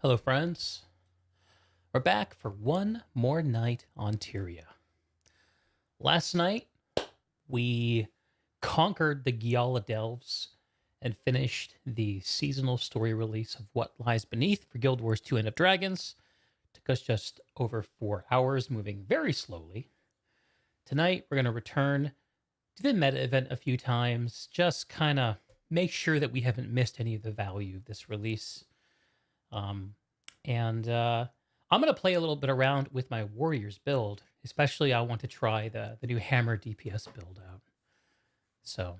Hello, friends. We're back for one more night on Tyria. Last night, we conquered the Gyala Delves and finished the seasonal story release of What Lies Beneath for Guild Wars 2 End of Dragons. Took us just over 4 hours, moving very slowly. Tonight, we're going to return to the meta event a few times, just kind of make sure that we haven't missed any of the value of this release. And I'm going to play a little bit around with my Warriors build. Especially, I want to try the new Hammer DPS build out. So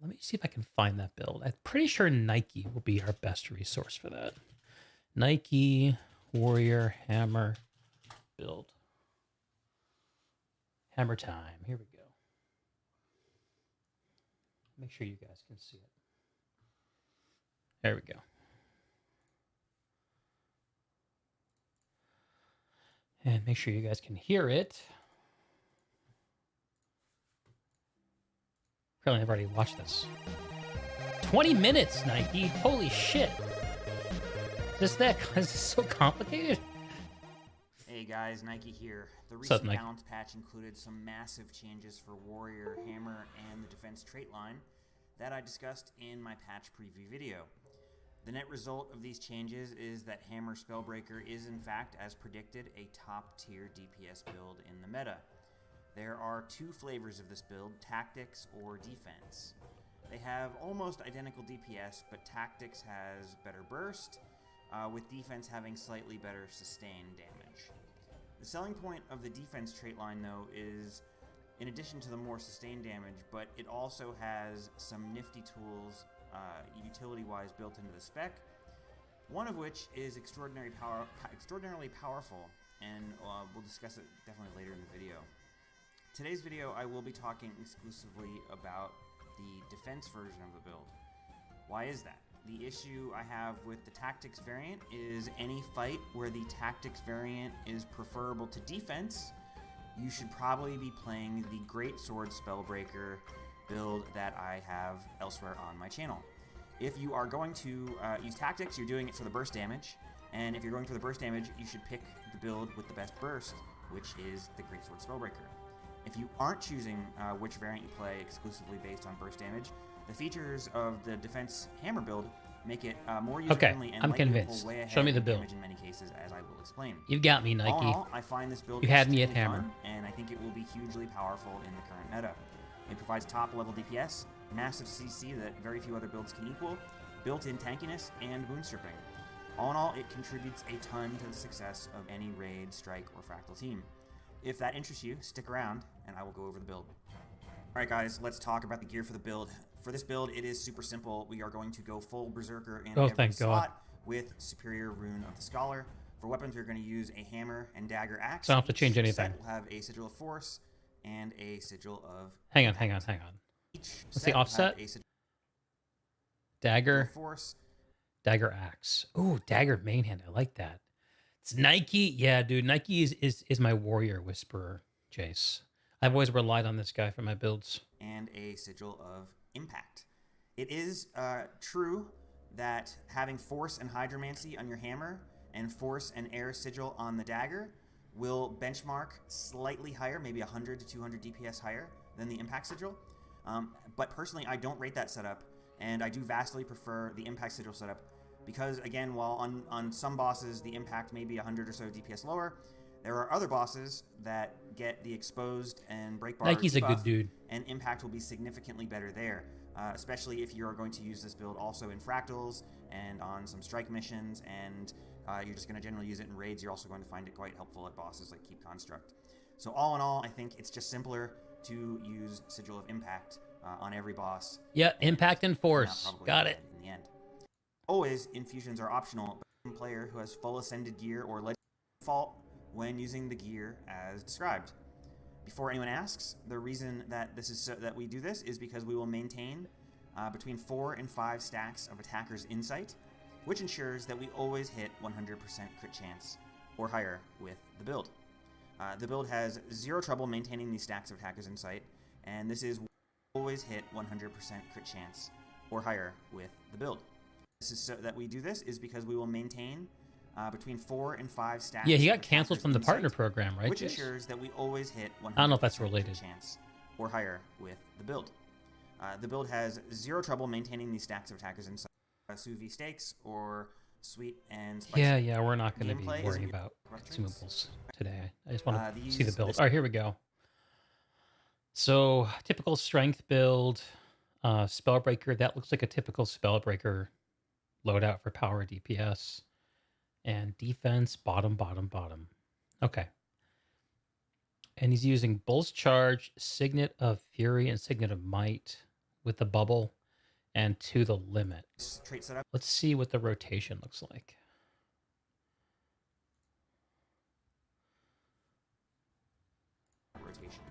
let me see if I can find that build. I'm pretty sure Nike will be our best resource for that. Nike Warrior Hammer build. Hammer time. Here we go. Make sure you guys can see it. There we go. And make sure you guys can hear it. Apparently, I've already watched this. 20 minutes, Nike. Holy shit. Is this so complicated? Hey guys, Nike here. The What's up, recent Nike? balance patch included some massive changes for Warrior, Hammer, and the defense trait line that I discussed in my patch preview video. The net result of these changes is that Hammer Spellbreaker is in fact, as predicted, a top tier DPS build in the meta. There are two flavors of this build, Tactics or Defense. They have almost identical DPS, but Tactics has better burst, with Defense having slightly better sustain damage. The selling point of the defense trait line, though, is in addition to the more sustained damage, but it also has some nifty tools utility-wise built into the spec, one of which is extraordinarily powerful, and we'll discuss it definitely later in the video. Today's video, I will be talking exclusively about the defense version of the build. Why is that? The issue I have with the Tactics variant is any fight where the Tactics variant is preferable to defense, you should probably be playing the Greatsword Spellbreaker build that I have elsewhere on my channel. If you are going to use Tactics, you're doing it for the burst damage, and if you're going for the burst damage, you should pick the build with the best burst, which is the Greatsword Spellbreaker. If you aren't choosing which variant you play exclusively based on burst damage, the features of the defense hammer build make it more user-friendly and I'm likely to convinced. pull way ahead Show me the in build. damage in many cases, as I will explain. You've got me, Nike. All in all, I find this build You had me at extremely hammer. fun, and I think it will be hugely powerful in the current meta. It provides top-level DPS, massive CC that very few other builds can equal, built-in tankiness, and wound stripping. All in all, it contributes a ton to the success of any raid, strike, or fractal team. If that interests you, stick around, and I will go over the build. Alright guys, let's talk about the gear for the build. For this build, it is super simple. We are going to go full Berserker in every thank God. slot with Superior Rune of the Scholar. For weapons, we're going to use a hammer and dagger axe. So I don't have to change Each anything. set will have a Sigil of Force and a Sigil of... Hang on. Each What's set the will have offset? a Sigil Dagger, of Force. dagger axe. Ooh, dagger main hand. I like that. It's Nike. Yeah, dude. Nike is my warrior whisperer, Jace. I've always relied on this guy for my builds. And a Sigil of Impact. It is true that having Force and Hydromancy on your hammer and Force and Air Sigil on the dagger will benchmark slightly higher, maybe 100 to 200 DPS higher than the Impact Sigil. But personally, I don't rate that setup, and I do vastly prefer the Impact Sigil setup because, again, while on some bosses the Impact may be 100 or so DPS lower, there are other bosses that get the exposed and break bar Nike's a debuff, good dude. and impact will be significantly better there, especially if you're going to use this build also in fractals and on some strike missions, and you're just going to generally use it in raids. You're also going to find it quite helpful at bosses like Keep Construct. So all in all, I think it's just simpler to use Sigil of Impact on every boss. Yeah, impact and not force. probably Got it. in the end. Always, infusions are optional, but a player who has full Ascended gear or Legend default when using the gear as described. Before anyone asks, the reason that that we do this is because we will maintain between 4 and 5 stacks of Attacker's Insight, which ensures that we always hit 100% crit chance or higher with the build. The build has zero trouble maintaining these stacks of Attacker's Insight, and this is always hit 100% crit chance or higher with the build. This is so that we do this is because we will maintain between 4 and 5 stacks. Yeah, he of got canceled attackers from the in partner sight, program, right? which Jace? ensures that we always hit 100% I don't know if that's related. chance or higher with the build. The build has zero trouble maintaining these stacks of attackers inside sous vide steaks or sweet and spicy. Yeah, we're not going to be worrying about consumables today. I just want to see the build. All right, here we go. So, typical strength build, Spellbreaker. That looks like a typical Spellbreaker loadout for power DPS. And defense, bottom. Okay. And he's using Bull's Charge, Signet of Fury, and Signet of Might with the bubble and to the limit. Trait setup. Let's see what the rotation looks like. Rotation.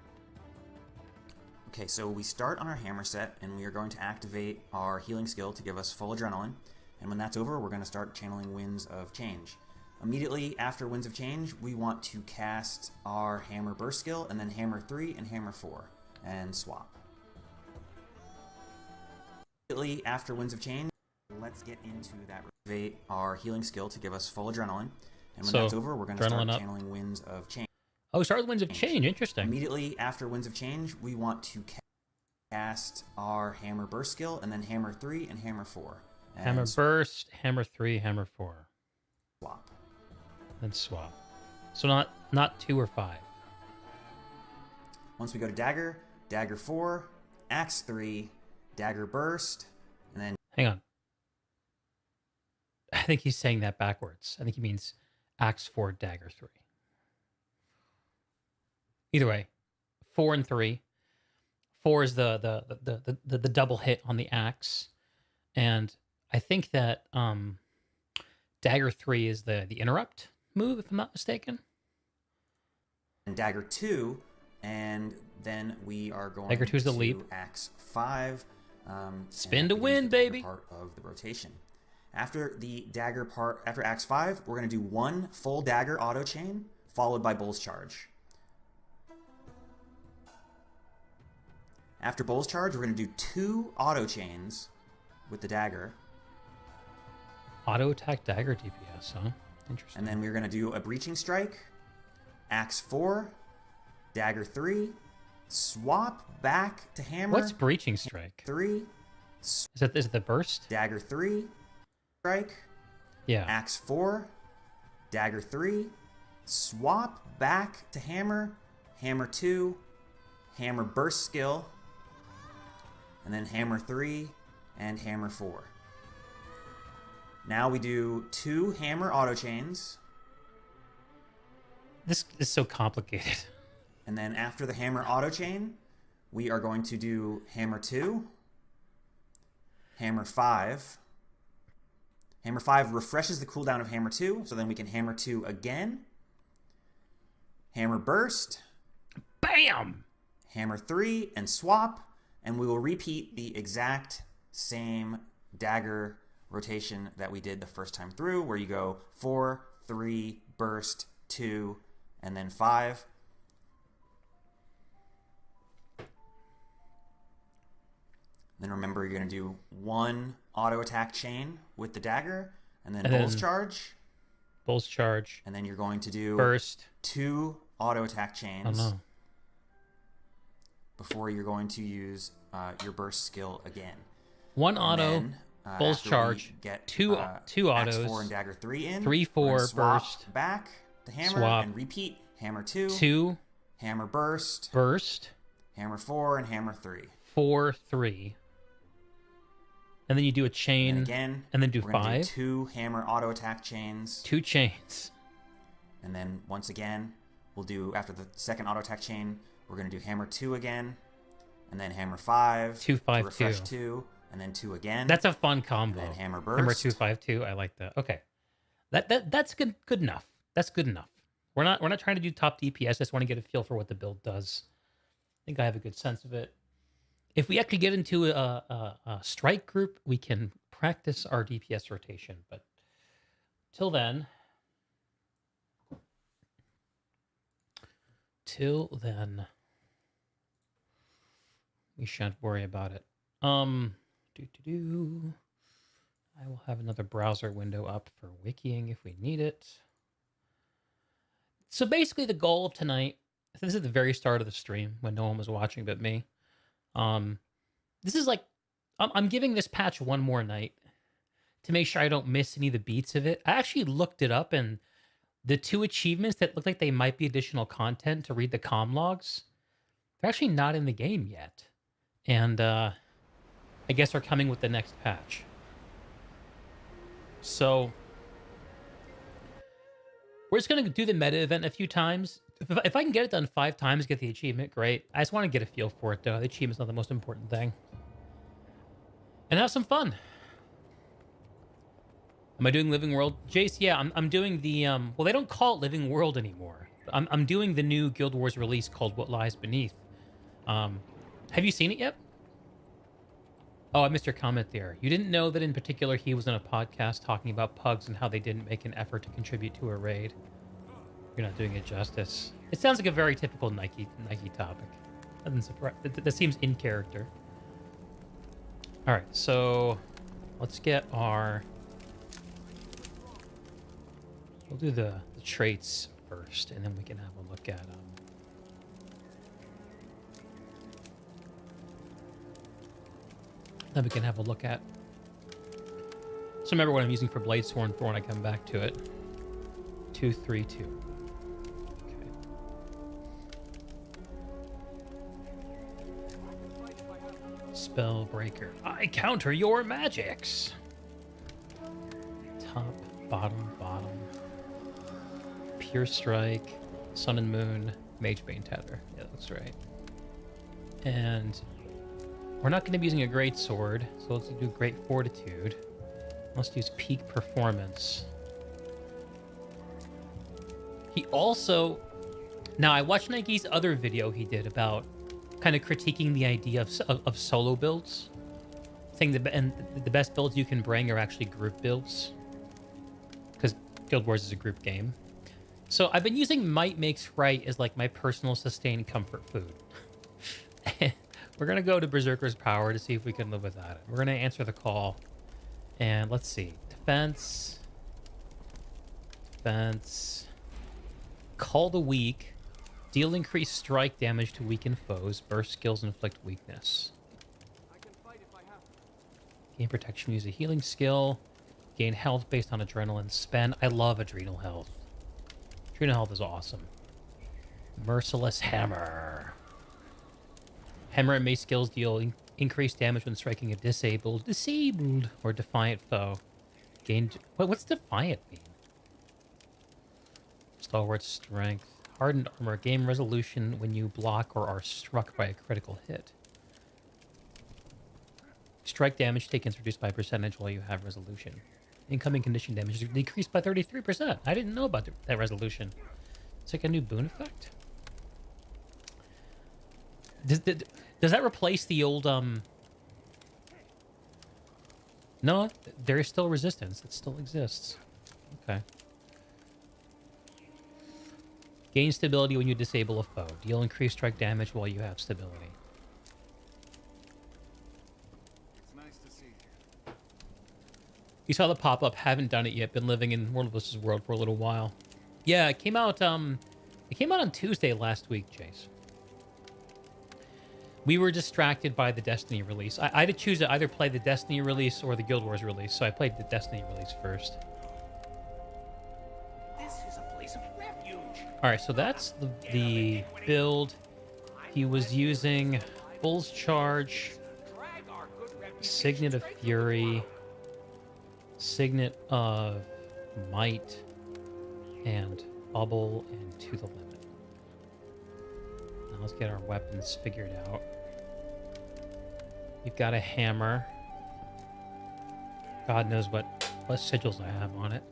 Okay, so we start on our hammer set, and we are going to activate our healing skill to give us full adrenaline. And when that's over, we're going to start channeling Winds of Change. Immediately after Winds of Change, we want to cast our Hammer Burst skill, and then Hammer 3 and Hammer 4, and swap. Immediately after Winds of Change, let's get into that. Activate our healing skill to give us full adrenaline. And when that's over, we're going to start channeling Winds of Change. Oh, start with Winds of Change. Interesting. Immediately after Winds of Change, we want to cast our Hammer Burst skill, and then Hammer 3 and Hammer 4. And Hammer Burst, Hammer 3, Hammer 4. Swap. Then swap. So not 2 or 5. Once we go to Dagger, Dagger 4, Axe 3, Dagger Burst, and then... Hang on. I think he's saying that backwards. I think he means Axe 4, Dagger 3. Either way, 4 and 3. 4 is the double hit on the axe, and I think that Dagger 3 is the interrupt move, if I'm not mistaken. And Dagger 2, and then we are going Dagger 2 is the leap. Axe 5. Spin to win, baby. Part of the rotation. After the dagger part, after Axe 5, we're going to do 1 full dagger auto chain, followed by Bull's Charge. After Bull's Charge, we're going to do 2 auto chains with the dagger. Auto attack dagger DPS, huh? Interesting. And then we're going to do a Breaching Strike, Axe 4, Dagger 3, swap back to Hammer. What's Breaching Strike? 3. Is it the burst? Dagger 3, Strike. Yeah. Axe 4, Dagger 3, swap back to Hammer, Hammer 2, Hammer Burst skill, and then Hammer 3 and Hammer 4. Now we do 2 Hammer auto chains. This is so complicated. And then after the Hammer auto chain, we are going to do Hammer 2, Hammer 5. Hammer 5 refreshes the cooldown of Hammer 2, so then we can Hammer 2 again. Hammer Burst. Bam! Hammer 3 and swap, and we will repeat the exact same dagger rotation that we did the first time through, where you go 4, 3, burst, 2, and then 5. Then remember, you're going to do 1 auto attack chain with the dagger, and then Bull's Charge. Bull's Charge. And then you're going to do burst. 2 auto attack chains. Oh no. Before you're going to use your burst skill again. 1 auto, then, Bull's Charge, get 2 autos, Axe 4 and Dagger 3 in. 3, 4, burst. Back to Hammer swap. And repeat Hammer 2, 2, Hammer Burst, Hammer 4, and Hammer 3. 4, 3. And then you do a chain, and again, and then do we're 5. Do 2 Hammer auto attack chains. 2 chains. And then once again, we'll do, after the second auto attack chain, we're going to do Hammer 2 again, and then Hammer 5, 2, 5, refresh 2. 2, and then 2 again. That's a fun combo. And then Hammer Burst. Hammer 2, 5, 2. I like that. Okay, that's good enough. That's good enough. We're not trying to do top DPS. I just want to get a feel for what the build does. I think I have a good sense of it. If we actually get into a strike group, we can practice our DPS rotation. But till then, we shan't worry about it. I will have another browser window up for wikiing if we need it. So basically the goal of tonight, this is the very start of the stream when no one was watching but me. This is like, I'm giving this patch one more night to make sure I don't miss any of the beats of it. I actually looked it up, and the 2 achievements that look like they might be additional content to read the comm logs, they're actually not in the game yet. And I guess are coming with the next patch. So we're just going to do the meta event a few times. If I can get it done 5 times, get the achievement, great. I just want to get a feel for it, though. The achievement's not the most important thing. And have some fun. Am I doing Living World? Jace, yeah, I'm doing the, well, they don't call it Living World anymore. I'm doing the new Guild Wars release called What Lies Beneath. Have you seen it yet? Oh, I missed your comment there. You didn't know that in particular he was on a podcast talking about pugs and how they didn't make an effort to contribute to a raid. You're not doing it justice. It sounds like a very typical Nike topic. Doesn't surprise. That seems in character. All right, so let's get our. We'll do the traits first, and then we can have a look at them. Then we can have a look at. So remember what I'm using for Bladesworn for when I come back to it. 232. Okay. Spellbreaker. I counter your magics. Top, bottom, bottom. Pure Strike, Sun and Moon, Magebane Tether. Yeah, that's right. And we're not going to be using a Great Sword, so let's do Great Fortitude. Let's use Peak Performance. He also... Now, I watched Nike's other video he did about kind of critiquing the idea of solo builds. Saying the best builds you can bring are actually group builds. Because Guild Wars is a group game. So I've been using Might Makes Right as like my personal sustained comfort food. We're going to go to Berserker's Power to see if we can live without it. We're going to answer the call. And let's see. Defense. Defense. Call the weak. Deal increased strike damage to weakened foes. Burst skills inflict weakness. Gain protection, use a healing skill. Gain health based on adrenaline spend. I love adrenal health. Adrenal health is awesome. Merciless Hammer. Hammer and mace skills deal increased damage when striking a disabled, or defiant foe. Gained. What's defiant mean? Stalwart strength. Hardened armor. Gain resolution when you block or are struck by a critical hit. Strike damage taken is reduced by a percentage while you have resolution. Incoming condition damage is decreased by 33%. I didn't know about that resolution. It's like a new boon effect. Does that replace the old No, there is still resistance. It still exists. Okay. Gain stability when you disable a foe. Deal increased strike damage while you have stability. It's nice to see you. You saw the pop-up, haven't done it yet, been living in World vs. World for a little while. Yeah, it came out on Tuesday last week, Jace. We were distracted by the Destiny release. I had to choose to either play the Destiny release or the Guild Wars release, so I played the Destiny release first. This is a place of refuge. Alright, so that's the build. He was using Bull's Charge, Signet of Fury, Signet of Might, and Bubble, and To the Limit. Now let's get our weapons figured out. You've got a hammer. God knows what sigils I have on it.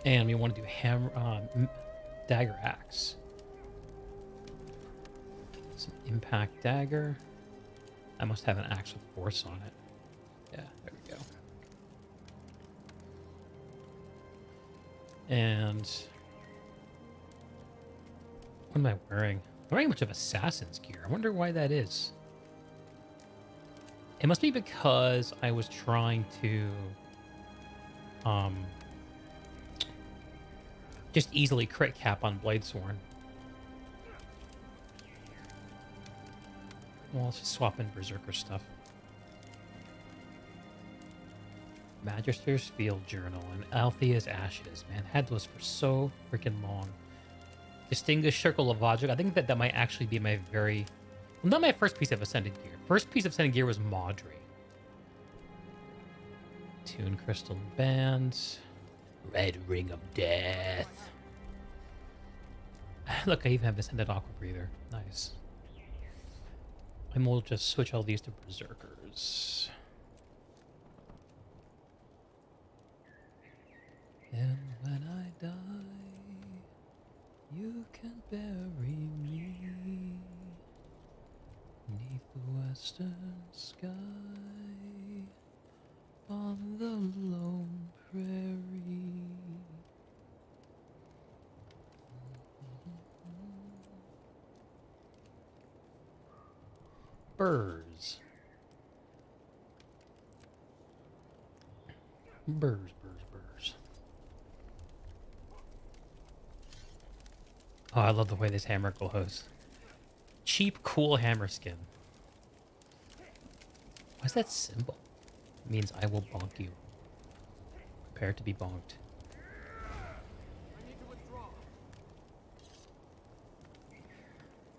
And we want to do hammer, dagger axe. Some impact dagger. I must have an axe with force on it. Yeah, there we go. And what am I wearing? I'm wearing a bunch of assassin's gear. I wonder why that is. It must be because I was trying to just easily crit cap on Bladesworn. Well, let's just swap in Berserker stuff. Magister's Field Journal and Althea's Ashes. Man, had those for so freaking long. Distinguished Circle of Logic. I think that might actually be my very... Well, not my first piece of Ascended Gear. First piece of Ascended Gear was Maudry. Tune Crystal Bands. Red Ring of Death. Look, I even have Ascended Aqua Breather. Nice. And we'll just switch all these to Berserkers. And when I die, you can bury me neath the western sky on the lone prairie. Burrs. Burrs. Oh, I love the way this hammer glows. Cheap, cool hammer skin. What's that symbol? It means I will bonk you. Prepare to be bonked.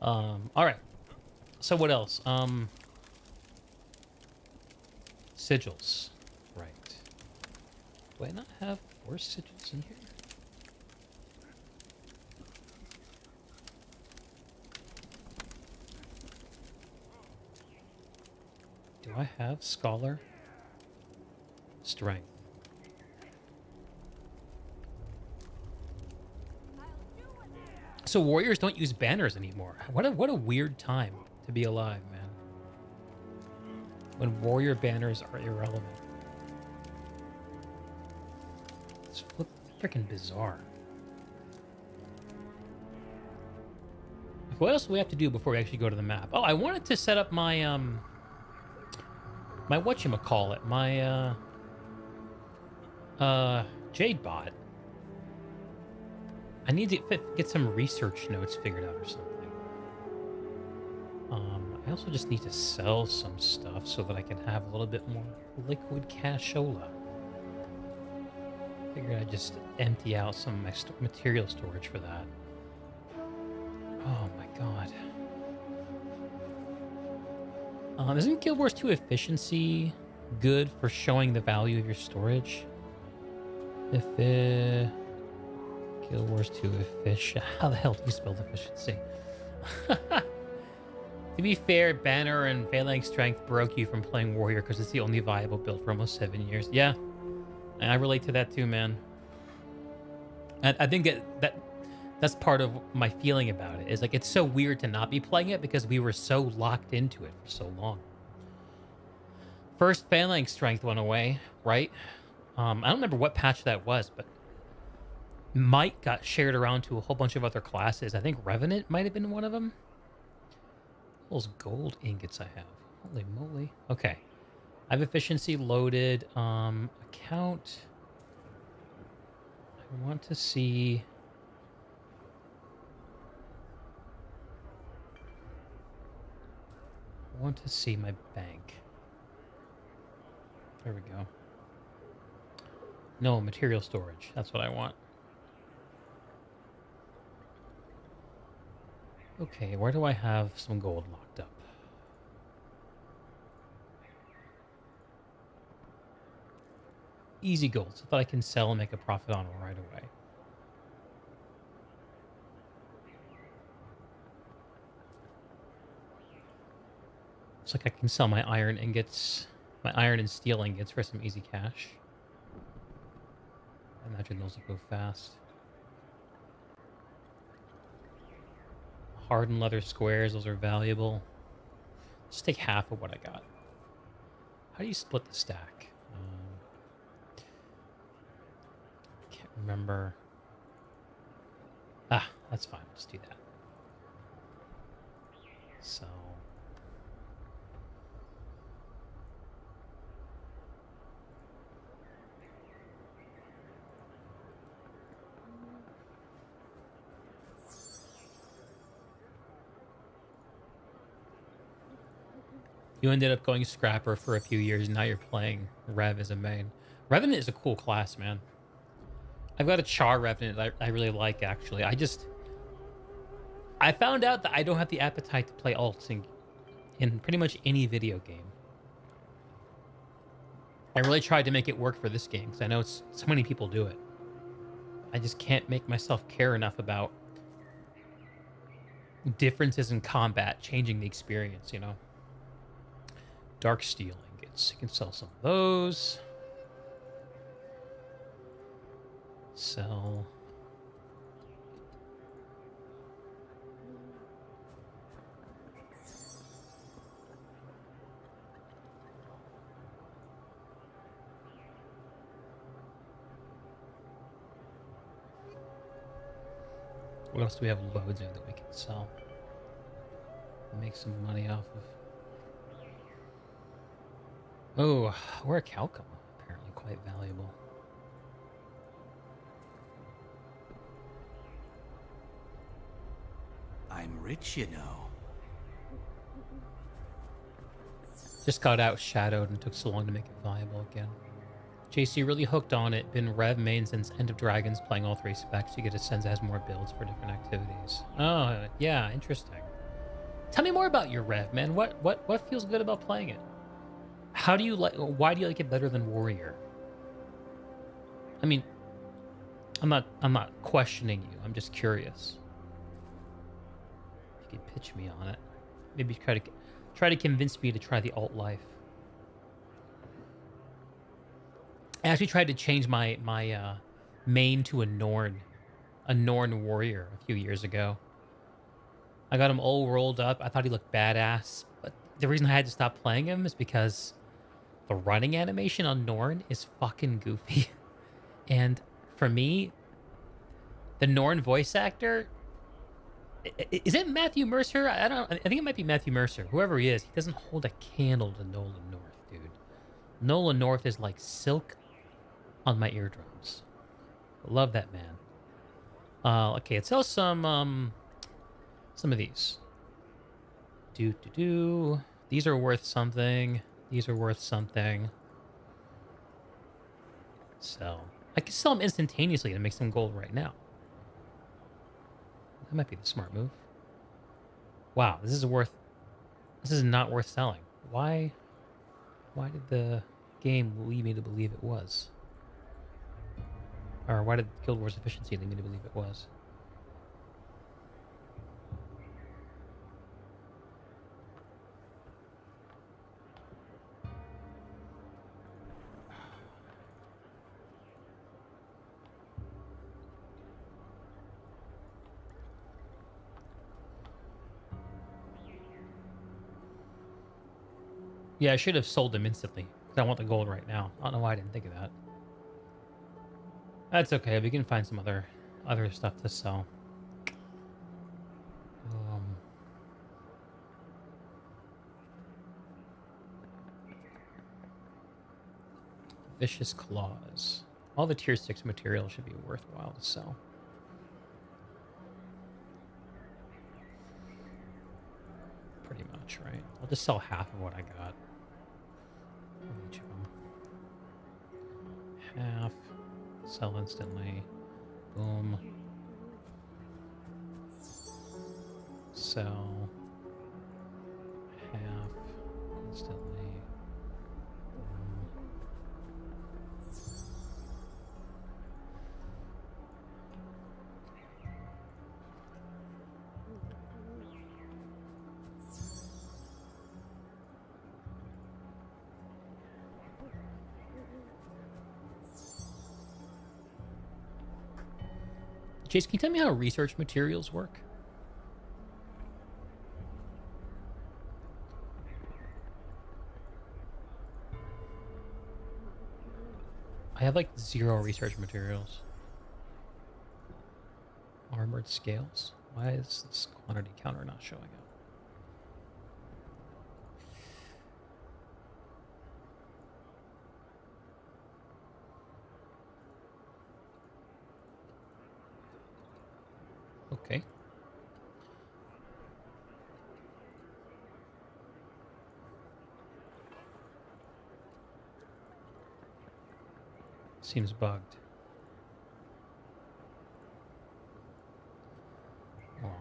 Alright. So what else? Sigils. Right. Do I not have 4 sigils in here? Do I have Scholar? Strength. So warriors don't use banners anymore. What a weird time to be alive, man. When warrior banners are irrelevant. It's freaking bizarre. What else do we have to do before we actually go to the map? Oh, I wanted to set up my my whatchamacallit, my Jade bot. I need to get some research notes figured out or something. I also just need to sell some stuff so that I can have a little bit more liquid cashola. Figured I'd just empty out some of my material storage for that. Oh my god. Isn't Guild Wars 2 efficiency good for showing the value of your storage? If Guild Wars 2 efficient. How the hell do you spell efficiency? To be fair, Banner and Phalanx Strength broke you from playing Warrior because it's the only viable build for almost 7 years. Yeah, I relate to that too, man. And I think that's part of my feeling about it. Is like it's so weird to not be playing it because we were so locked into it for so long. First Phalanx Strength went away, right? I don't remember what patch that was, but Might got shared around to a whole bunch of other classes. I think Revenant might have been one of them. Those gold ingots I have. Holy moly. Okay. I have efficiency loaded. Account. I want to see... my bank. There we go. No, material storage. That's what I want. Okay, where do I have some gold locked up? Easy gold, so that I can sell and make a profit on it right away. Looks like I can sell my iron ingots, my iron and steel ingots for some easy cash. I imagine those will go fast. Hardened leather squares, those are valuable. Just take half of what I got. How do you split the stack? Can't remember. Ah, that's fine. Let's do that. So You ended up going Scrapper for a few years, and now you're playing Rev as a main. Revenant is a cool class, man. I've got a Char Revenant that I really like, actually. I found out that I don't have the appetite to play alts in pretty much any video game. I really tried to make it work for this game, because I know so many people do it. I just can't make myself care enough about differences in combat changing the experience, you know? Dark Steel ingots. You can sell some of those. Sell. What else do we have loads of that we can sell? Make some money off of. Oh, we're a Calcum. Apparently quite valuable. I'm rich, you know. Just got outshadowed and took so long to make it viable again. JC really hooked on it. Been Rev main since End of Dragons, playing all 3 specs. You get a sense it has more builds for different activities. Oh, yeah, interesting. Tell me more about your Rev, man. What feels good about playing it? How do you like? Why do you like it better than Warrior? I mean, I'm not questioning you. I'm just curious. You could pitch me on it. Maybe try to convince me to try the alt life. I actually tried to change my main to a Norn warrior a few years ago. I got him all rolled up. I thought he looked badass, but the reason I had to stop playing him is because the running animation on Norn is fucking goofy. And for me, the Norn voice actor, is it Matthew Mercer? I think it might be Matthew Mercer. Whoever he is, he doesn't hold a candle to Nolan North, dude. Nolan North is like silk on my eardrums. Love that man. Okay, let's sell some of these. These are worth something. These are worth something. So I can sell them instantaneously to make some gold right now. That might be the smart move. Wow, this is not worth selling. Why did the game lead me to believe it was? Or why did Guild Wars efficiency lead me to believe it was? Yeah, I should have sold them instantly, because I want the gold right now. I don't know why I didn't think of that. That's okay, we can find some other stuff to sell. Vicious Claws. All the tier 6 material should be worthwhile to sell. Pretty much, right? I'll just sell half of what I got. Each of them. Half. Sell instantly. Boom. Sell. Half. Instantly. Chase, can you tell me how research materials work? I have like 0 research materials. Armored scales. Why is this quantity counter not showing up? Okay. Seems bugged. Well.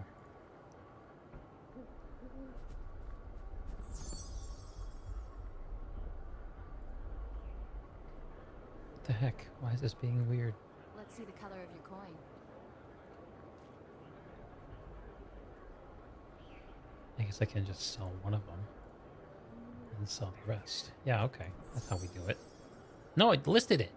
What the heck? Why is this being weird? Let's see the color of your coin. I guess I can just sell one of them and sell the rest. Yeah, okay. That's how we do it. No, I listed it.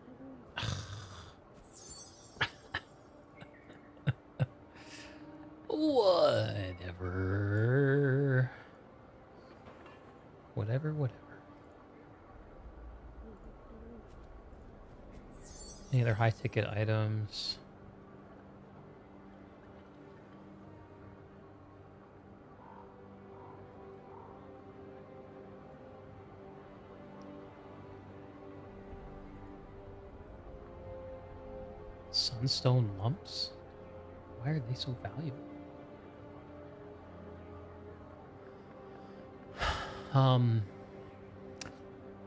Whatever. Whatever. Any other high-ticket items? Sunstone lumps? Why are they so valuable?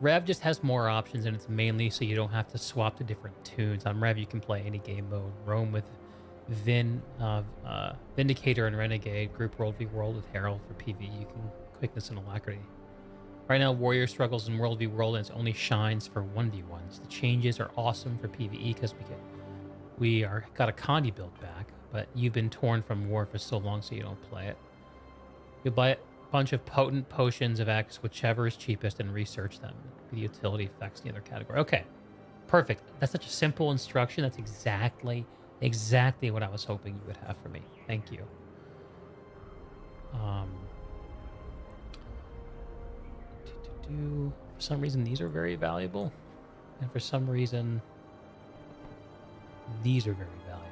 Rev just has more options, and it's mainly so you don't have to swap to different tunes. On Rev, you can play any game mode. Roam with Vindicator and Renegade. Group World v World with Herald for PvE. You can quickness and alacrity. Right now, Warrior struggles in World v World, and it only shines for 1v1s. The changes are awesome for PvE because we got a Condi build back, but you've been torn from War for so long, so you don't play it. You'll buy a bunch of potent potions of X, whichever is cheapest, and research them. The utility effects in the other category. Okay, perfect. That's such a simple instruction. That's exactly what I was hoping you would have for me. Thank you. For some reason, these are very valuable, and for some reason, these are very valuable.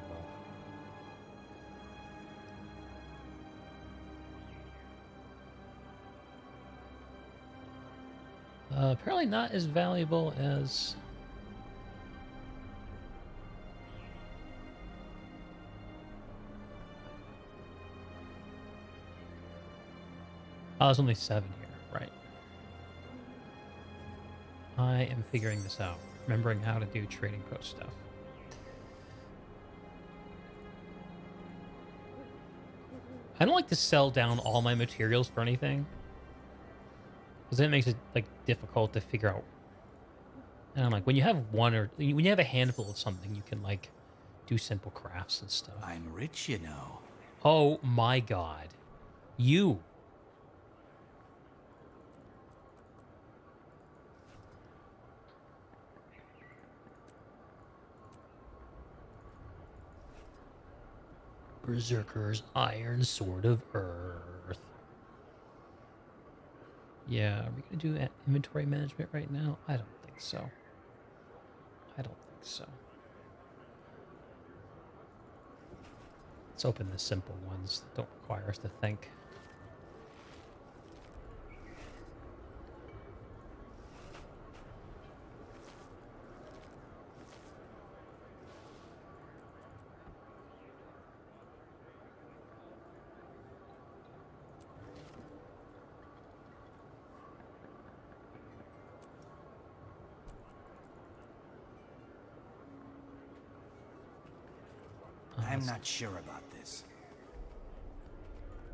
Apparently not as valuable as... Oh, there's only 7 here, right. I am figuring this out. Remembering how to do trading post stuff. I don't like to sell down all my materials for anything, because then it makes it like difficult to figure out. And I'm like, when you have when you have a handful of something, you can like do simple crafts and stuff. I'm rich, you know. Oh my god, you. Berserker's Iron Sword of Earth. Yeah, are we going to do inventory management right now? I don't think so. Let's open the simple ones that don't require us to think. I'm not sure about this.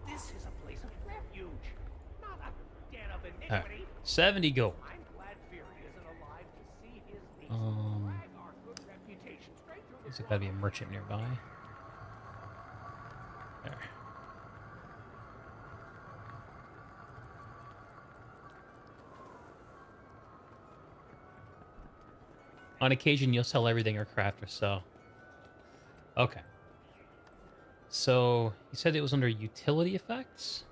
This is a place of refuge, not a den of All iniquity. right, 70 gold. I'm glad Fury isn't alive to see his niece drag our good reputation straight through the There's got to be a merchant nearby. There. On occasion, you'll sell everything or craft or sell. Okay. So, you said it was under utility effects?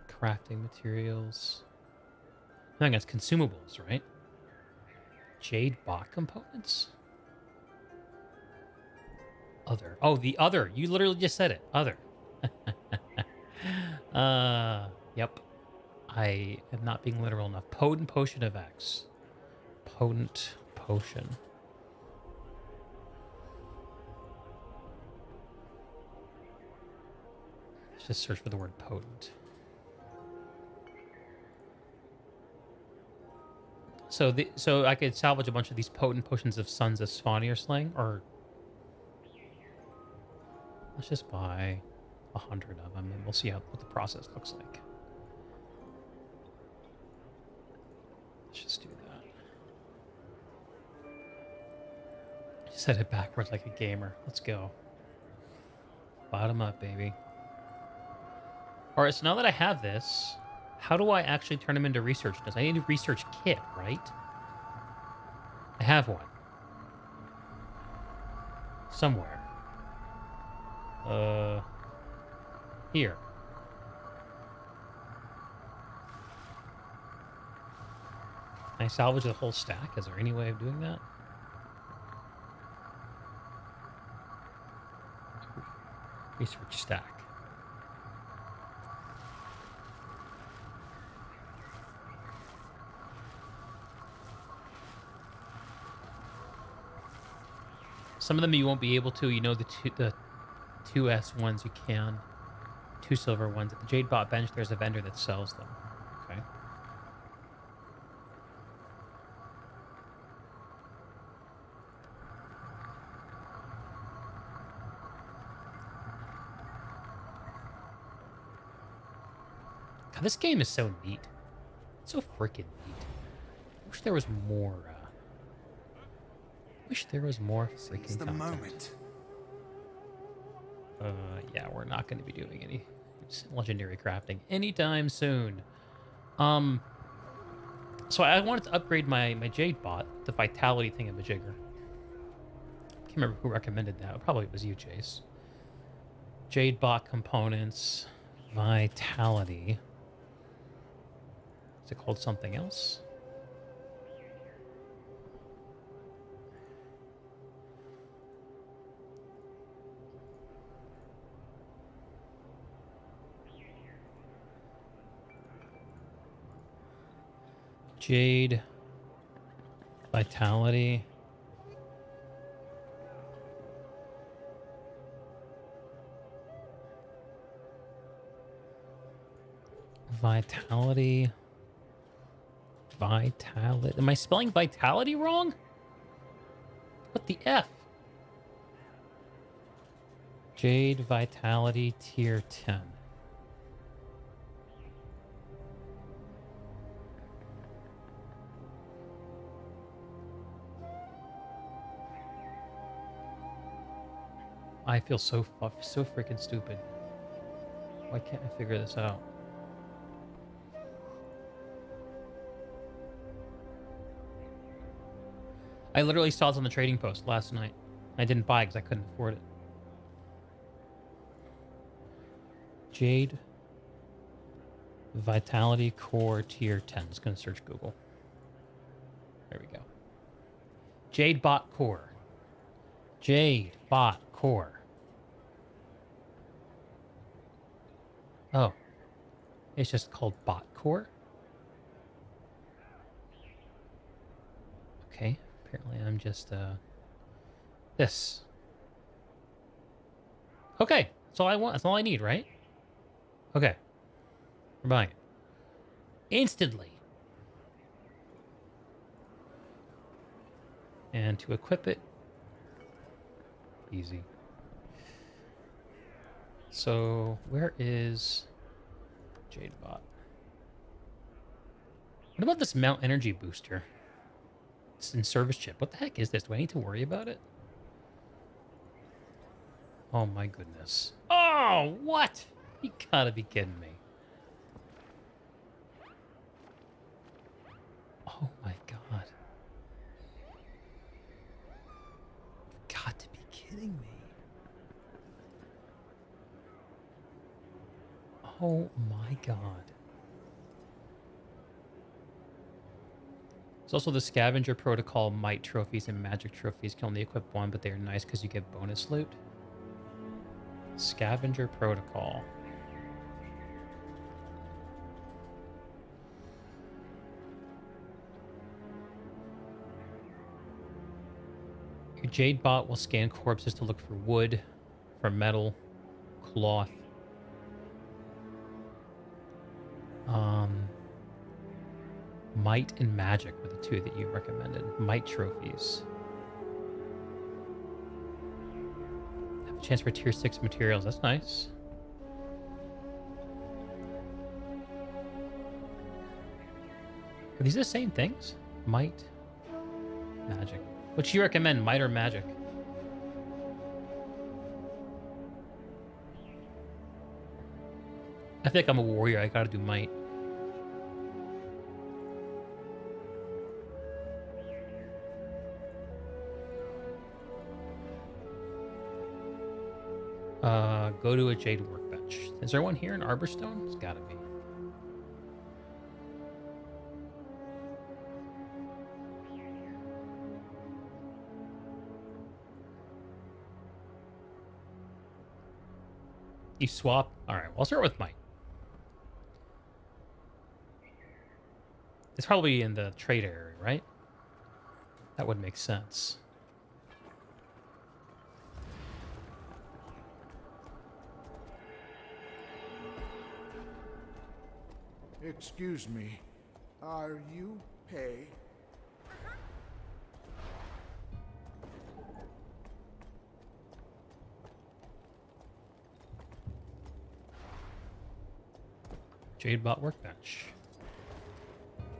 Crafting materials. I think that's consumables, right? Jade bot components? Other. Oh, the other. You literally just said it. Other. Yep. I am not being literal enough. Potent potion of X. Potent potion. Let's just search for the word potent. So I could salvage a bunch of these potent potions of Sons of Svanir Slaying, or let's just buy 100 of them, and we'll see what the process looks like. Let's just do that. Just set it backwards like a gamer. Let's go. Bottom up, baby. All right, so now that I have this, how do I actually turn them into research notes? I need a research kit, right? I have one. Somewhere. Here. Can I salvage the whole stack? Is there any way of doing that? Research stack. Some of them you won't be able to. You know, the 2S ones you can. 2 silver ones. At the Jade Bot bench, there's a vendor that sells them. Okay. God, this game is so neat. It's so freaking neat. I wish there was more. Wish there was more freaking Seize the content. moment. Yeah, we're not going to be doing any legendary crafting anytime soon. So I wanted to upgrade my Jade Bot, the Vitality thingamajigger. Can't remember who recommended that. Probably it was you, Chase. Jade Bot components, Vitality. Is it called something else? Jade Vitality. Vitality. Vitality. Am I spelling vitality wrong? What the F? Jade Vitality Tier 10. I feel so freaking stupid. Why can't I figure this out? I literally saw it on the trading post last night. I didn't buy it because I couldn't afford it. Jade Vitality Core Tier 10. Just gonna search Google. There we go. Jade Bot Core. Jade Bot Core. Oh. It's just called Bot Core? Okay. Apparently I'm just, this. Okay. That's all I want. That's all I need, right? Okay. We're buying it. Instantly. And to equip it, easy. So, where is Jadebot? What about this Mount Energy Booster? It's in service chip. What the heck is this? Do I need to worry about it? Oh my goodness. Oh, what? You gotta be kidding me. Oh my god. You've got to be kidding me. Oh my god. There's also the Scavenger Protocol Might trophies and Magic trophies. Can only equip one, but they're nice because you get bonus loot. Scavenger Protocol. Your Jade Bot will scan corpses to look for wood, for metal, cloth. Might and Magic were the two that you recommended. Might trophies. Have a chance for tier 6 materials. That's nice. Are these the same things? Might, Magic. What do you recommend, Might or Magic? I feel like I'm a warrior. I gotta do Might. Go to a Jade workbench. Is there one here in Arborstone? It's gotta be. You swap? Alright, well, I'll start with Might. It's probably in the trade area, right? That would make sense. Excuse me. Are you Pay? Jadebot workbench.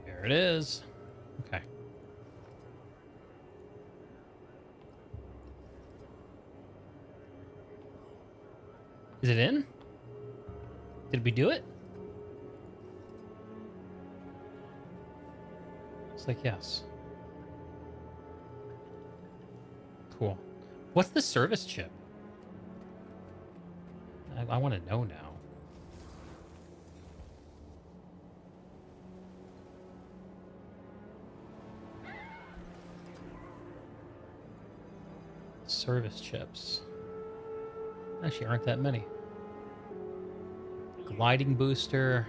There it is. Okay. Is it in? Did we do it? Looks like yes. Cool. What's the service chip? I want to know now. Service chips. Actually, aren't that many. Gliding booster.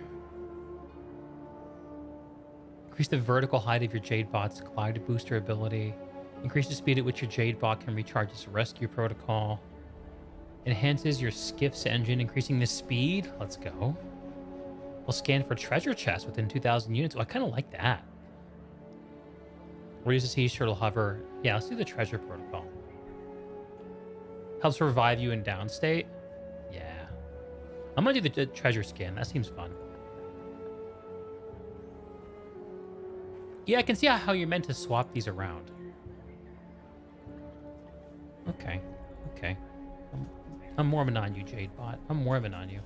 Increase the vertical height of your Jadebot's glide booster ability. Increase the speed at which your Jadebot can recharge its rescue protocol. Enhances your skiff's engine, increasing the speed. Let's go. Will scan for treasure chests within 2,000 units. Oh, I kind of like that. Or use the sea turtle hover. Yeah, let's do the treasure protocol. Helps revive you in downstate. Yeah. I'm gonna do the treasure scan. That seems fun. Yeah, I can see how you're meant to swap these around. Okay. Okay. I'm Mormon on you, Jadebot. I'm Mormon on you.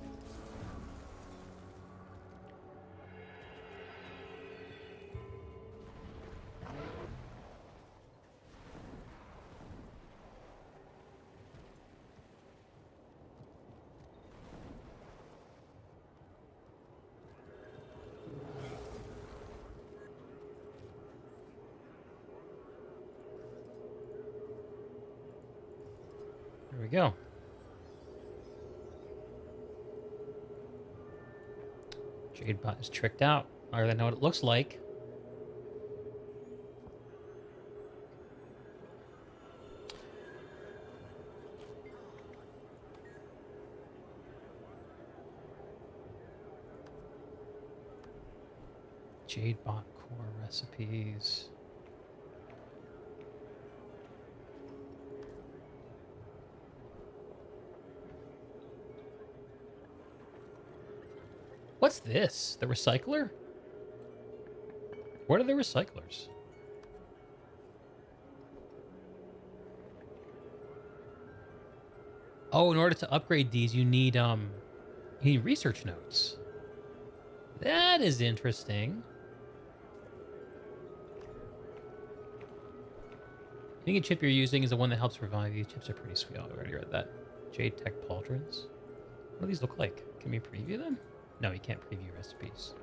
There we go. Jadebot is tricked out. I already know what it looks like. Jadebot core recipes. What's this? The recycler? What are the recyclers? Oh, in order to upgrade these, you need research notes. That is interesting. I think a chip you're using is the one that helps revive you. Chips are pretty sweet. I already read that. Jade Tech Pauldrons. What do these look like? Can we preview them? No, you can't preview recipes.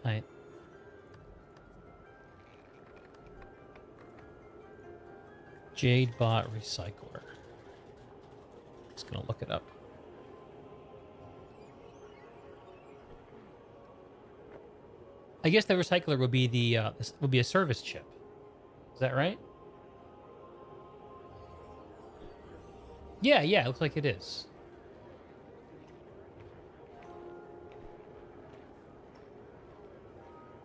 Alright. Jadebot Recycler. Just gonna look it up. I guess the recycler would be the would be a service chip. Is that right? Yeah, it looks like it is.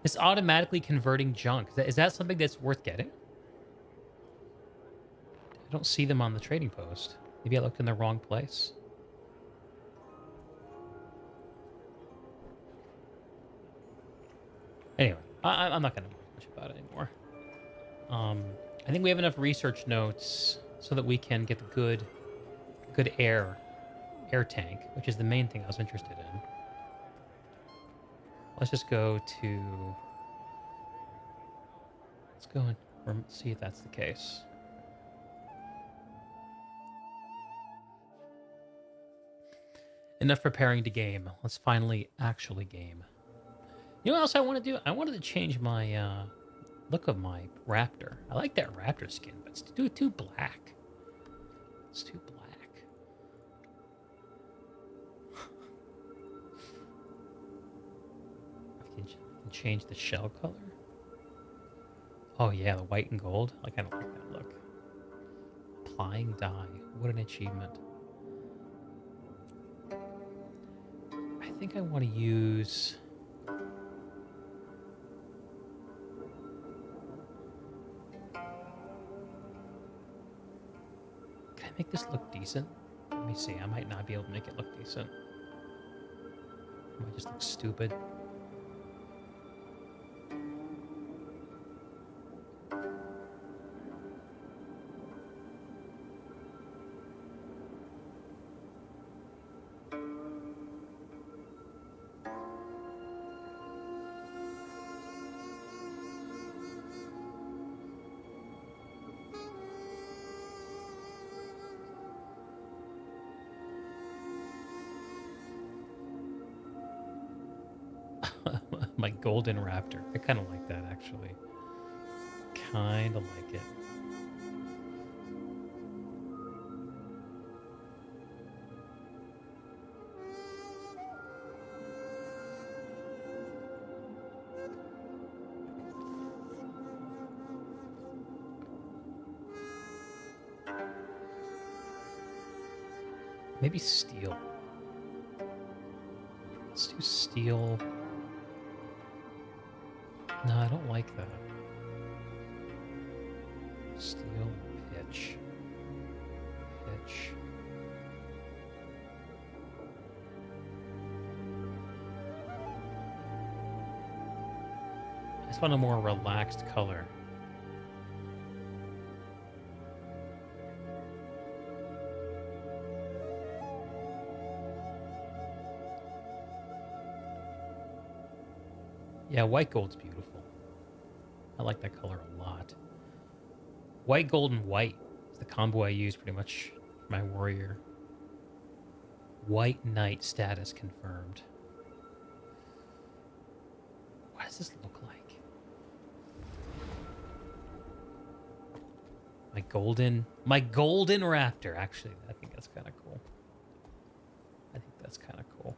It's automatically converting junk. Is that something that's worth getting? I don't see them on the trading post. Maybe I looked in the wrong place. Anyway, I'm not going to worry much about it anymore. I think we have enough research notes so that we can get the good air tank, which is the main thing I was interested in. Let's just go to... Let's go and see if that's the case. Enough preparing to game. Let's finally actually game. You know what else I want to do? I wanted to change my look of my raptor. I like that raptor skin, but it's too black. It's too black. I can change the shell color. Oh yeah, the white and gold. I kind of like that look. Applying dye. What an achievement. I think I want to use... Can I make this look decent? Let me see. I might not be able to make it look decent. It might just look stupid. My golden raptor. I kind of like that, actually. Kind of like it. Maybe steel. Let's do steel. No, I don't like that. Steel, pitch. Pitch. I just want a more relaxed color. Yeah, white gold's beautiful. I like that color a lot. White, gold, and white is the combo I use pretty much for my warrior. White knight status confirmed. What does this look like? My golden raptor. Actually, I think that's kind of cool. I think that's kind of cool.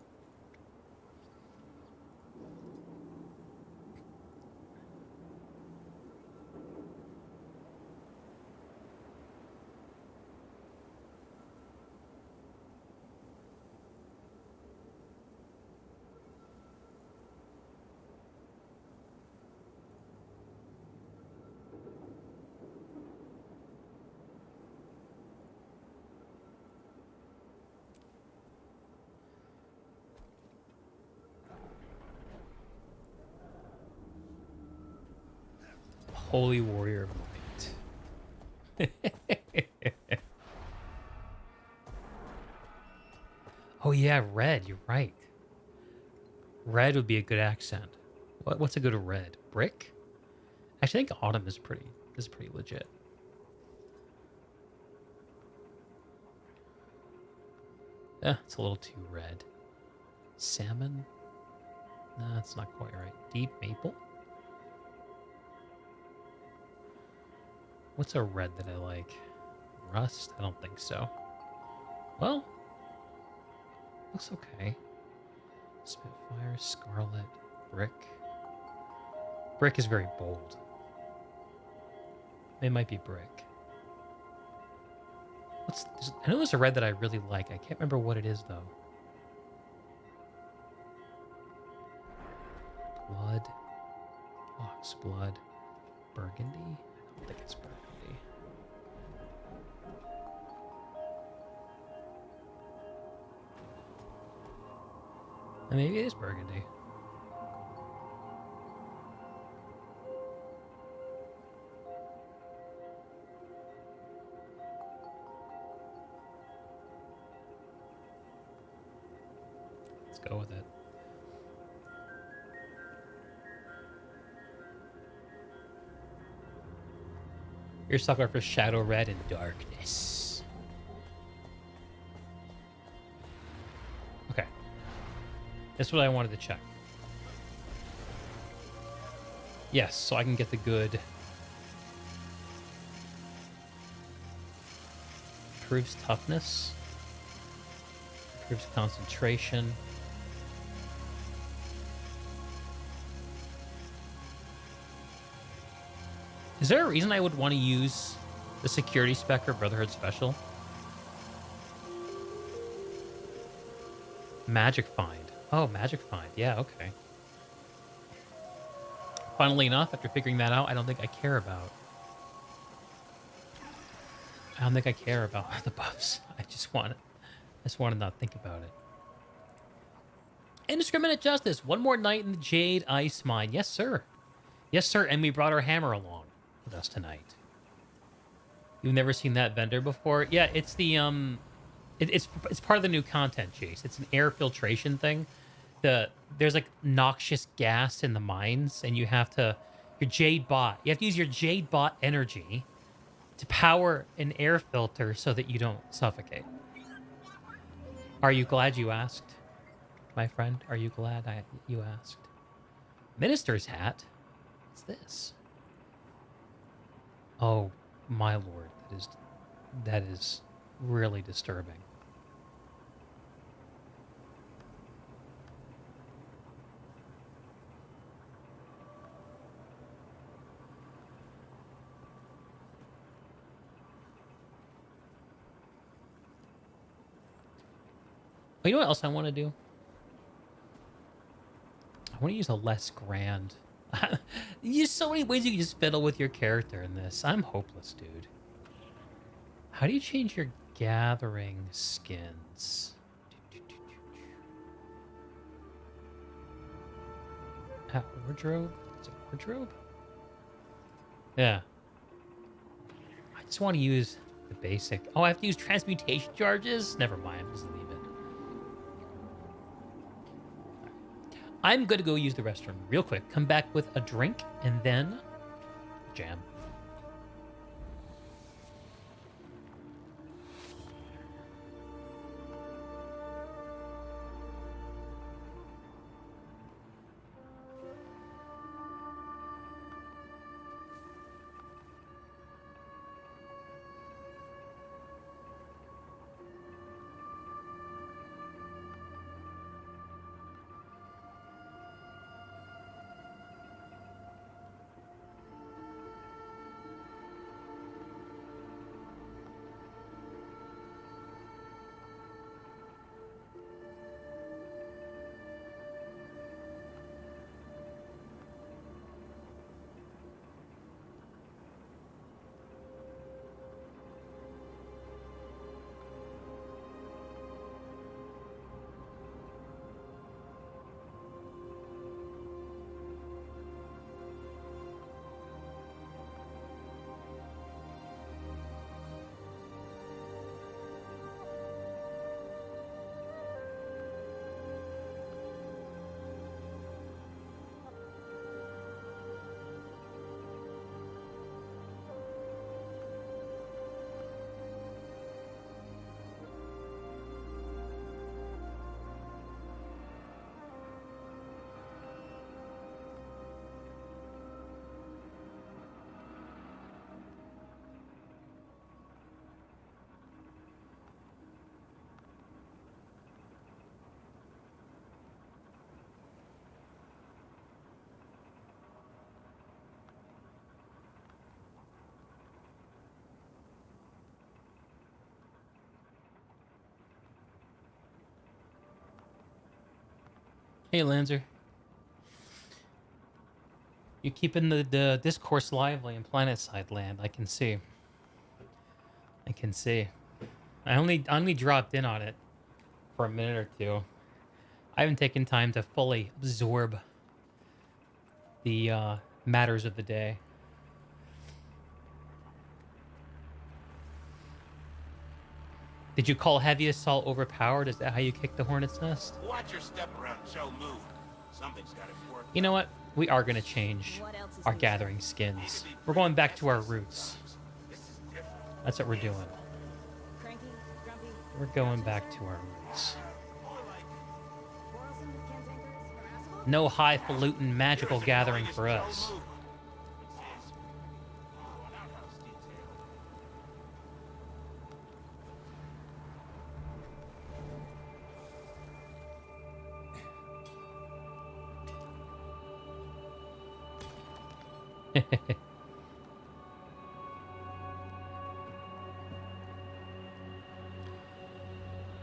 Holy warrior of might. Oh yeah, red. You're right. Red would be a good accent. What's a good red? Brick? Actually, I think autumn is pretty legit. Yeah, it's a little too red. Salmon? No, that's not quite right. Deep maple? What's a red that I like? Rust? I don't think so. Well, looks okay. Spitfire, scarlet, brick. Brick is very bold. It might be brick. I know there's a red that I really like. I can't remember what it is, though. Blood. Fox blood. Burgundy? I don't think it's burgundy. Maybe it is burgundy. Let's go with it. You're a sucker for shadow red and darkness. Okay. That's what I wanted to check. Yes, so I can get the good. Improves toughness. Improves concentration. Is there a reason I would want to use the Security Spec or Brotherhood Special? Magic Find. Oh, Magic Find. Yeah, okay. Funnily enough, after figuring that out, I don't think I care about the buffs. I just want to not think about it. Indiscriminate Justice. One more night in the Jade Ice Mine. Yes, sir. Yes, sir. And we brought our hammer along with us tonight. You've never seen that vendor before? Yeah, it's the it's part of the new content, Chase. It's an air filtration thing. There's like noxious gas in the mines, and you have to you have to use your Jade bot energy to power an air filter so that you don't suffocate. Are you glad you asked, my friend? Are you glad you asked? Minister's hat. What's this? Oh, my lord, that is really disturbing. Oh, you know what else I want to do? I want to use a less grand. There's so many ways you can just fiddle with your character in this. I'm hopeless, dude. How do you change your gathering skins? At wardrobe? Is it wardrobe? Yeah. I just want to use the basic. Oh, I have to use transmutation charges? Never mind. Just leave it. I'm going to go use the restroom real quick. Come back with a drink and then jam. Hey, Lanzer. You're keeping the discourse lively in Planetside Land. I can see. I can see. I only dropped in on it for a minute or two. I haven't taken time to fully absorb the matters of the day. Did you call heavy assault overpowered? Is that how you kick the hornet's nest? Watch your step around Joe Move. Something's got to work. You know what? We are going to change What else is our new? gathering skins. We're going back to our roots. This is different. That's what we're doing. Cranky, grumpy, We're going back to our roots. quarrelsome, cantankerous, irascible? No highfalutin magical gathering for us.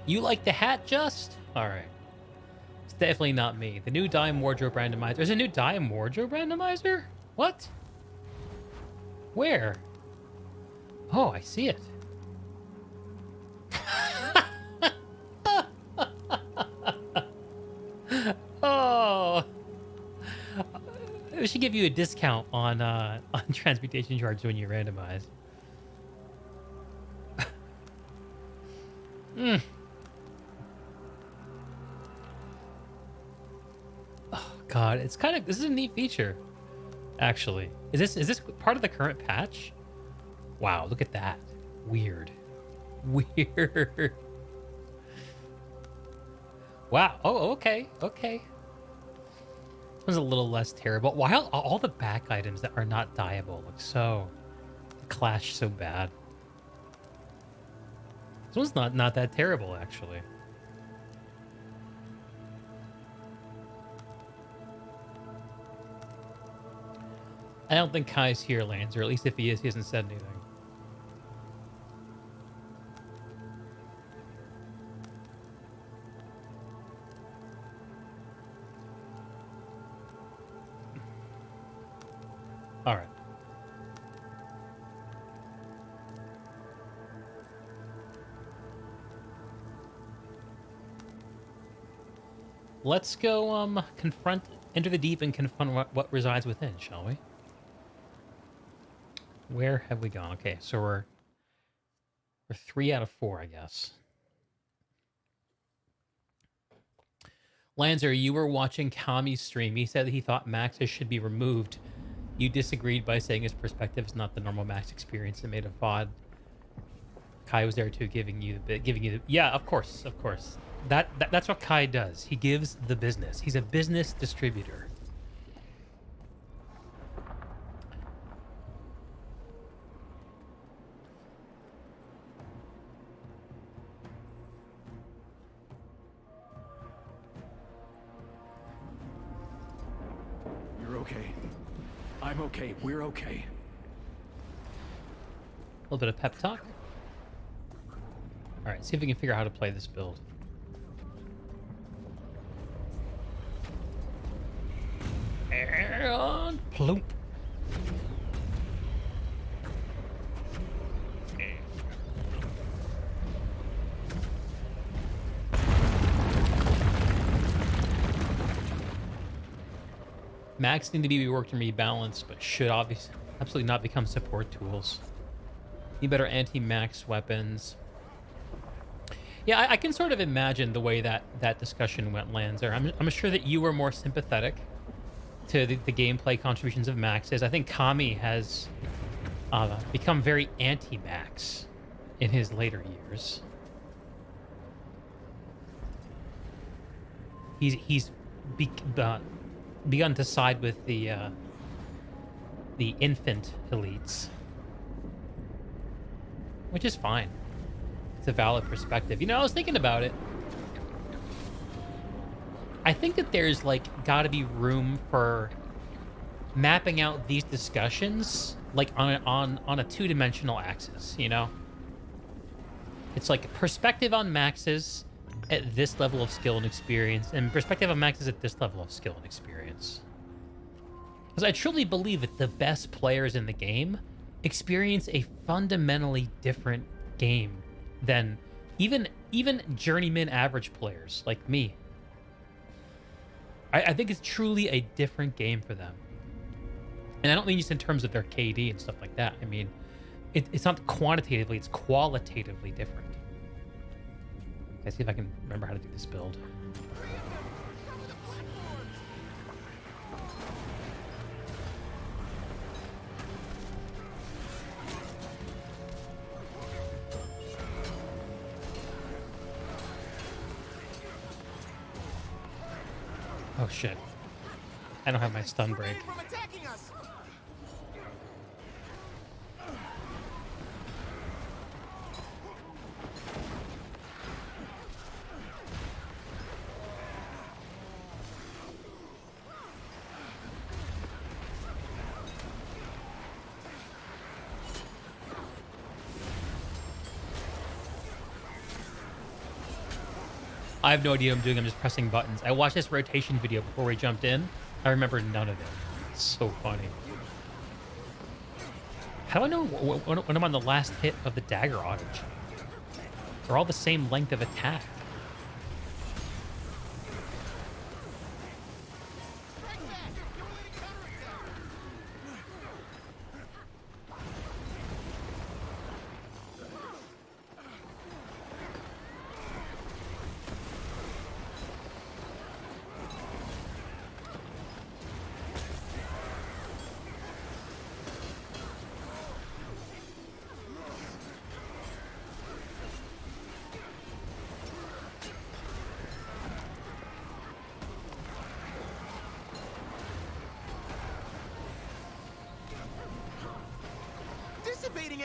You like the hat, Just? Alright. It's definitely not me. The new Dime Wardrobe Randomizer. There's a new Dime Wardrobe Randomizer? What? Where? Oh, I see it. Oh. We should give you a discount on transmutation charges when you randomize. Hmm. Oh God, it's kind of, this is a neat feature. Actually, is this part of the current patch? Wow, look at that. Weird. Weird. Wow. Oh, okay. Okay. This one's a little less terrible. Why all the back items that are not dyeable look so clash so bad? This one's not that terrible, actually. I don't think Kai's here, Lance, or at least if he is, he hasn't said anything. All right. Let's go enter the deep and confront what resides within, shall we? Where have we gone? Okay, so we're 3 out of 4, I guess. Lanzer, you were watching Kami's stream. He said that he thought Max's should be removed. You disagreed by saying his perspective is not the normal Max experience and made a VOD. Kai was there too, giving you the yeah, of course. That's what Kai does. He gives the business. He's a business distributor. You're okay. I'm okay. We're okay. A little bit of pep talk. All right, see if we can figure out how to play this build. And plump. Max need to be reworked and rebalanced, but should obviously absolutely not become support tools. Need better anti-max weapons. Yeah, I can sort of imagine the way that discussion went, Lanzer. I'm sure that you were more sympathetic to the gameplay contributions of Max's. I think Kami has become very anti-Max in his later years. He's begun to side with the infant elites, which is fine. It's a valid perspective. You know, I was thinking about it. I think that there's like got to be room for mapping out these discussions like on a two-dimensional axis. You know, it's like perspective on Max's at this level of skill and experience, and perspective on Max's at this level of skill and experience. Because I truly believe that the best players in the game experience a fundamentally different game than even journeyman average players like me. I think it's truly a different game for them. And I don't mean just in terms of their KD and stuff like that. I mean, it's not quantitatively, it's qualitatively different. Let's see if I can remember how to do this build. Oh shit. I don't have my stun break. I have no idea what I'm doing. I'm just pressing buttons. I watched this rotation video before we jumped in. I remember none of it. It's so funny. How do I know when I'm on the last hit of the dagger auto chain? They're all the same length of attack.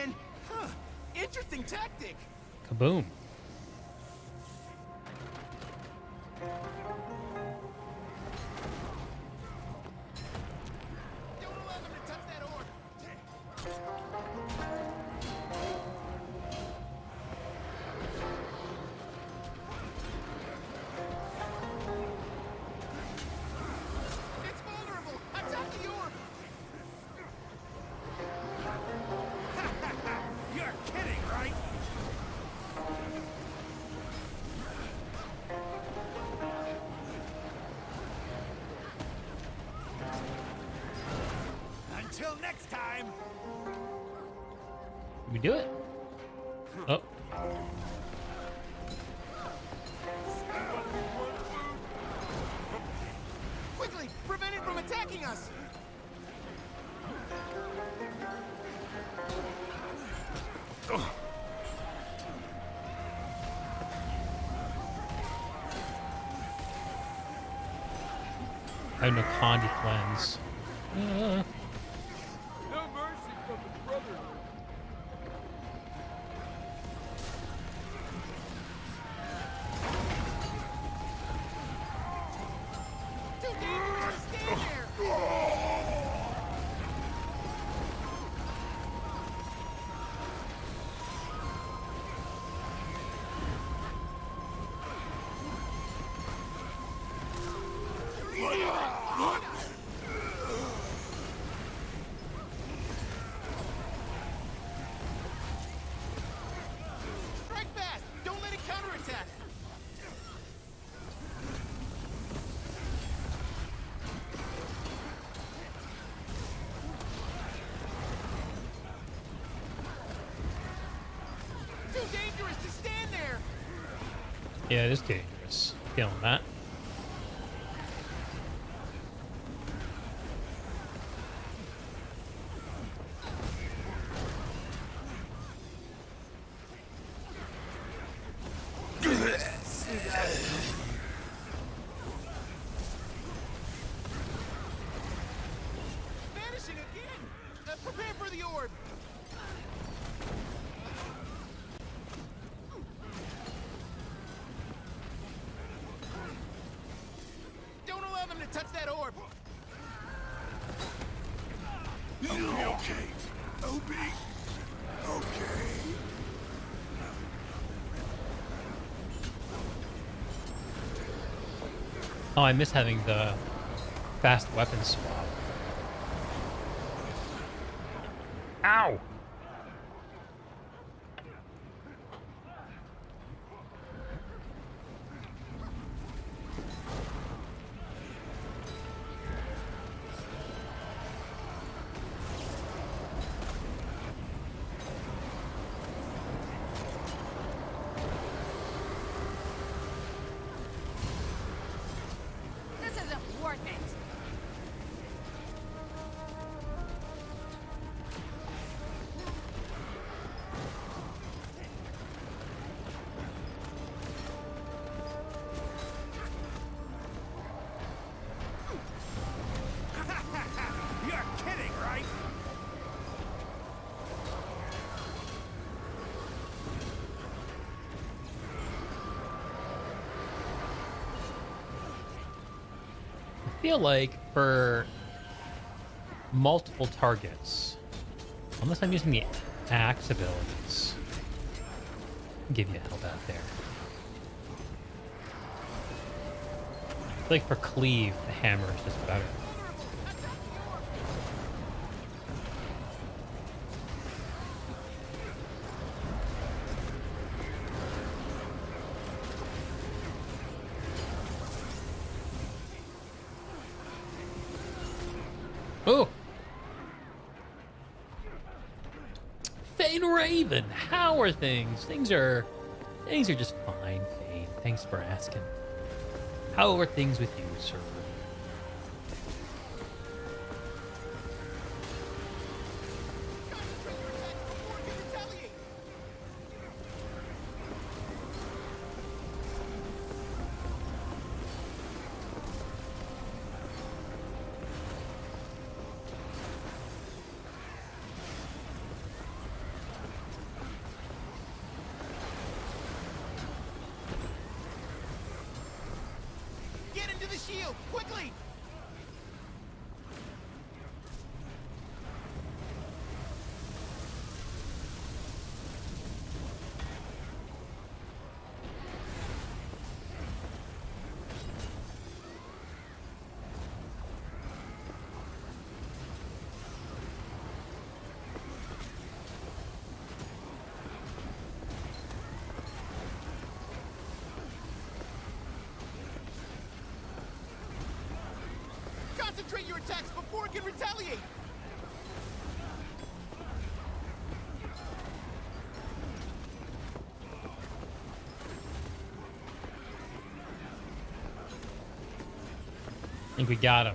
And interesting tactic. Kaboom. Don't allow them to touch that orb. It's vulnerable. Attack the orb. You're kidding, right? Until next time. Can we do it? Oh. Quickly, prevent it from attacking us. I have no Condi cleanse. No mercy from the brother. Too dangerous to stand there. Strike fast. Don't let it counterattack. Too dangerous to stand there. Yeah, it is dangerous. Feeling that. Vanishing again. Prepare for the orb. Don't allow them to touch that orb. You'll be okay. Obi. Okay. Oh, I miss having the fast weapon swap. feel like for multiple targets, unless I'm using the axe abilities, I'll give you a help out there. I feel like for cleave, the hammer is just better. Oh! Fane Raven, how are things? Things are just fine, Fane. Thanks for asking. How are things with you, sir? Get into the shield, quickly! Concentrate your attacks before it can retaliate! I think we got him.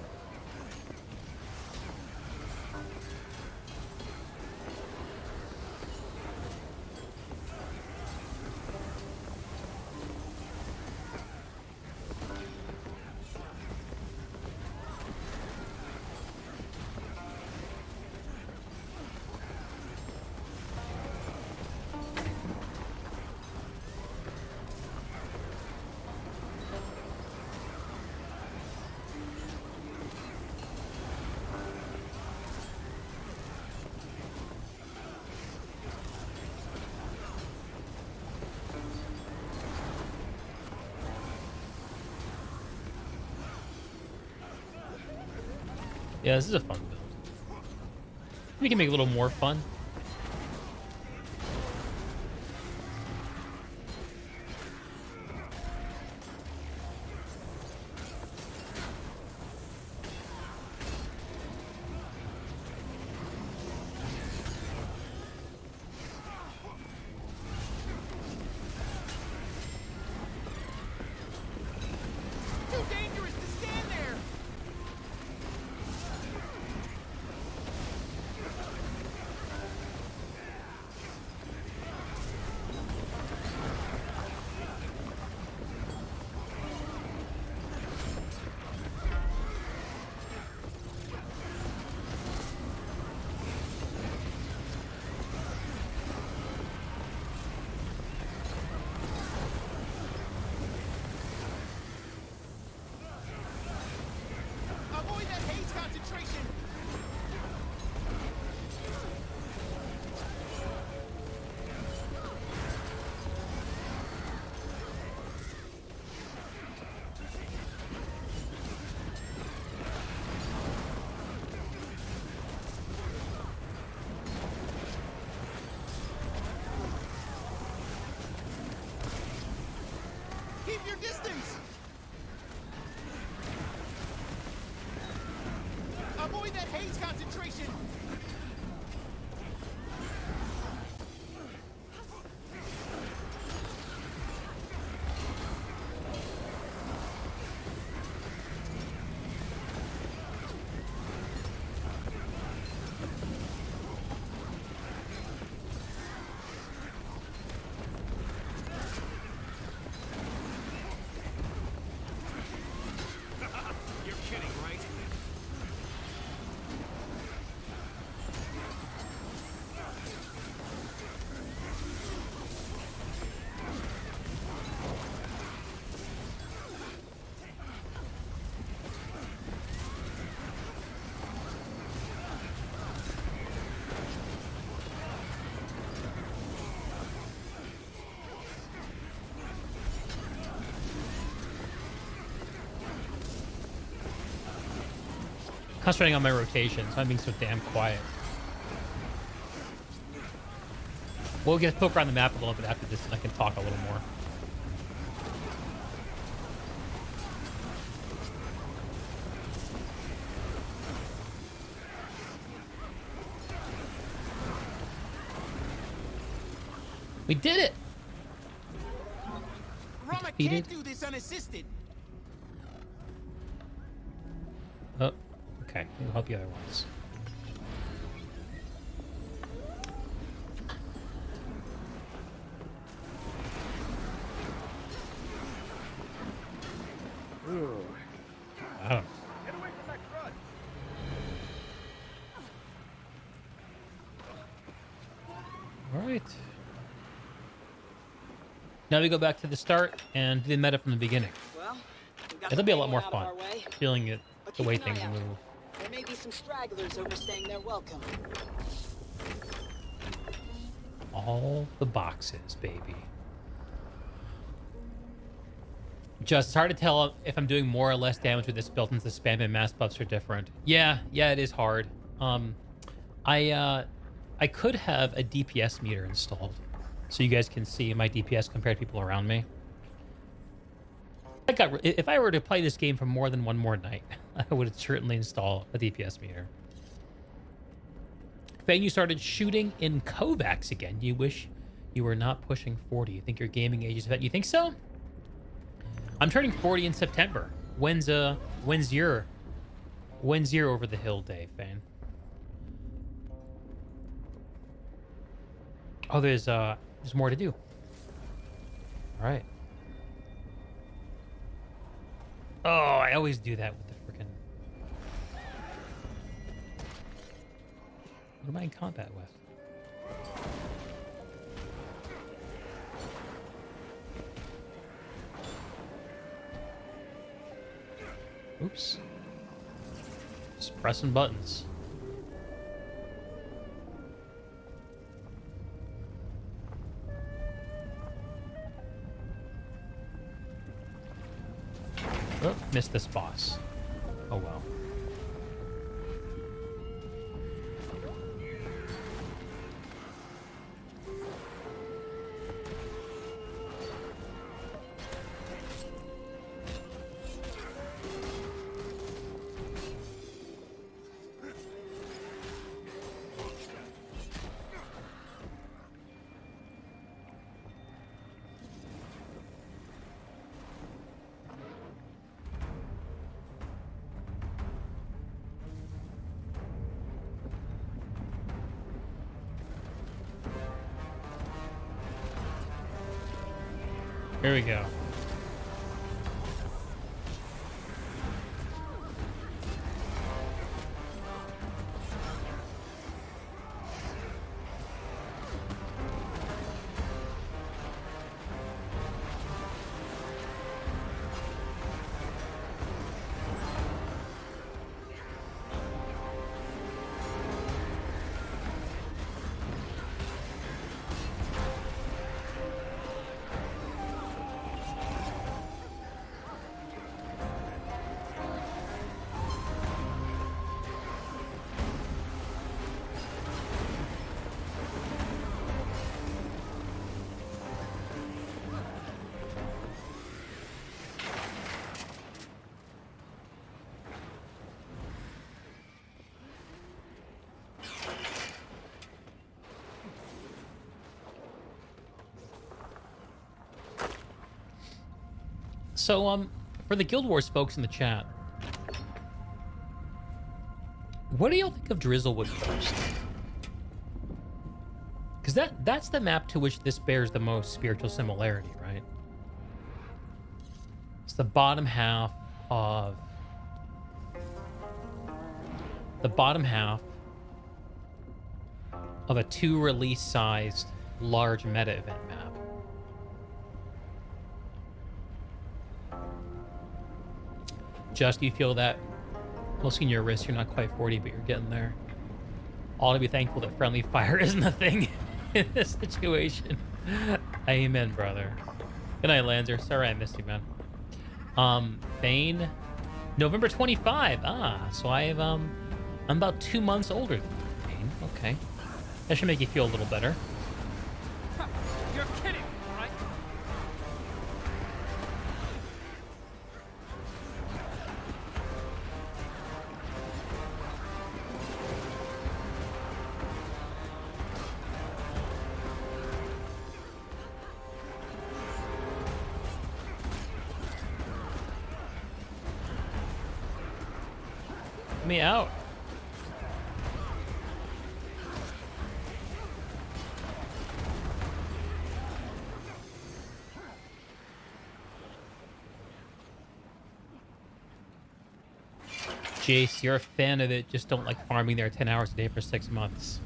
Yeah, this is a fun build. We can make it a little more fun. Too dangerous to stand there! Avoid that haze concentration! Keep your distance! Avoid that haze concentration! concentrating on my rotations. I'm being so damn quiet. We'll get a poke around the map a little bit after this, and I can talk a little more. We did it! Rama Defeated. can't do this unassisted. Oh, okay. We'll help the other ones. Wow. Get away from that crud. All right. Now we go back to the start and do the meta from the beginning. Well, we got It'll be a lot the more main one fun. out of our way. Feeling it, But the keep way an eye things out. move. There may be some stragglers overstaying their welcome. All the boxes, baby. Just, it's hard to tell if I'm doing more or less damage with this built since the spam and mass buffs are different. Yeah, it is hard. I could have a DPS meter installed so you guys can see my DPS compared to people around me. If I were to play this game for more than one more night, I would certainly install a DPS meter. Fane, you started shooting in Kovacs again. You wish you were not pushing 40. You think your gaming age is about? You think so? I'm turning 40 in September. When's your over the hill day, Fane? Oh, there's more to do. All right. Oh, I always do that with the freaking. What am I in combat with? Oops. Just pressing buttons. Oh, missed this boss. Oh well. Here we go. So, for the Guild Wars folks in the chat, what do y'all think of Drizzlewood Coast? Because that's the map to which this bears the most spiritual similarity, right? It's the bottom half of a 2 release sized large meta event map. Just, you feel that looking your wrist, you're not quite 40, but you're getting there. All to be thankful that friendly fire isn't a thing in this situation. Amen, brother. Good night, Lanzer. Sorry I missed you, man. Fane, November 25. So I have I'm about 2 months older than you, Kane. Okay. That should make you feel a little better. You're kidding, right? Get me out. Jace, you're a fan of it, just don't like farming there 10 hours a day for 6 months.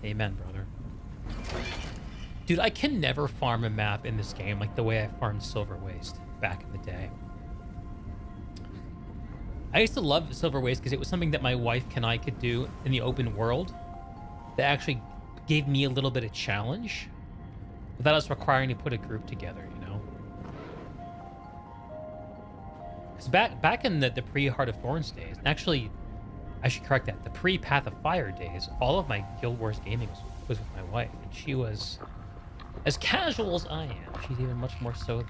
Amen, brother. Dude, I can never farm a map in this game like the way I farmed Silver Waste back in the day. I used to love Silver Waste because it was something that my wife and I could do in the open world that actually gave me a little bit of challenge without us requiring to put a group together, you know? Because back in the pre-Heart of Thorns days, actually, I should correct that, the pre-Path of Fire days, all of my Guild Wars gaming was with my wife, and she was as casual as I am. She's even much more so.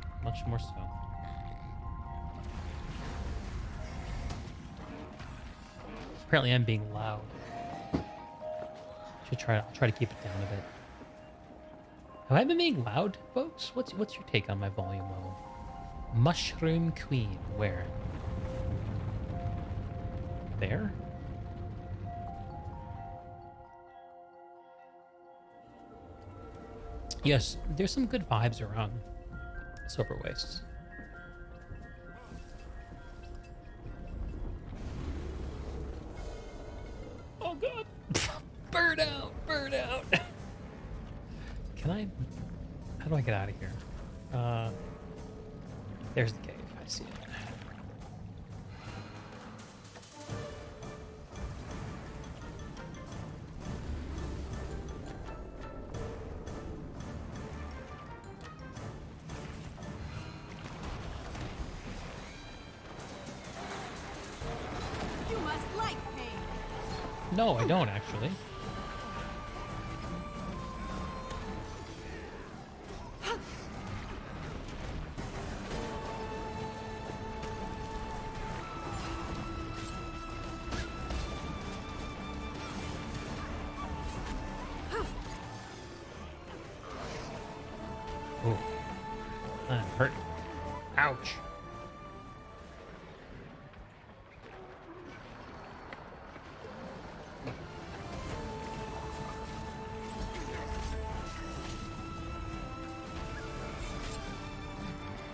Apparently, I'm being loud. Should try to keep it down a bit. Have I been being loud, folks? What's your take on my volume level? Mushroom Queen, where? There? Yes, there's some good vibes around Silver Wastes. Oh god! Bird out! Bird out! Can I... How do I get out of here? There's the cave. I see it. You must like pain. No, I don't actually. Ooh. I'm hurt. Ouch.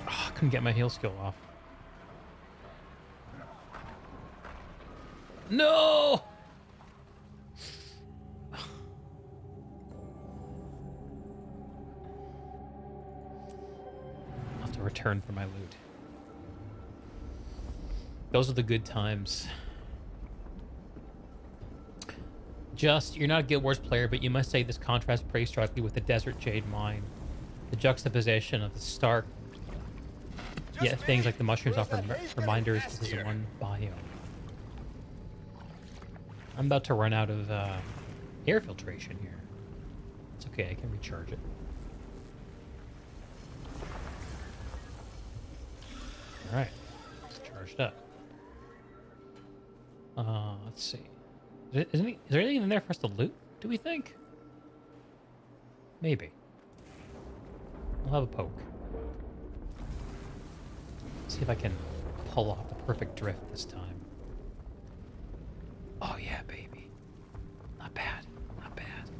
Oh, I couldn't get my heal skill off. No! I'll have to return for my loot. Those are the good times. Just, you're not a Guild Wars player, but you must say this contrasts pretty starkly with the Desert Jade Mine. The juxtaposition of the stark, yet things like the mushrooms offer reminders this is one biome. I'm about to run out of air filtration here. It's okay, I can recharge it. Alright, it's charged up. Let's see. Is there anything in there for us to loot, do we think? Maybe. We'll have a poke. See if I can pull off the perfect drift this time. Oh yeah, baby. Not bad. Not bad.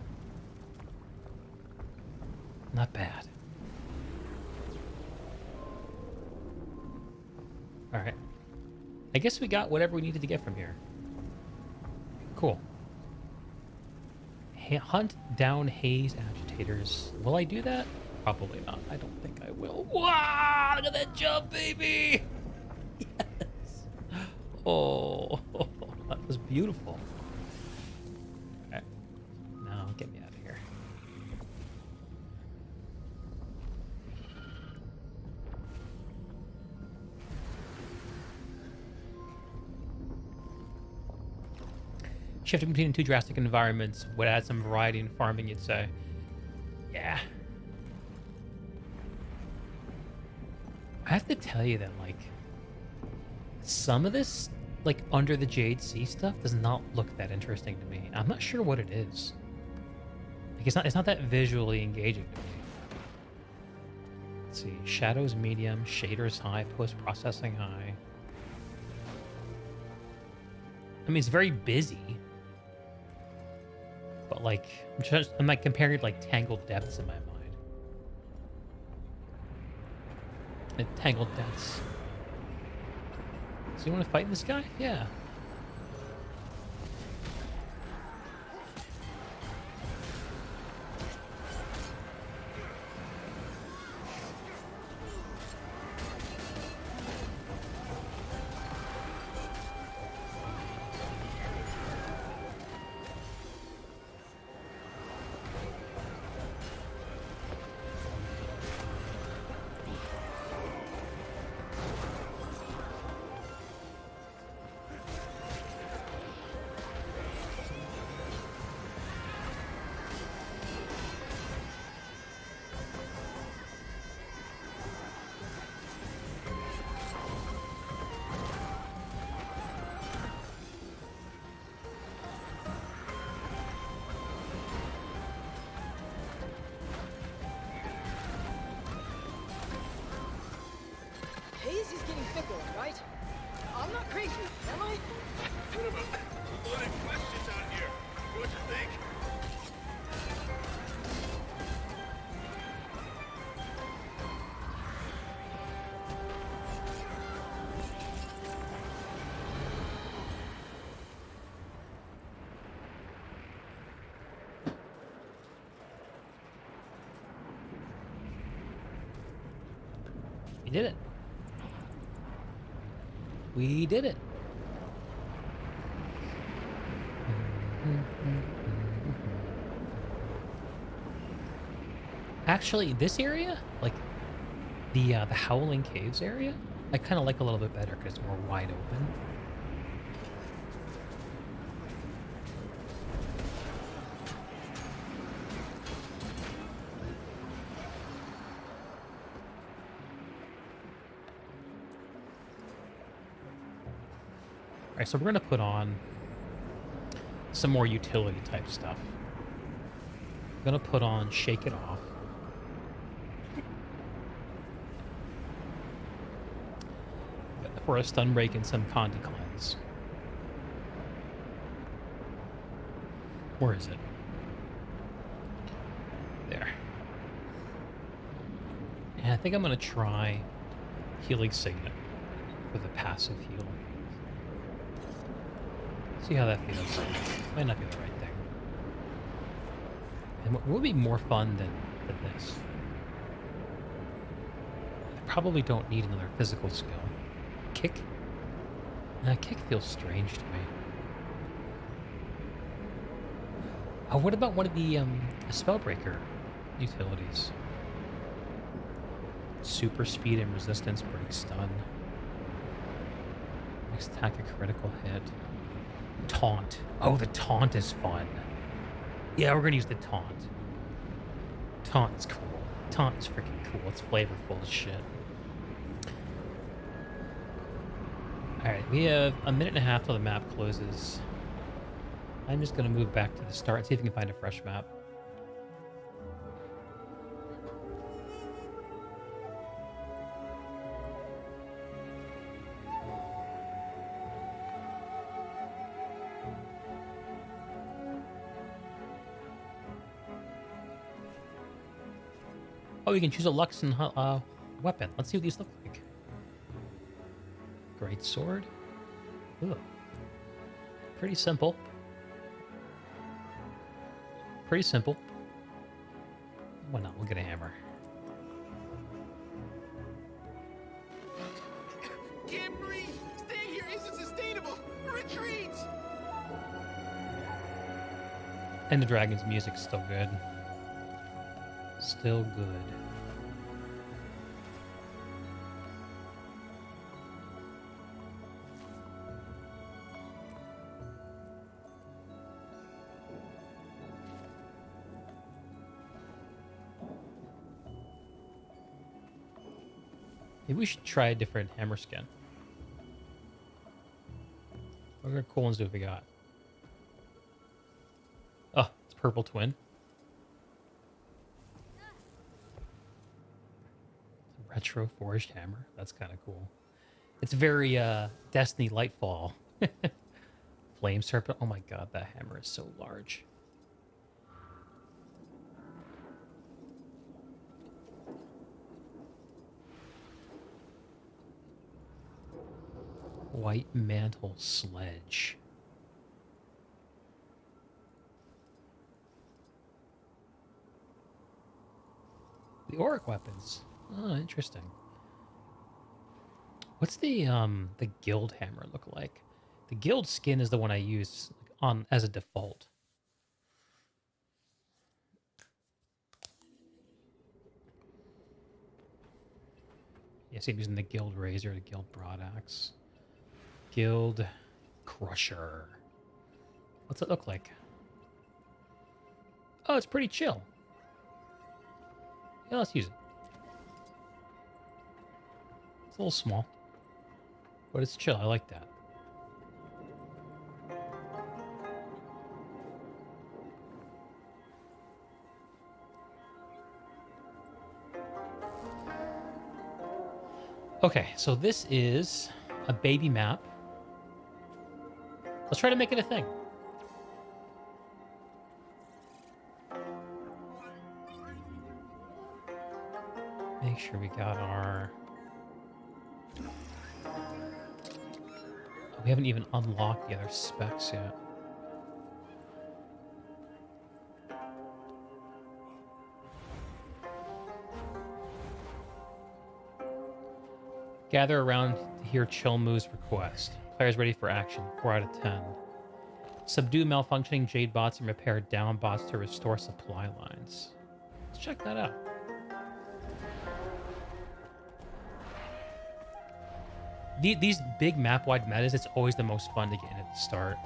Not bad. Alright. I guess we got whatever we needed to get from here. Cool. Hunt down Haze agitators. Will I do that? Probably not. I don't think I will. Wow! Look at that jump, baby! Yes! Oh, that was beautiful. Alright. Now, get me out of here. Shifting between two drastic environments would add some variety in farming, you'd say. Yeah. I have to tell you that, like, some of this, like, Under the Jade Sea stuff does not look that interesting to me. I'm not sure what it is. Like, it's not that visually engaging to me. Let's see. Shadows medium, shaders high, post-processing high. I mean, it's very busy. But, like, I'm like comparing it to, like, Tangled Depths in my mind. Like, Tangled Depths. So you want to fight this guy? Yeah. Haze is getting fickle, right? I'm not crazy, am I? Bit of a loaded questions out here. What you think? We did it. We did it. Actually, this area, like the Howling Caves area, I kind of like a little bit better because it's more wide open. All right, so we're gonna put on some more utility type stuff. I'm gonna put on Shake It Off. For a stun break and some Condi cleanse. Where is it? There. And I think I'm gonna try Healing Signet for the passive heal. See how that feels. Might not be the right thing. And what would be more fun than this? I probably don't need another physical skill. Kick? Nah, kick feels strange to me. Oh, what about one of the Spellbreaker utilities? Super speed and resistance, break stun. Next attack a critical hit. Taunt. Oh, the taunt is fun. Yeah, we're gonna use the taunt. Taunt's cool. Taunt is freaking cool. It's flavorful as shit. Alright, we have a minute and a half till the map closes. I'm just gonna move back to the start and see if we can find a fresh map. Oh, you can choose a Lux and weapon. Let's see what these look like. Great sword. Ooh. Pretty simple. Pretty simple. Why not? We'll get a hammer. Can't breathe! Staying here isn't sustainable! Retreat! And the dragon's music's still good. Still good. Maybe we should try a different hammer skin. What other cool ones do we got? Oh, it's purple twin. Retro forged hammer. That's kind of cool. It's very Destiny Lightfall. Flame serpent. Oh my god, that hammer is so large. White mantle sledge. The auric weapons. Oh, interesting. What's the guild hammer look like? The guild skin is the one I use on as a default. Yes, I'm using the guild razor, the guild broadaxe. Guild crusher. What's it look like? Oh, it's pretty chill. Yeah, let's use it. It's a little small, but it's chill. I like that. Okay, so this is a baby map. Let's try to make it a thing. Make sure we got our... We haven't even unlocked the other specs yet. Gather around to hear Chilmu's request. Players ready for action. 4 out of 10. Subdue malfunctioning Jade bots and repair down bots to restore supply lines. Let's check that out. These big map-wide metas, it's always the most fun to get in at the start.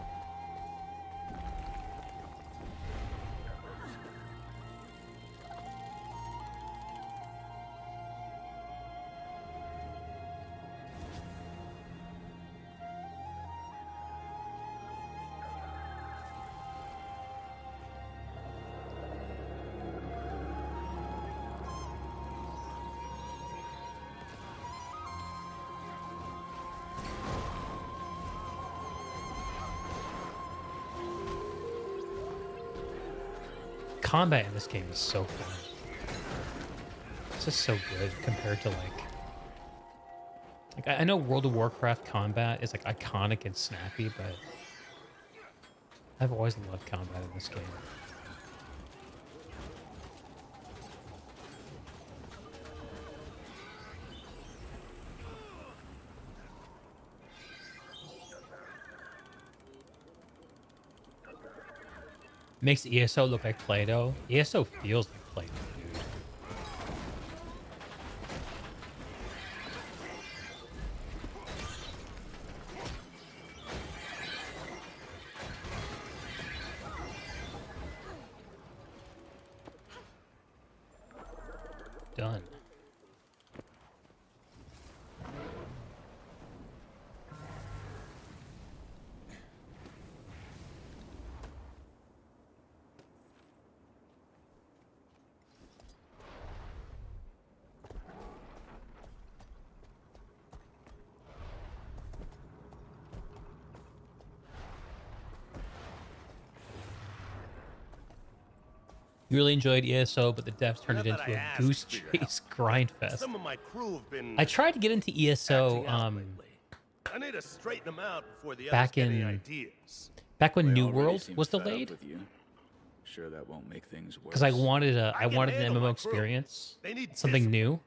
Combat in this game is so fun. It's just so good compared to like I know World of Warcraft combat is like iconic and snappy, but I've always loved combat in this game. Makes ESO look like Play-Doh. ESO feels like Play-Doh, dude. Done. You really enjoyed ESO, but the devs turned it into a goose chase grind fest. Some of my crew have been I tried to get into ESO I need to straighten them out before the back others get any in ideas. back when They New already World seem was fed up delayed, with you. Sure, that won't make things worse. because I wanted an handle MMO my crew. experience, They need something discipline. new.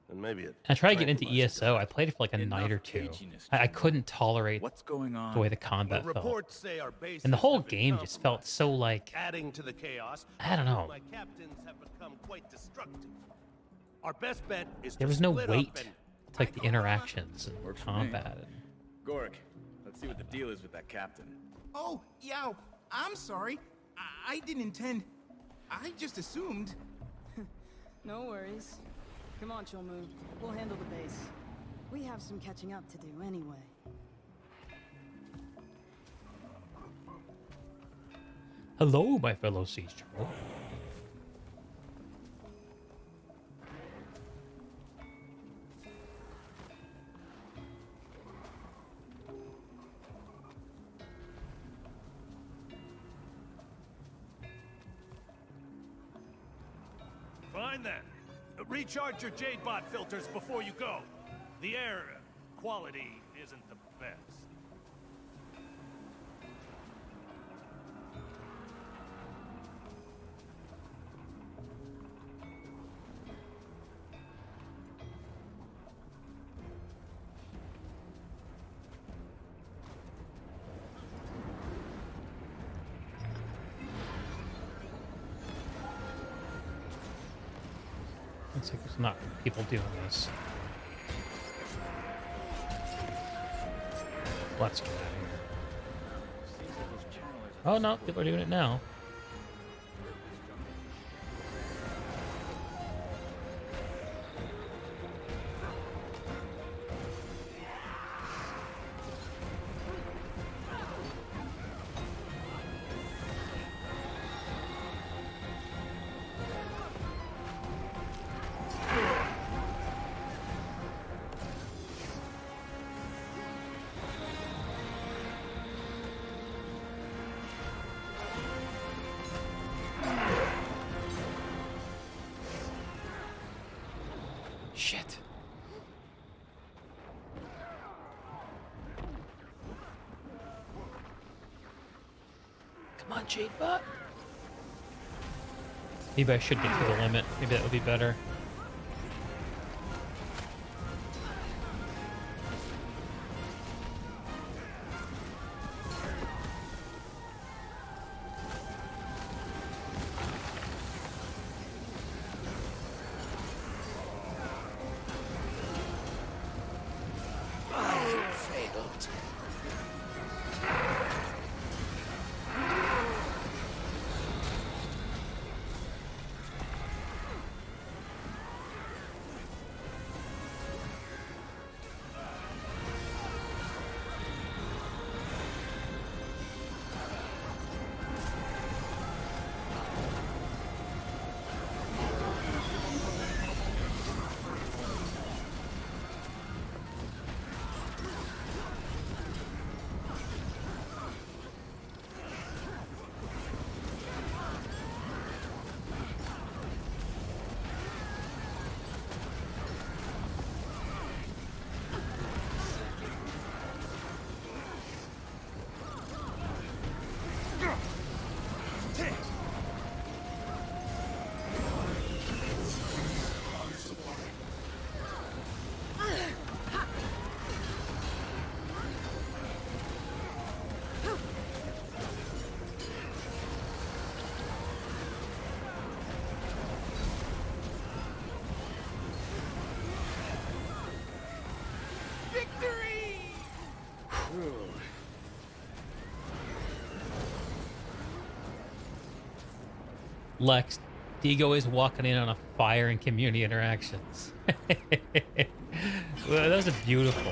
And maybe I tried to get into ESO. I played it for like a night or two. I couldn't tolerate What's going on? the way the combat felt. reports say our bases And the whole have been game just felt so like, adding to the chaos. I don't know. My captains have become quite destructive. Our best bet is There to was no split weight up and to like the interactions and Works for me. combat. And Gork, let's see what the deal is with that captain. Oh, yeah, I'm sorry. I didn't intend. I just assumed. No worries. Come on, Chilmoon. We'll handle the base. We have some catching up to do anyway. Hello, my fellow siege troll. Fine then. Recharge your Jade Bot filters before you go. The air quality isn't the best. Looks like there's not people doing this. Let's get out of here. Oh no, people are doing it now. Shit. Come on, Jade Bot. Maybe I should get to the limit. Maybe that would be better. Lex, Digo is walking in on a fire in community interactions. Well, that was a beautiful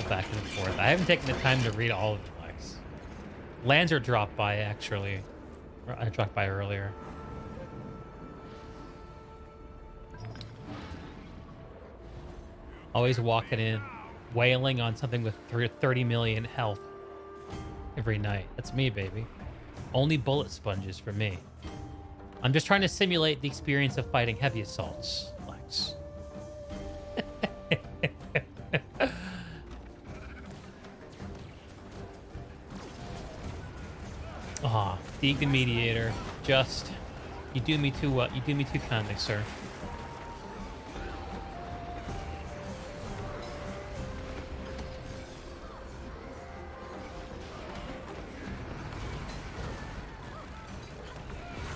back and forth. I haven't taken the time to read all of it, Lex. Lancer dropped by, actually. I dropped by earlier. Always walking in, wailing on something with 30 million health every night. That's me, baby. Only bullet sponges for me. I'm just trying to simulate the experience of fighting heavy assaults, Lex. Ah, Deeg the Mediator. Just, you do me too well. You do me too kindly, sir.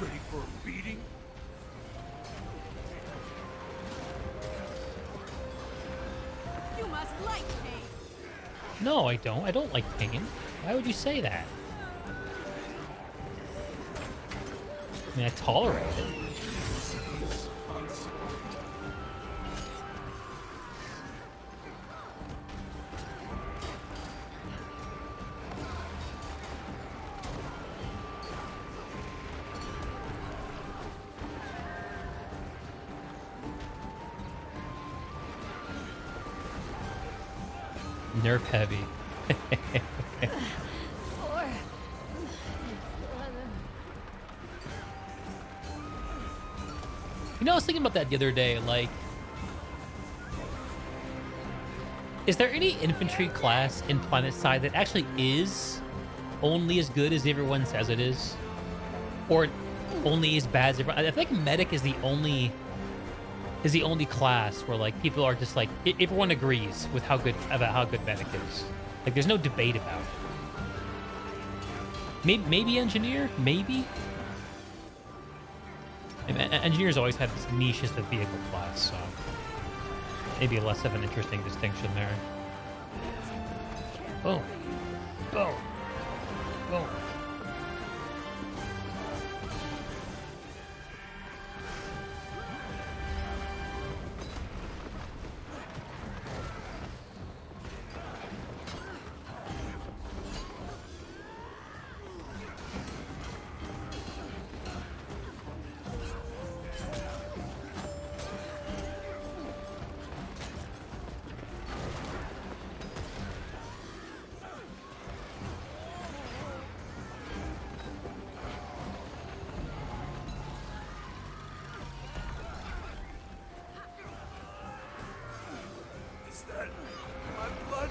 Ready for a beating? You must like pain. No, I don't. I don't like pain. Why would you say that? I mean, I tolerate it. Nerf heavy. For You know, I was thinking about that the other day. Like, is there any infantry class in PlanetSide that actually is only as good as everyone says it is? Or only as bad as everyone? I think medic is the only class where like people are just like everyone agrees with how good medic is. Like there's no debate about it. Maybe engineer, maybe. Engineers always have this niche as the vehicle class, so maybe less of an interesting distinction there. Boom, boom, boom. Is that my blood?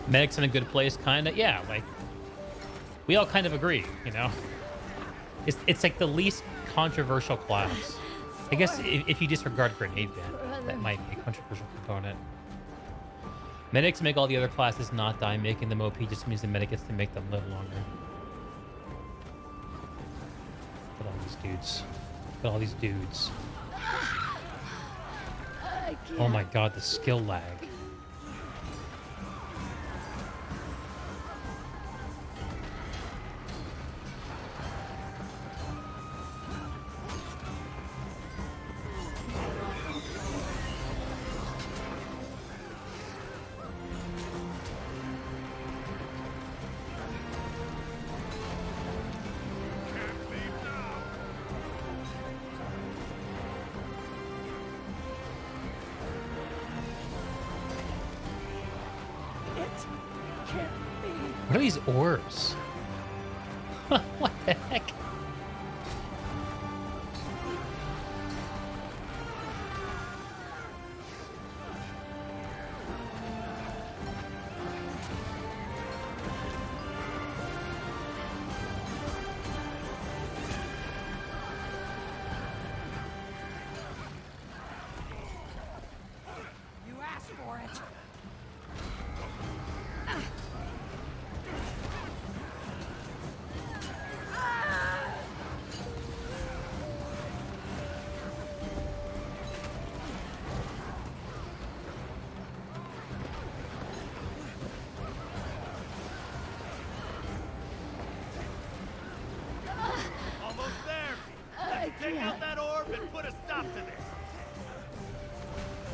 Medic's in a good place, kind of. Yeah, like we all kind of agree, you know. It's like the least controversial class. I guess if you disregard grenade ban, that might be a controversial component. Medics make all the other classes not die. Making them OP just means the medic gets to make them live longer. Look at all these dudes. Look at all these dudes. Oh my god, the skill lag. What are these orbs? What the heck? You asked for it. Almost there. Let's take out that orb and put a stop to this.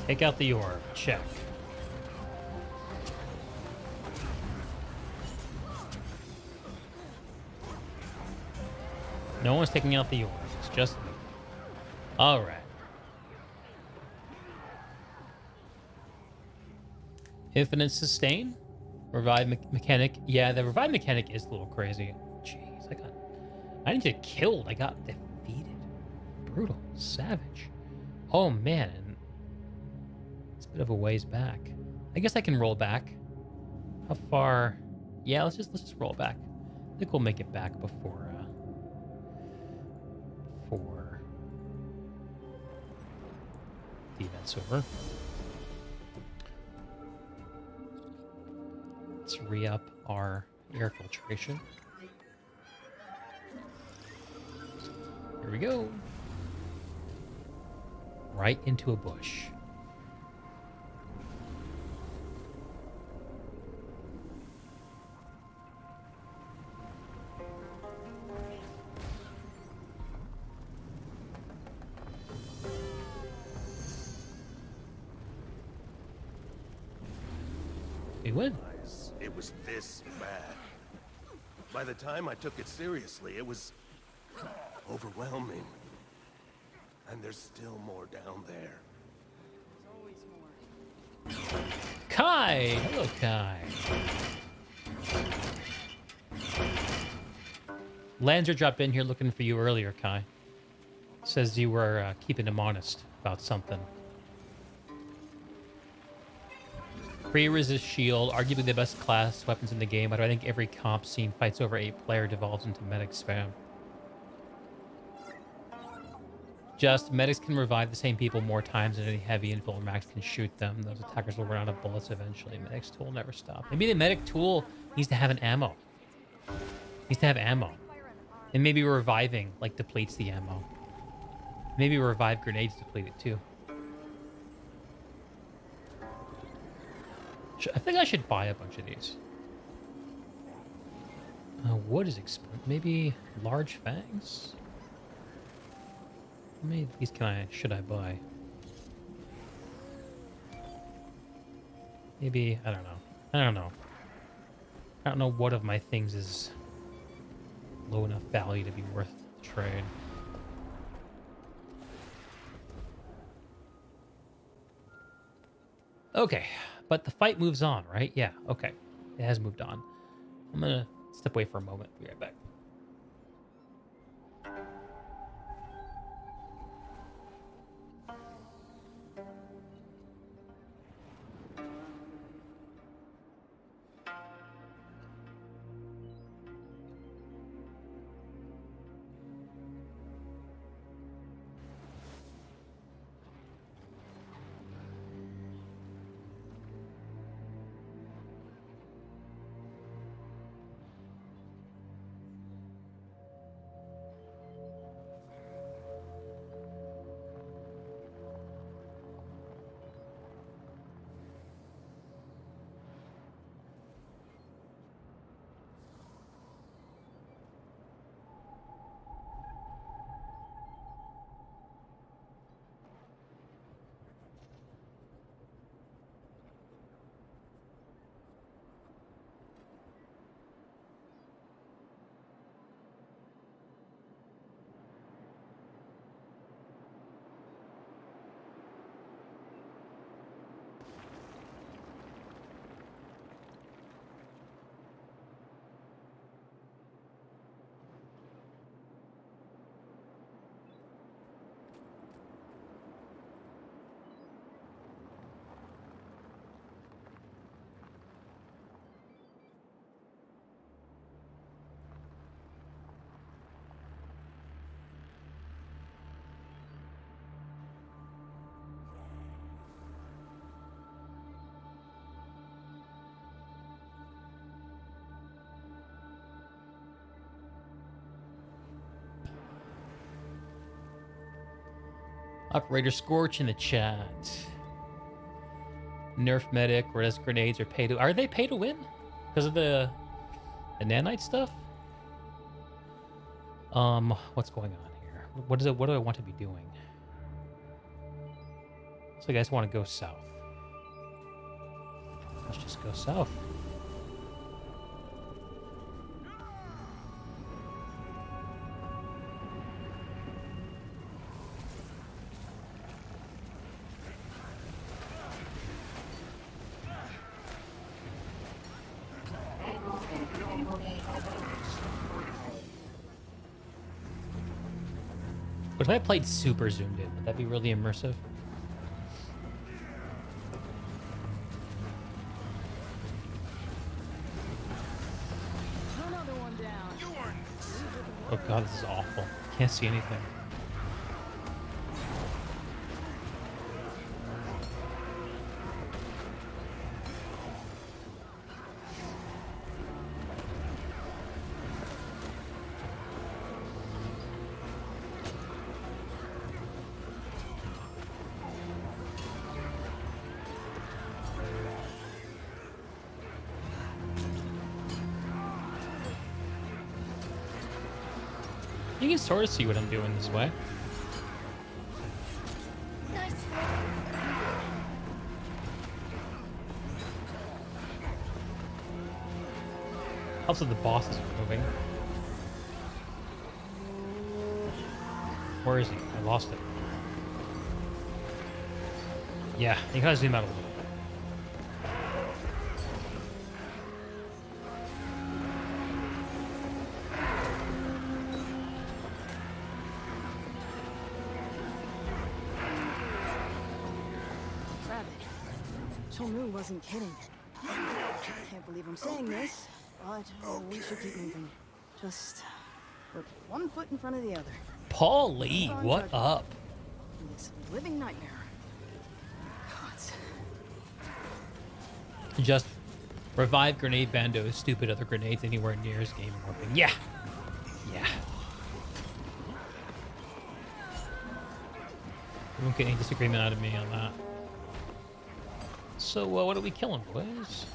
Take out the orb. Check. No one's taking out the orbs. It's just me. All right. Infinite sustain. Revive mechanic. Yeah, the revive mechanic is a little crazy. Jeez, I didn't get killed. I got defeated. Brutal. Savage. Oh, man. It's a bit of a ways back. I guess I can roll back. How far? Yeah, let's just roll back. I think we'll make it back before the event's over. Let's re-up our air filtration. Here we go. Right into a bush. We win. It was this bad. By the time I took it seriously, it was overwhelming. And there's still more down there. Kai! Hello, Kai. Lanzer dropped in here looking for you earlier, Kai. Says you were keeping him honest about something. Pre-resist shield, arguably the best class weapons in the game. Why do I think every comp scene fights over 8-player devolves into medic spam? Just medics can revive the same people more times than any heavy and full max can shoot them. Those attackers will run out of bullets eventually. Medic's tool will never stop. Maybe the medic tool needs to have an ammo. Needs to have ammo. And maybe reviving like depletes the ammo. Maybe revive grenades deplete it too. I think I should buy a bunch of these. Wood is expensive. Maybe large fangs? How many of these should I buy? Maybe, I don't know. I don't know what of my things is low enough value to be worth the trade. Okay, but the fight moves on, right? Yeah, okay. It has moved on. I'm gonna step away for a moment. Be right back. Operator Scorch in the chat. Nerf medic, res grenades are pay to. Are they pay to win? Because of the nanite stuff? What's going on here? What is it? What do I want to be doing? So you guys want to go south. Let's just go south. But if I played super zoomed in, would that be really immersive? Another one down. Oh god, this is awful. Can't see anything. You can sort of see what I'm doing this way. Nice. Also, the boss is moving. Where is he? I lost it. Yeah, you gotta zoom out a little bit. Chomu wasn't kidding. I can't believe I'm saying this, but we should keep moving. Just put one foot in front of the other. Paul Lee, what up? This living nightmare. Gods. Just revive grenade bandos, stupid other grenades anywhere near his game warping. Yeah. Yeah. You won't get any disagreement out of me on that. So, what are we killing, boys?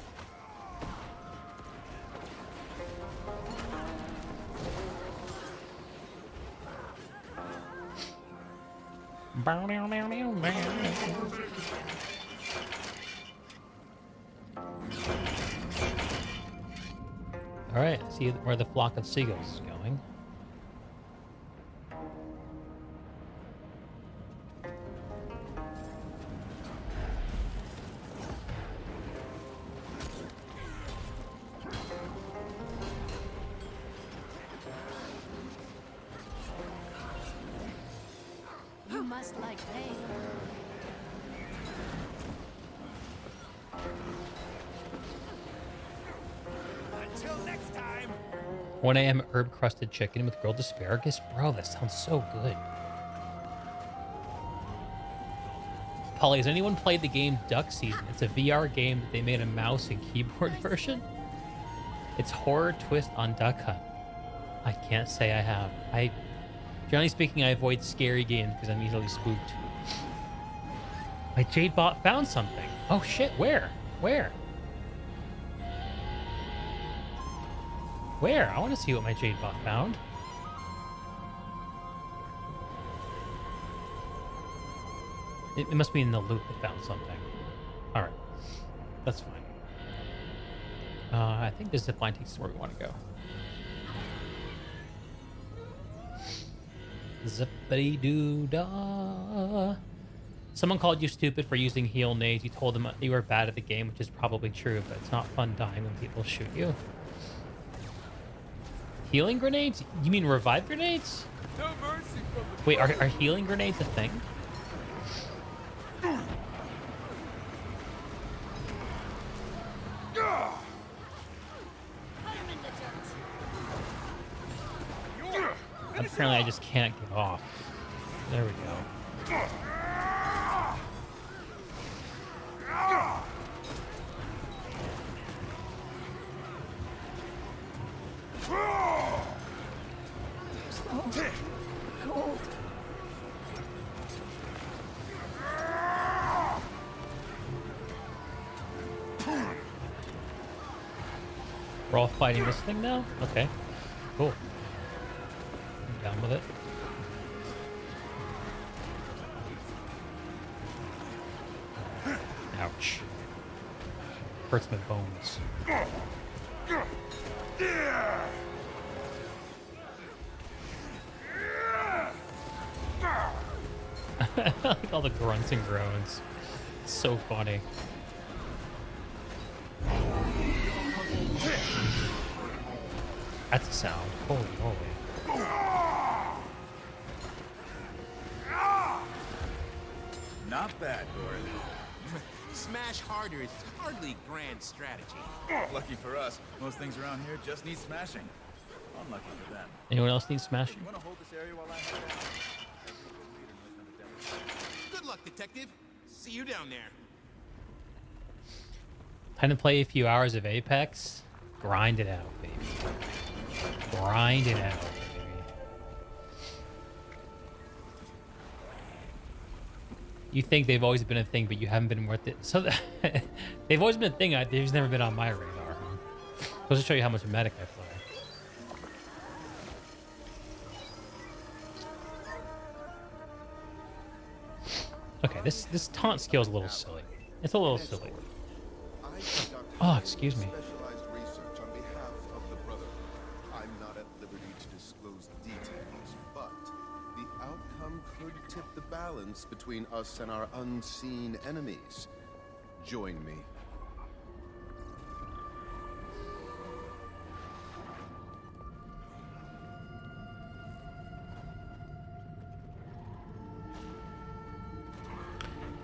All right, see where the flock of seagulls is going. You must like pain. Until next time. 1 a.m. herb-crusted chicken with grilled asparagus. Bro, that sounds so good. Polly, has anyone played the game Duck Season? It's a VR game that they made a mouse and keyboard version. It's horror twist on Duck Hunt. I can't say I have. Generally speaking, I avoid scary games because I'm easily spooked. My Jadebot found something. Oh shit, where? Where? Where? I want to see what my Jadebot found. It must be in the loot that found something. Alright. That's fine. I think this zipline takes us where we want to go. Zippity-doo-dah. Someone called you stupid for using heal nades. You told them you were bad at the game, which is probably true, but it's not fun dying when people shoot you. Healing grenades? You mean revive grenades? No mercy from the Wait, are healing grenades a thing? Apparently I just can't get off. There we go. Cold. We're all fighting this thing now? Okay. Cool. I'm down with it. Ouch. Hurts my bones. I like all the grunts and groans. It's so funny. That's a sound. Holy moly. Not bad, Gordon. Smash harder is hardly grand strategy. Lucky for us, most things around here just need smashing. Unlucky for them. Anyone else need smashing? You want to hold this area while I head down? Good luck, detective. See you down there. Time to play a few hours of Apex. Grind it out, baby. Grind it out, baby. You think they've always been a thing, but you haven't been worth it. So they've always been a thing. They've just never been on my radar. Huh? Goes to show you how much medic I play. Okay, this taunt skill is a little silly. It's a little silly. Oh, excuse me. tip the balance between us and our unseen enemies. Join me.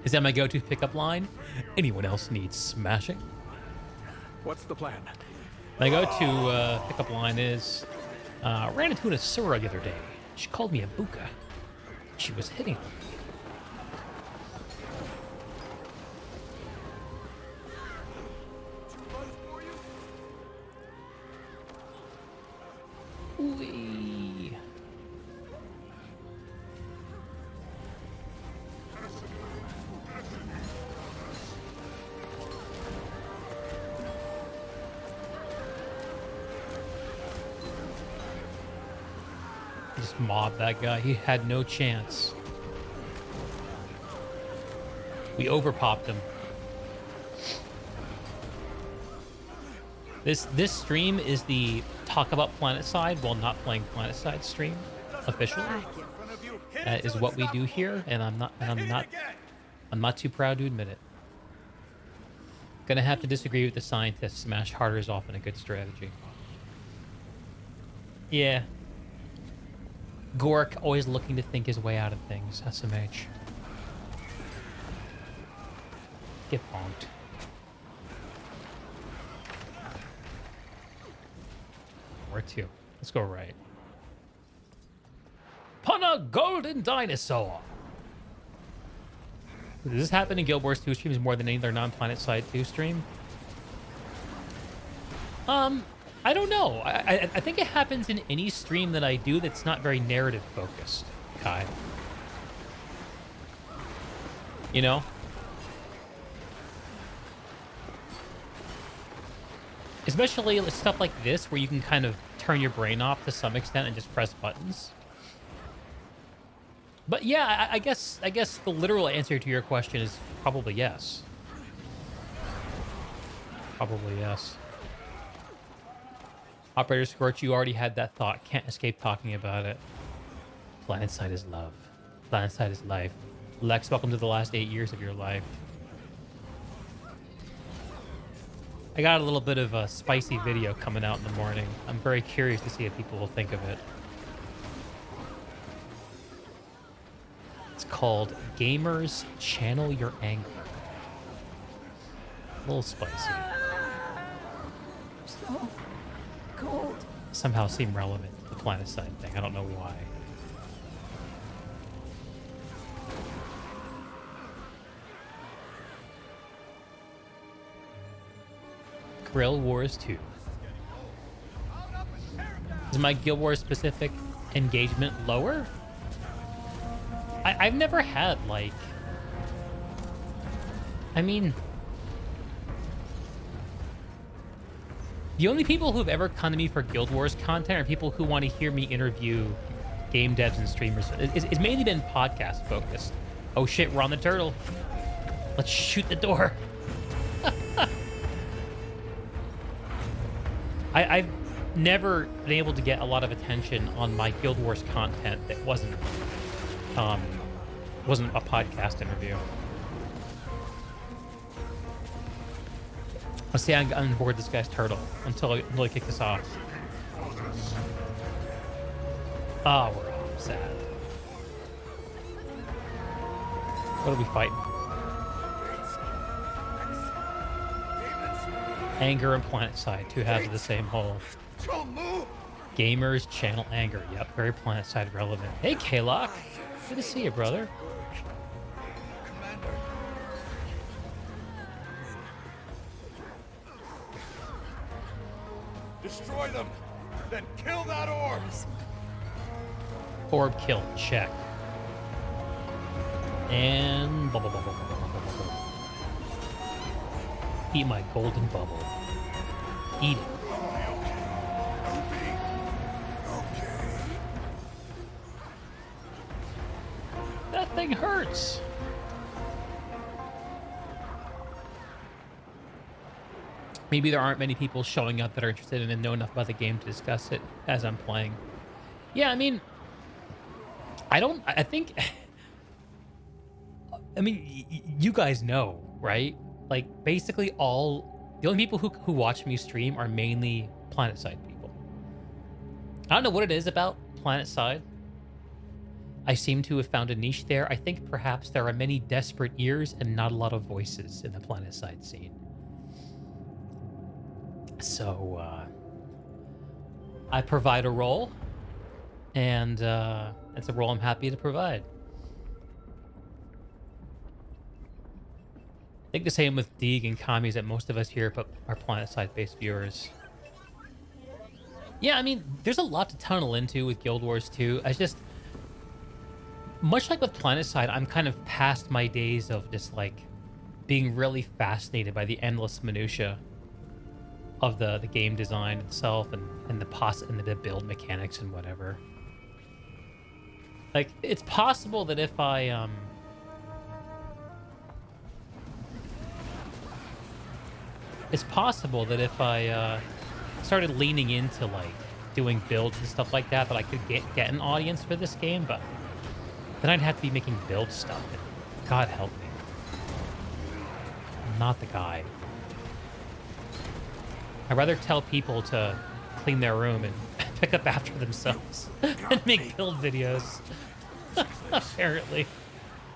Is that my go-to pickup line? Anyone else needs smashing? What's the plan? My go-to pickup line is, ran into an Asura the other day. She called me a buka. She was hitting on me. Wee. Just mobbed that guy. He had no chance. We overpopped him. This stream is the talk about PlanetSide while not playing PlanetSide stream officially. That is what we do here, and I'm not too proud to admit it. Gonna have to disagree with the scientists. Smash harder is often a good strategy. Yeah. Gork always looking to think his way out of things. SMH. Get bonked. Where to? Let's go right. Punna Golden Dinosaur! Does this happen in Guild Wars 2 streams more than any other non-Planet Side 2 stream? I don't know. I think it happens in any stream that I do that's not very narrative focused, Kai. You know? Especially stuff like this where you can kind of turn your brain off to some extent and just press buttons. But yeah, I guess the literal answer to your question is probably yes. Probably yes. Operator Scorch, you already had that thought. Can't escape talking about it. PlanetSide is love. PlanetSide is life. Lex, welcome to the last 8 years of your life. I got a little bit of a spicy video coming out in the morning. I'm very curious to see what people will think of it. It's called Gamers Channel Your Anger. A little spicy. So cold. Somehow seem relevant to the PlanetSide thing. I don't know why. Grill Wars 2. Is my Guild Wars specific engagement lower? I've never had, like... I mean... The only people who've ever come to me for Guild Wars content are people who want to hear me interview game devs and streamers. It's mainly been podcast focused. Oh shit, we're on the turtle. Let's shoot the door. I've never been able to get a lot of attention on my Guild Wars content that wasn't a podcast interview. Let's see, I'm on board this guy's turtle until I kick this off. Oh, we're off. Sad. What are we fighting? Anger and PlanetSide, two halves of the same whole. Gamers channel anger. Yep, very PlanetSide relevant. Hey, K-Lock. Good to see you, brother. Destroy them, then kill that orb. Orb kill, check. And bubble, bubble, bubble, bubble, bubble. Eat my golden bubble. Eat it. That thing hurts. Maybe there aren't many people showing up that are interested in and know enough about the game to discuss it as I'm playing. Yeah, I mean, I think I mean, you guys know, right? Like, basically the only people who watch me stream are mainly PlanetSide people. I don't know what it is about PlanetSide. I seem to have found a niche there. I think perhaps there are many desperate ears and not a lot of voices in the PlanetSide scene. So, I provide a role, and it's a role I'm happy to provide. I think the same with Deeg and Kami is that most of us here are PlanetSide-based viewers. Yeah, I mean, there's a lot to tunnel into with Guild Wars 2. I just... Much like with PlanetSide, I'm kind of past my days of just, like, being really fascinated by the endless minutia of the game design itself and the build mechanics and whatever. Like, it's possible that if I started leaning into like doing builds and stuff like that I could get an audience for this game, but then I'd have to be making build stuff. And God help me. I'm not the guy. I'd rather tell people to clean their room and pick up after themselves and make build videos. Apparently.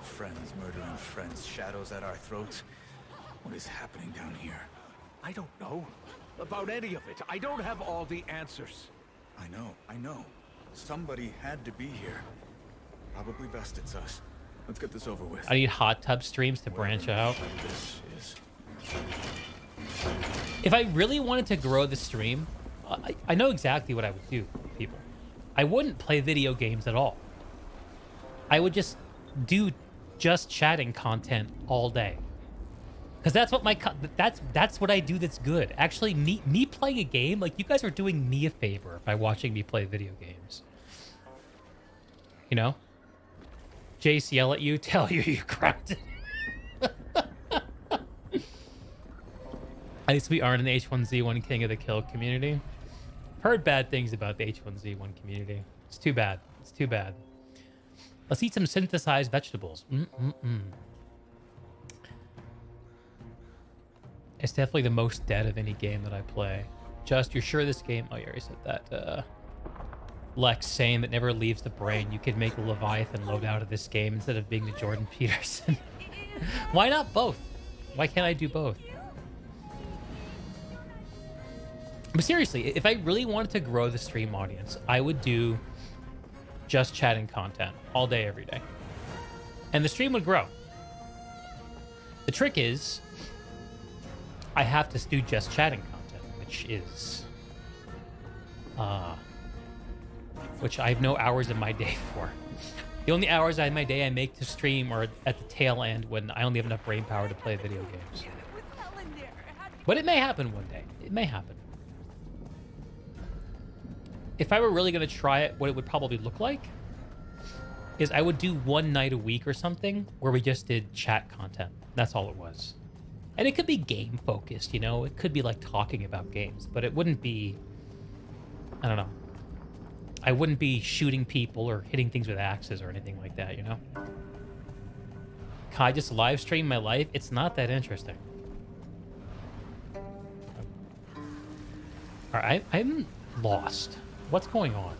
Friends murdering friends, shadows at our throats. What is happening down here? I don't know about any of it. I don't have all the answers. I know. Somebody had to be here. Probably best it's us. Let's get this over with. I need hot tub streams to branch out. This is. If I really wanted to grow the stream, I know exactly what I would do, people. I wouldn't play video games at all. I would just do chatting content all day. Because that's what that's what I do that's good. Actually, me playing a game, like, you guys are doing me a favor by watching me play video games. You know? Jace yell at you, tell you you cracked it. At least we aren't an H1Z1 King of the Kill community. Heard bad things about the H1Z1 community. It's too bad. It's too bad. Let's eat some synthesized vegetables. It's definitely the most dead of any game that I play. Just, you're sure this game... Oh, you already said that. Lex saying that never leaves the brain. You could make a Leviathan load out of this game instead of being the Jordan Peterson. Why not both? Why can't I do both? But seriously, if I really wanted to grow the stream audience, I would do just chatting content all day, every day. And the stream would grow. The trick is, I have to do just chatting content, which I have no hours in my day for. The only hours in my day I make to stream are at the tail end when I only have enough brain power to play video games. But it may happen one day. It may happen. If I were really going to try it, what it would probably look like is I would do one night a week or something where we just did chat content. That's all it was. And it could be game focused, you know? It could be like talking about games, but it wouldn't be, I don't know. I wouldn't be shooting people or hitting things with axes or anything like that, you know? Can I just live stream my life? It's not that interesting. All right, I'm lost. What's going on?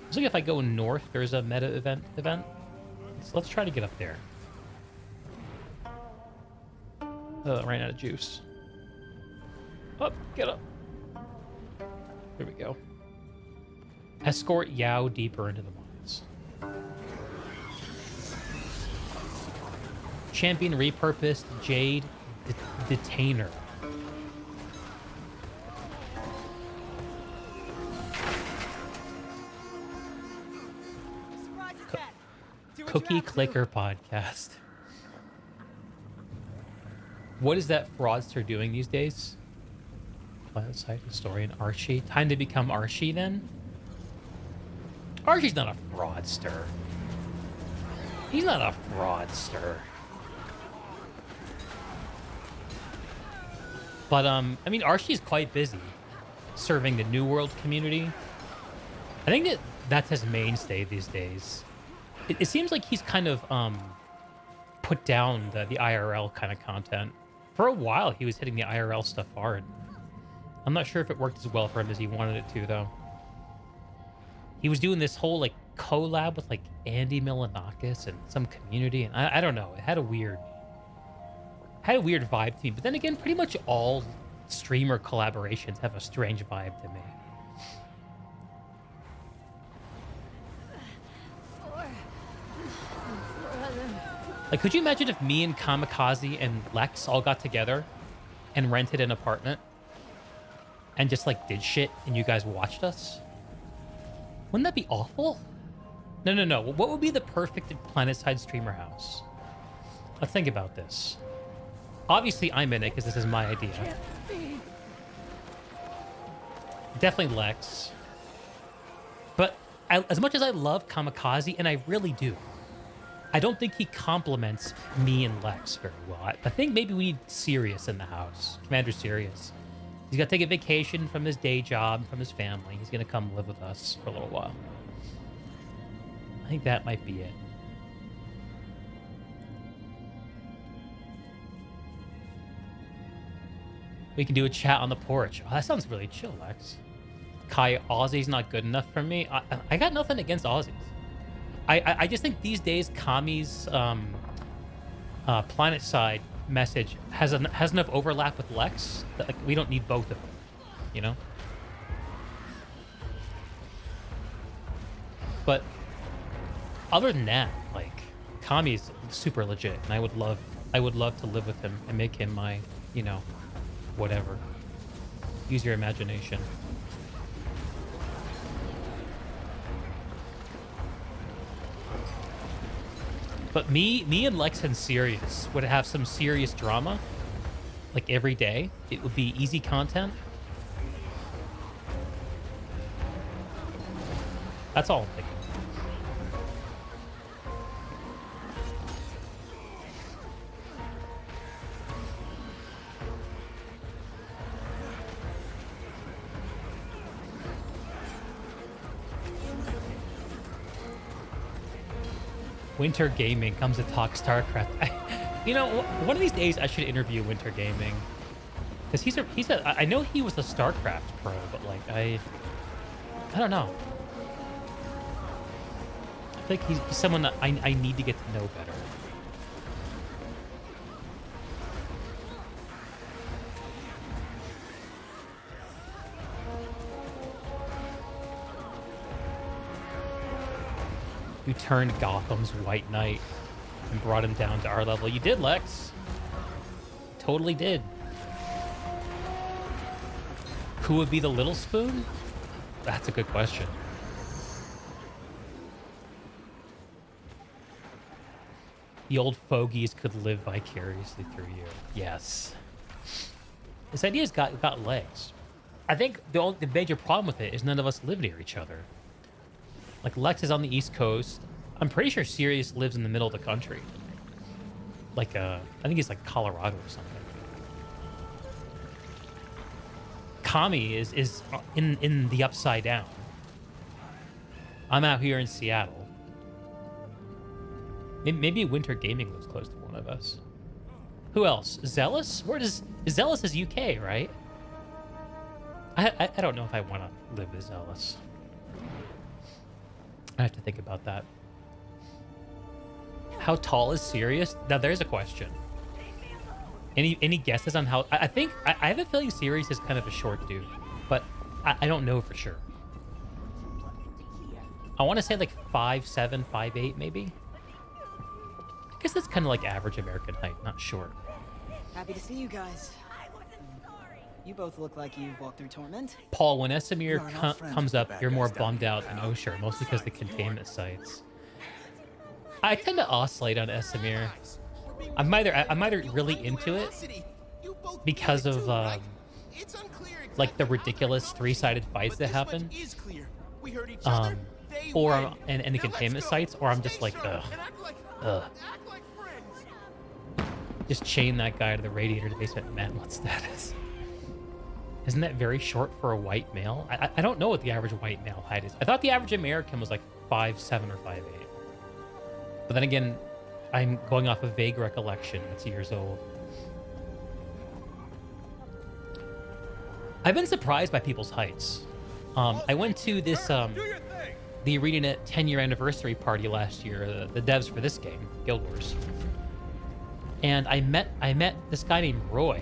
Looks like if I go north, there's a meta event. So let's try to get up there. Ran out of juice. Up, get up. Here we go. Escort Yao deeper into the mines. Champion repurposed Jade Detainer. Cookie Clicker Podcast. What is that fraudster doing these days? PlanetSide historian Archie. Time to become Archie then? Archie's not a fraudster. He's not a fraudster. But, I mean, Archie's quite busy serving the New World community. I think that's his mainstay these days. It seems like he's kind of, put down the IRL kind of content. For a while, he was hitting the IRL stuff hard. I'm not sure if it worked as well for him as he wanted it to, though. He was doing this whole, like, collab with, like, Andy Milonakis and some community, and I don't know. It had a weird vibe to me. But then again, pretty much all streamer collaborations have a strange vibe to me. Like, could you imagine if me and Kamikaze and Lex all got together and rented an apartment and just, like, did shit and you guys watched us? Wouldn't that be awful? No. What would be the perfect Planetside streamer house? Let's think about this. Obviously, I'm in it because this is my idea. Definitely Lex. But as much as I love Kamikaze, and I really do, I don't think he complements me and Lex very well. I think maybe we need Sirius in the house. Commander Sirius. He's got to take a vacation from his day job, from his family. He's going to come live with us for a little while. I think that might be it. We can do a chat on the porch. Oh, that sounds really chill, Lex. Kai, Aussie's not good enough for me. I got nothing against Aussies. I just think these days Kami's Planetside message has enough overlap with Lex that, like, we don't need both of them, you know? But other than that, like, Kami's super legit, and I would love to live with him and make him my, you know, whatever. Use your imagination. But me and Lex and Sirius would have some serious drama, like, every day. It would be easy content. That's all I'm thinking. Winter Gaming comes to talk StarCraft. You know, one of these days I should interview Winter Gaming, because I know he was a StarCraft pro, but, like, I don't know. I feel like he's someone that I need to get to know better. You turned Gotham's White Knight and brought him down to our level. You did, Lex. Totally did. Who would be the Little Spoon? That's a good question. The old fogies could live vicariously through you. Yes. This idea's got legs. I think the major problem with it is none of us live near each other. Like, Lex is on the East Coast. I'm pretty sure Sirius lives in the middle of the country. Like, I think he's like Colorado or something. Kami is in the Upside Down. I'm out here in Seattle. Maybe Winter Gaming lives close to one of us. Who else? Zealous? Zealous is UK, right? I don't know if I want to live with Zealous. I have to think about that. How tall is Sirius? Now there's a question. Any guesses on how? I think I have a feeling Sirius is kind of a short dude, but I don't know for sure. I want to say like 5'7", 5'8", maybe. I guess that's kind of like average American height, not short. Happy to see you guys. You both look like you've walked through torment. Paul, when Esamir comes up, you're more bummed out than Osher, mostly because of the containment sites. I tend to oscillate on Esamir. I'm either really into it because of like the ridiculous three-sided fights that happen, or and the containment sites, or I'm just like, ugh. Just chain that guy to the radiator to basement man. What status? Isn't that very short for a white male? I don't know what the average white male height is. I thought the average American was like 5'7" or 5'8". But then again, I'm going off a vague recollection. It's years old. I've been surprised by people's heights. I went to this the ArenaNet 10-year anniversary party last year, the devs for this game, Guild Wars. And I met this guy named Roy,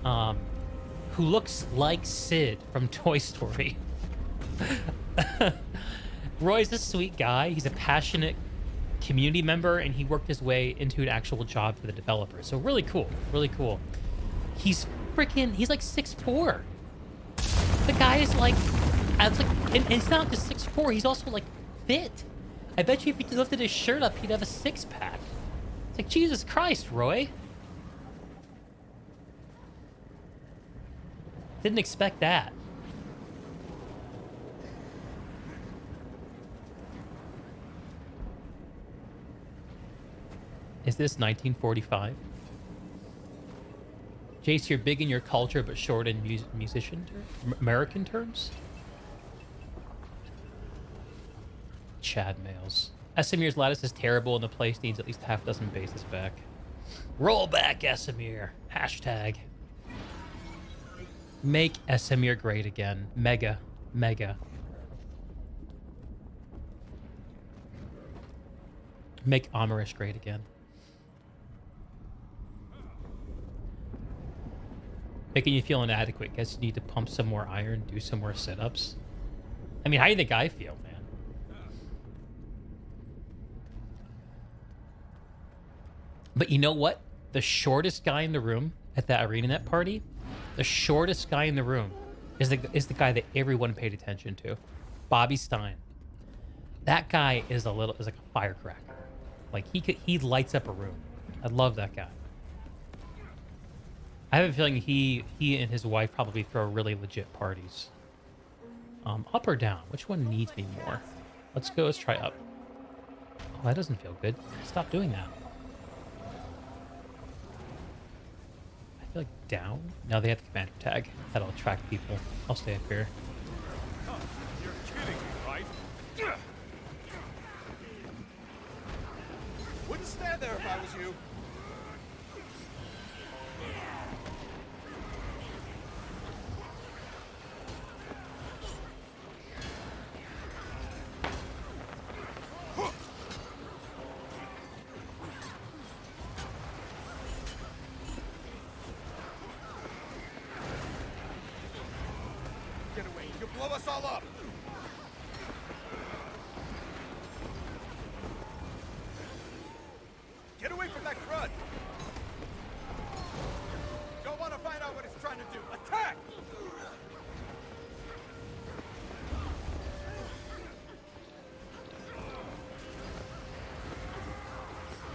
who looks like Sid from Toy Story. Roy's a sweet guy. He's a passionate community member, and he worked his way into an actual job for the developer. So really cool, really cool. He's like 6'4". The guy is like, I was like, and he's not just 6'4", he's also like fit. I bet you if he lifted his shirt up, he'd have a six-pack. It's like, Jesus Christ, Roy. Didn't expect that. Is this 1945? Jace, you're big in your culture, but short in American terms? Chad Mails. Esamir's lattice is terrible, and the place needs at least half a dozen bases back. Roll back, Esamir. Hashtag. Make Esamir great again. Mega. Mega. Make Amarish great again. Making you feel inadequate. Guess you need to pump some more iron, do some more sit-ups. I mean, how do you think I feel, man? But you know what? The shortest guy in the room at that ArenaNet party, the shortest guy in the room is the guy that everyone paid attention to. Bobby Stein. That guy is like a firecracker. Like he lights up a room. I love that guy. I have a feeling he and his wife probably throw really legit parties. Up or down? Which one needs me more? Let's try up. Oh, that doesn't feel good. Stop doing that. I feel like down. Now they have the commander tag. That'll attract people. I'll stay up here. You're kidding me, right? Wouldn't stand there if I was you. Get away. You'll blow us all up. Get away from that crud! Don't want to find out what it's trying to do. Attack!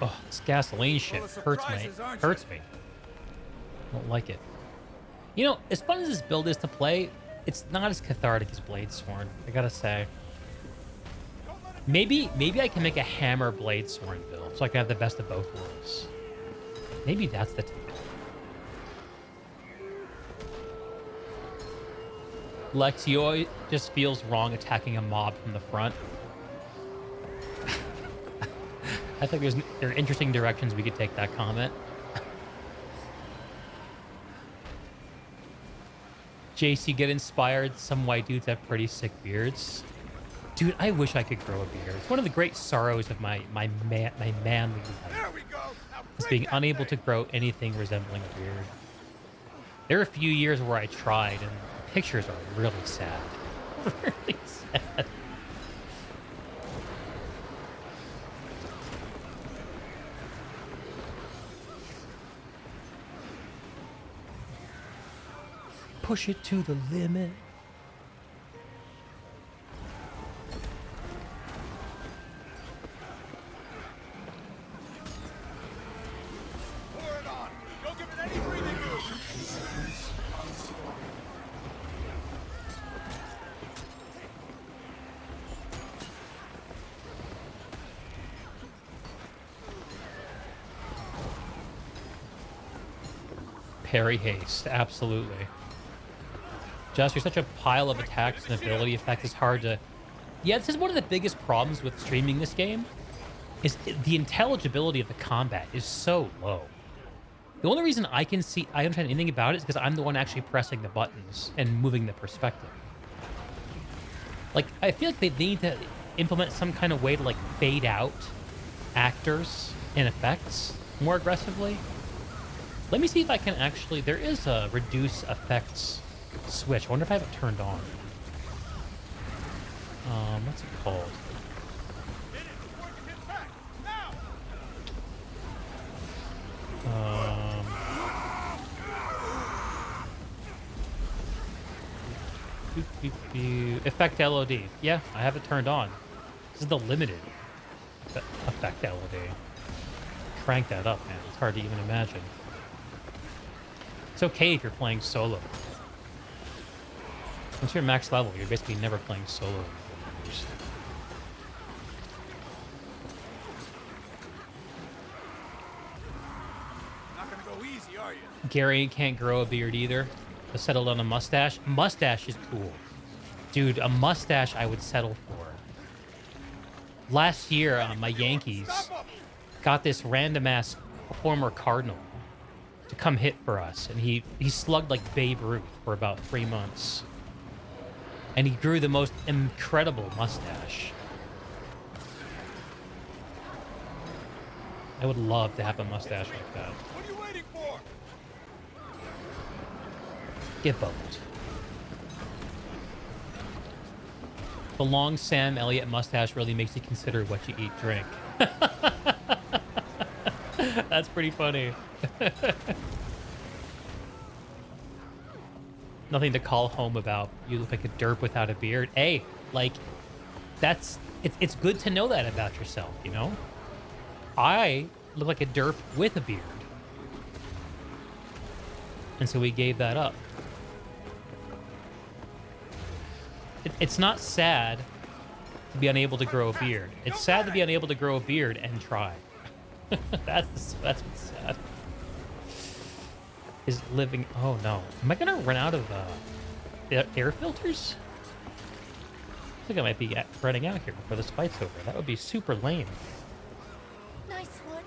Oh, this gasoline shit hurts me. Hurts me. Don't like it. You know, as fun as this build is to play, it's not as cathartic as Bladesworn, I gotta say. Maybe I can make a hammer Bladesworn build so I can have the best of both worlds. Maybe that's the time. Lexio just feels wrong attacking a mob from the front. I think there are interesting directions we could take that comment. Jace, you get inspired. Some white dudes have pretty sick beards. Dude, I wish I could grow a beard. It's one of the great sorrows of my manly life. There we go. Is being unable to grow anything resembling a beard. There are a few years where I tried, and the pictures are really sad. Really sad. Push it to the limit. Pour it on. Don't give it any breathing room. Parry haste, absolutely. Just, you're such a pile of attacks and ability effects, it's hard to... Yeah, this is one of the biggest problems with streaming this game, is the intelligibility of the combat is so low. The only reason I understand anything about it is because I'm the one actually pressing the buttons and moving the perspective. Like, I feel like they need to implement some kind of way to, like, fade out actors and effects more aggressively. Let me see if I can actually... There is a reduce effects switch. I wonder if I have it turned on. What's it called? Effect LOD. Yeah, I have it turned on. This is the limited effect LOD. Crank that up, man. It's hard to even imagine. It's okay if you're playing solo. Once you're max level, you're basically never playing solo. Not gonna go easy, are you? Gary can't grow a beard either. To settle on a mustache. Mustache is cool. Dude, a mustache I would settle for. Last year, my Yankees got this random-ass former Cardinal to come hit for us. And he slugged like Babe Ruth for about 3 months. And he grew the most incredible mustache. I would love to have a mustache like that. What are you waiting for? Get bumped. The long Sam Elliott mustache really makes you consider what you eat, drink. That's pretty funny. Nothing to call home about. You look like a derp without a beard. Hey, like, it's good to know that about yourself, you know? I look like a derp with a beard. And so we gave that up. It's not sad to be unable to grow a beard. It's sad to be unable to grow a beard and try. That's what's sad. Is living... Oh, no. Am I going to run out of air filters? I think I might be running out here before this fight's over. That would be super lame. Nice one.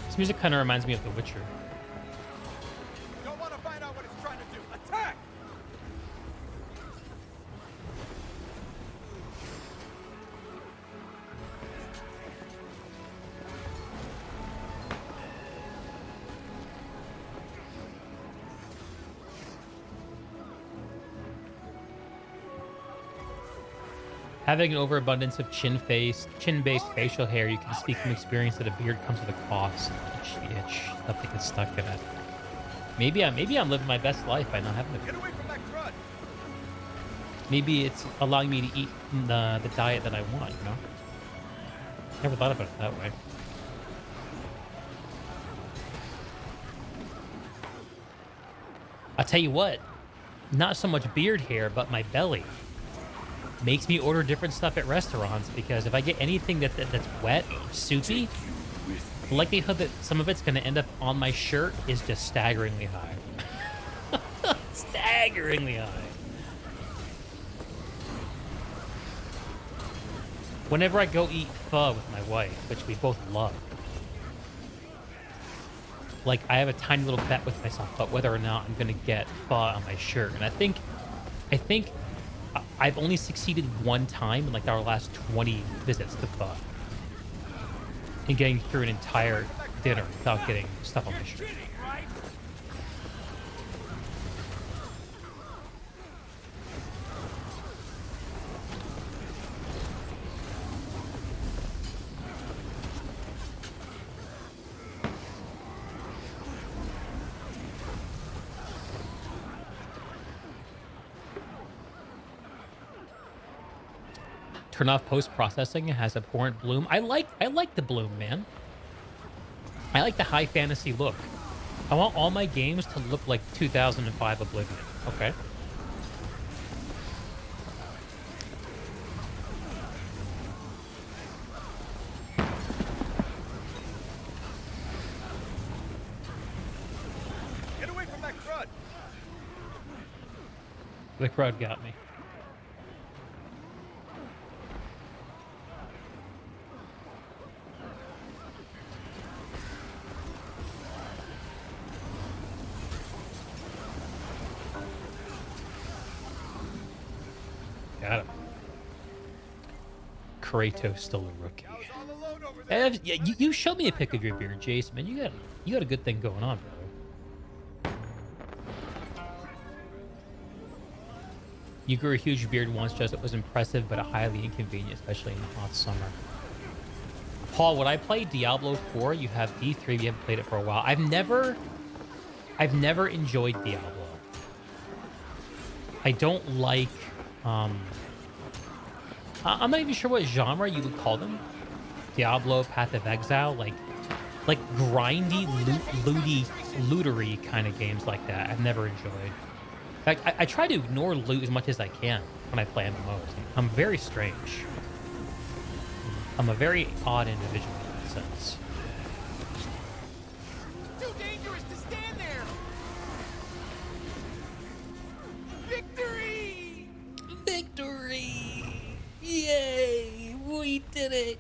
This music kind of reminds me of The Witcher. Don't want to find out what it's trying to do. Attack! Having an overabundance of chin-based facial hair, you can speak from experience that a beard comes with a cost. Itch, something gets stuck in it. Maybe I'm living my best life by not having a beard. Get away from that crud! Maybe it's allowing me to eat the diet that I want, you know? Never thought about it that way. I'll tell you what, not so much beard hair, but my belly makes me order different stuff at restaurants, because if I get anything that's wet or soupy, the likelihood that some of it's going to end up on my shirt is just staggeringly high. Staggeringly high. Whenever I go eat pho with my wife, which we both love, like, I have a tiny little bet with myself about whether or not I'm going to get pho on my shirt. And I think I've only succeeded one time in, like, our last 20 visits to pho in getting through an entire dinner without getting stuff on my shirt. Turn off post-processing. It has abhorrent bloom. I like the bloom, man. I like the high fantasy look. I want all my games to look like 2005 Oblivion. Okay. The crowd got me. Got him. Kratos still a rookie. And yeah, you showed me a pic of your beard, Jason. Man, you got a good thing going on, brother. You grew a huge beard once, just it was impressive, but highly inconvenient, especially in the hot summer. Paul, when I played Diablo 4, you have D3, you haven't played it for a while. I've never enjoyed Diablo. I don't like, I'm not even sure what genre you would call them. Diablo, Path of Exile, like grindy, lootery kind of games like that. I've never enjoyed. In fact, I try to ignore loot as much as I can when I play MMOs. I'm very strange. I'm a very odd individual in that sense. Too dangerous to stand there. Victory! Victory! Yay! We did it!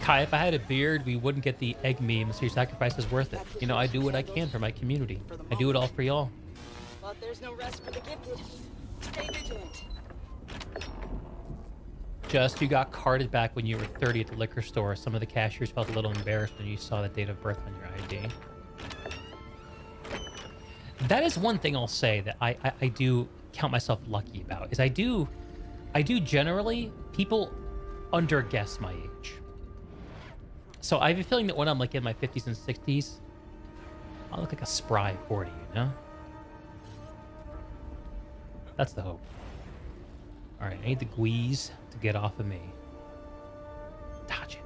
Kai, if I had a beard, we wouldn't get the egg meme, so your sacrifice is worth it. You know, I do what I can for my community. I do it all for y'all. But there's no rest for the gifted. Stay vigilant. Just, you got carded back when you were 30 at the liquor store. Some of the cashiers felt a little embarrassed when you saw the date of birth on your ID. That is one thing I'll say that I do count myself lucky about, is I do generally, people underguess my age. So I have a feeling that when I'm like in my 50s and 60s, I'll look like a spry 40, you know? That's the hope. All right, I need the Guise to get off of me. Dodge it.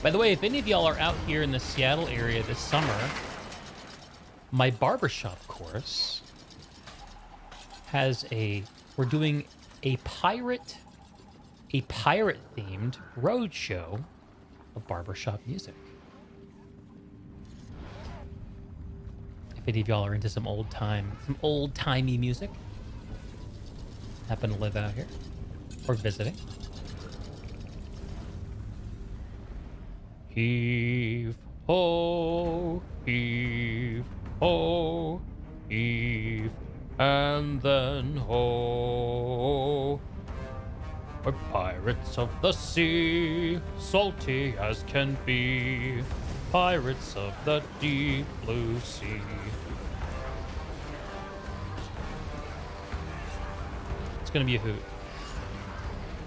By the way, if any of y'all are out here in the Seattle area this summer, my barbershop course has we're doing a pirate themed road show of barbershop music. If any of y'all are into some old-timey music, happen to live out here or visiting, heave ho, heave ho, heave, and then ho. We're pirates of the sea, salty as can be, pirates of the deep blue sea. It's gonna be a hoot.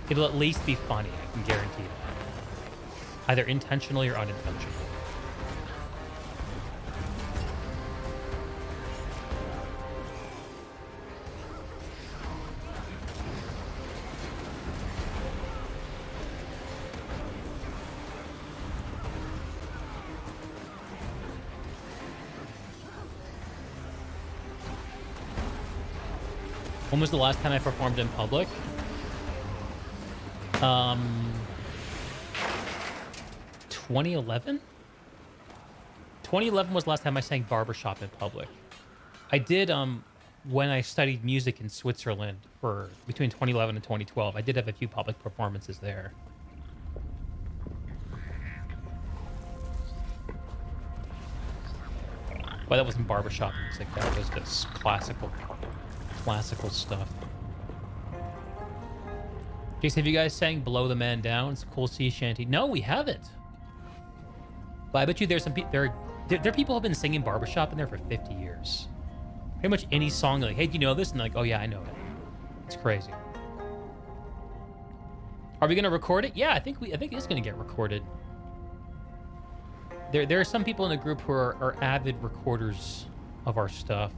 It'll at least be funny, I can guarantee that. Either intentionally or unintentionally. When was the last time I performed in public? 2011? 2011 was the last time I sang barbershop in public. I did, when I studied music in Switzerland for between 2011 and 2012, I did have a few public performances there. But that wasn't barbershop music, that was just classical stuff. Jason, have you guys sang Below the Man Down? It's a cool sea shanty. No, we haven't. But I bet you there's some people, there are people who have been singing Barbershop in there for 50 years. Pretty much any song, like, hey, do you know this? And they're like, oh yeah, I know it. It's crazy. Are we gonna record it? Yeah, I think it's gonna get recorded. There are some people in the group who are avid recorders of our stuff.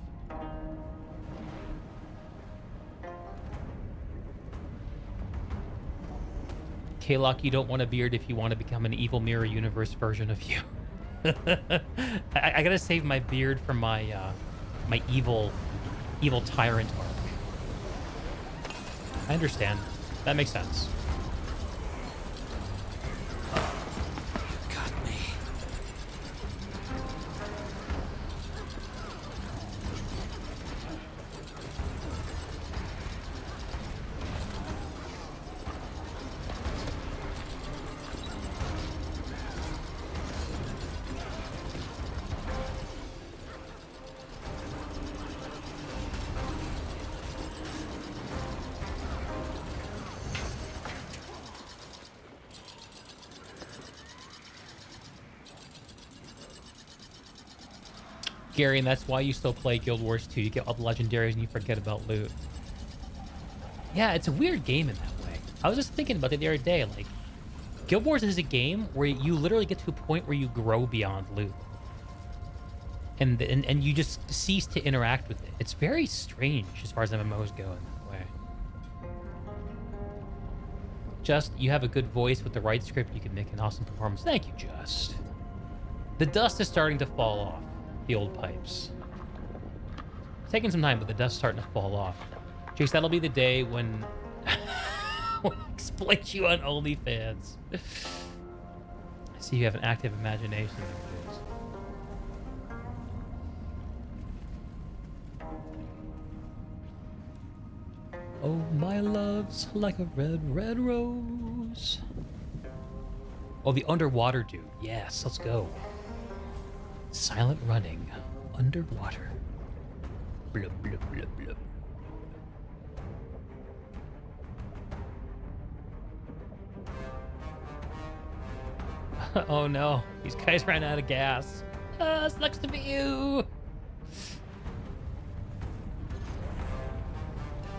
K-Lock, you don't want a beard if you want to become an evil Mirror Universe version of you. I gotta save my beard for my my evil tyrant arc. I understand. That makes sense. Got me. Gary, and that's why you still play Guild Wars 2. You get all the legendaries and you forget about loot. Yeah, it's a weird game in that way. I was just thinking about it the other day. Like, Guild Wars is a game where you literally get to a point where you grow beyond loot. And you just cease to interact with it. It's very strange as far as MMOs go in that way. Just, you have a good voice with the right script, you can make an awesome performance. Thank you, Just. The dust is starting to fall off. The old pipes. It's taking some time, but the dust's starting to fall off. Chase, that'll be the day when we exploit you on OnlyFans. I see you have an active imagination. Oh, my love's like a red, red rose. Oh, the underwater dude. Yes, let's go. Silent running underwater. Blub, blub, blub, blub. Oh no, these guys ran out of gas. Sucks to be you.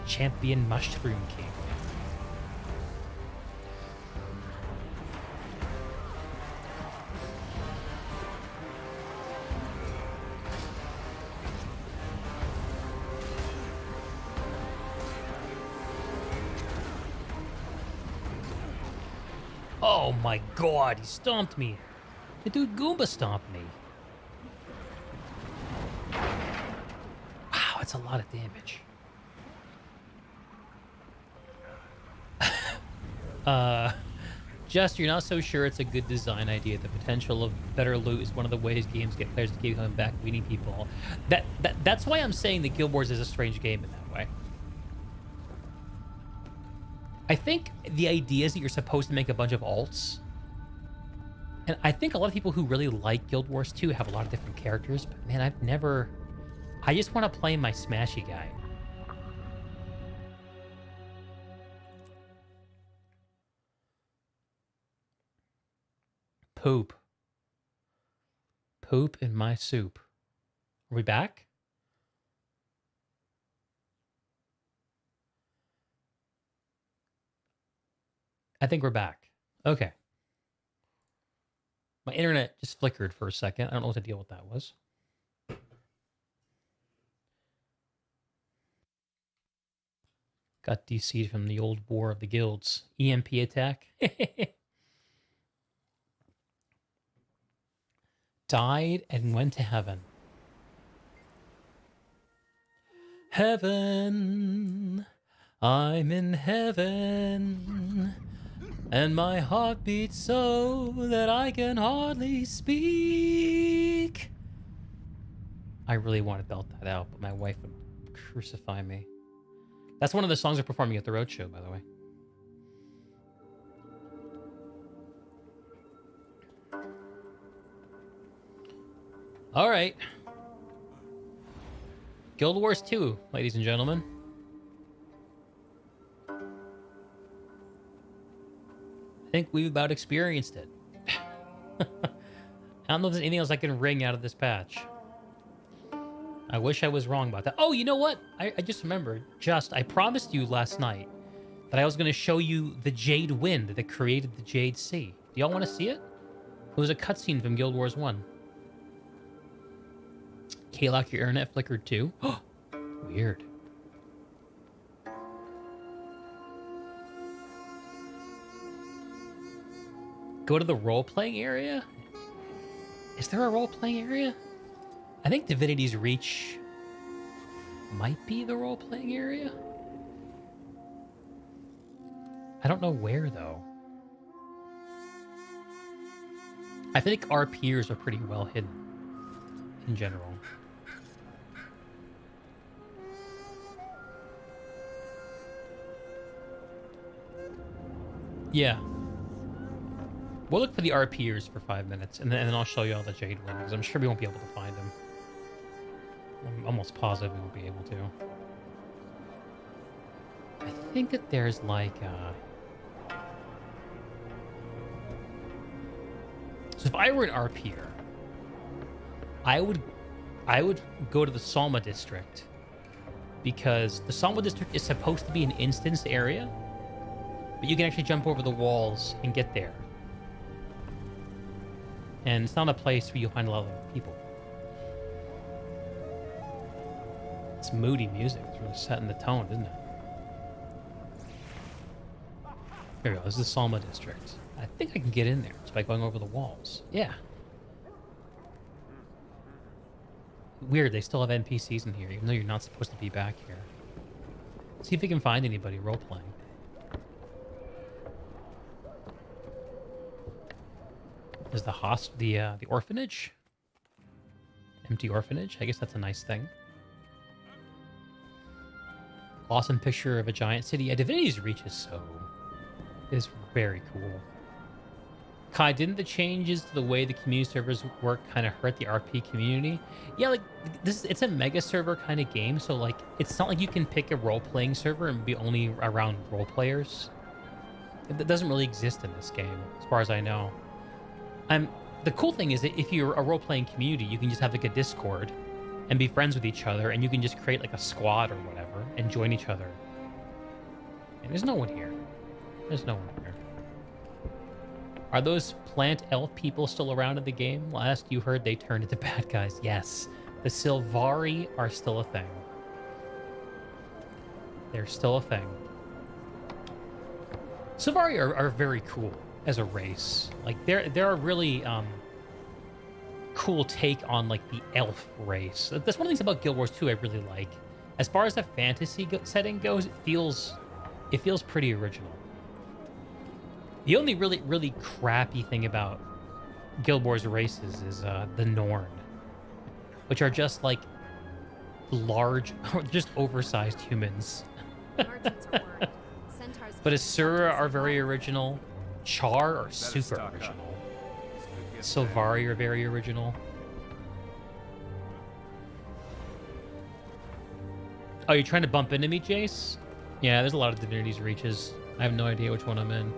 Champion Mushroom King. Oh my god, he stomped me. The dude Goomba stomped me. Wow, that's a lot of damage. Just, you're not so sure it's a good design idea. The potential of better loot is one of the ways games get players to keep coming back, beating people. That's why I'm saying that Guild Wars is a strange game in that way. I think the idea is that you're supposed to make a bunch of alts. And I think a lot of people who really like Guild Wars 2 have a lot of different characters, but man, I just want to play my smashy guy. Poop. Poop in my soup. Are we back? I think we're back. Okay. My internet just flickered for a second. I don't know what the deal with that was. Got DC'd from the old War of the Guilds. EMP attack. Died and went to heaven. Heaven. I'm in heaven. And my heart beats so that I can hardly speak. I really want to belt that out, but my wife would crucify me. That's one of the songs we're performing at the Roadshow, by the way. All right. Guild Wars 2, ladies and gentlemen. think we've about experienced it. I don't know if there's anything else I can wring out of this patch. I wish I was wrong about that. Oh, you know what? I just remembered. I promised you last night that I was going to show you the Jade Wind that created the Jade Sea. Do y'all want to see it? It was a cutscene from Guild Wars 1. Kalok, your internet flickered too? Weird. Go to the role-playing area? Is there a role-playing area? I think Divinity's Reach might be the role-playing area. I don't know where, though. I think RPers are pretty well hidden in general. Yeah. We'll look for the RPers for 5 minutes, and then I'll show you all the Jade Wind, because I'm sure we won't be able to find them. I'm almost positive we won't be able to. I think that there's like so if I were an RPer, I would go to the Salma district, because the Salma district is supposed to be an instanced area, but you can actually jump over the walls and get there. And it's not a place where you'll find a lot of people. It's moody music. It's really setting the tone, isn't it? Here we go. This is the Salma district. I think I can get in there just by going over the walls. Yeah. Weird, they still have NPCs in here, even though you're not supposed to be back here. See if we can find anybody role-playing. Is the orphanage? Empty orphanage? I guess that's a nice thing. Awesome picture of a giant city. Yeah, Divinity's Reach is very cool. Kai, didn't the changes to the way the community servers work kind of hurt the RP community? Yeah, like it's a mega server kind of game, so like it's not like you can pick a role-playing server and be only around role players. It doesn't really exist in this game, as far as I know. The cool thing is that if you're a role-playing community, you can just have like a Discord and be friends with each other, and you can just create like a squad or whatever and join each other. And there's no one here. There's no one here. Are those plant elf people still around in the game? Last you heard, they turned into bad guys. Yes, the Sylvari are still a thing. They're still a thing. Sylvari are very cool as a race. Like they're a really cool take on like the elf race. That's one of the things about Guild Wars 2 I really like. As far as the fantasy setting goes, it feels pretty original. The only really crappy thing about Guild Wars races is the Norn, which are just like large, just oversized humans. But Asura are very original. Char are super original. Sylvari are very original. Oh, you're trying to bump into me, Jace? Yeah, there's a lot of Divinity's Reaches. I have no idea which one I'm in.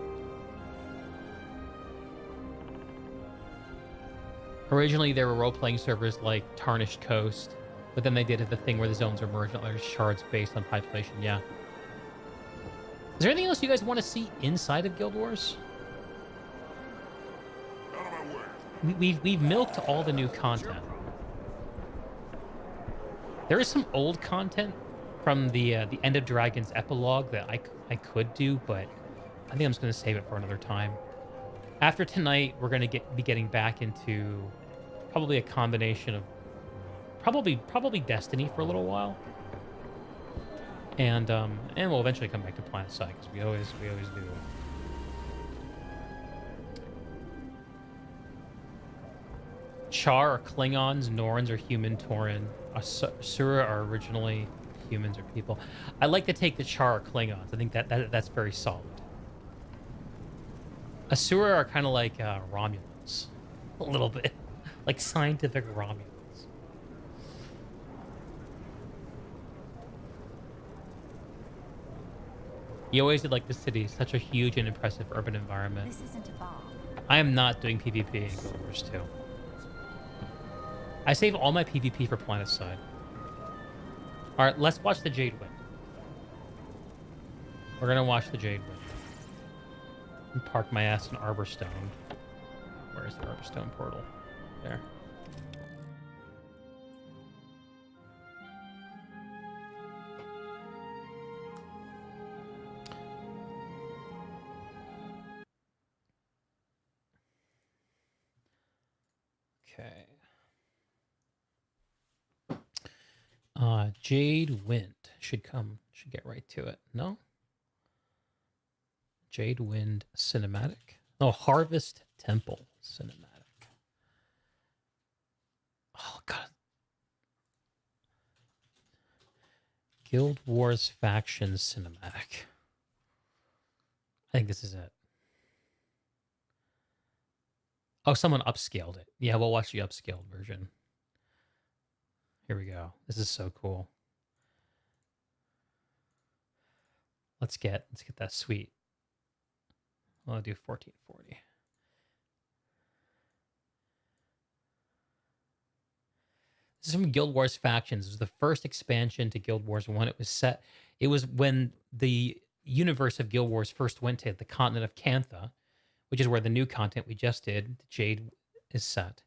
Originally, there were role-playing servers like Tarnished Coast, but then they did the thing where the zones are merged and there's shards based on population, yeah. Is there anything else you guys want to see inside of Guild Wars? We've milked all the new content. There is some old content from the End of Dragons epilogue that I could do, but I think I'm just going to save it for another time. After tonight, we're going to be getting back into probably a combination of probably Destiny for a little while, and we'll eventually come back to Planet Side, because we always do. Char are Klingons, Norns are human Tauren, Asura are originally humans or people. I like to take the Char or Klingons. I think that's very solid. Asura are kind of like Romulans, a little bit, like scientific Romulans. He always did like the city, such a huge and impressive urban environment. This isn't a bar. I am not doing PvP in Guild Wars 2. I save all my PvP for Planetside. Alright, let's watch the Jade Wind. We're gonna watch the Jade Wind. And park my ass in Arborstone. Where is the Arborstone portal? There. Okay. Jade Wind should get right to it. No? Jade Wind cinematic. Oh, Harvest Temple cinematic. Oh god. Guild Wars Factions cinematic. I think this is it. Oh, someone upscaled it. Yeah, we'll watch the upscaled version. Here we go. This is so cool. Let's get that sweet. I'll do 1440. This is from Guild Wars Factions. It was the first expansion to Guild Wars 1. It was when the universe of Guild Wars first went to the continent of Cantha, which is where the new content we just did, Jade, is set.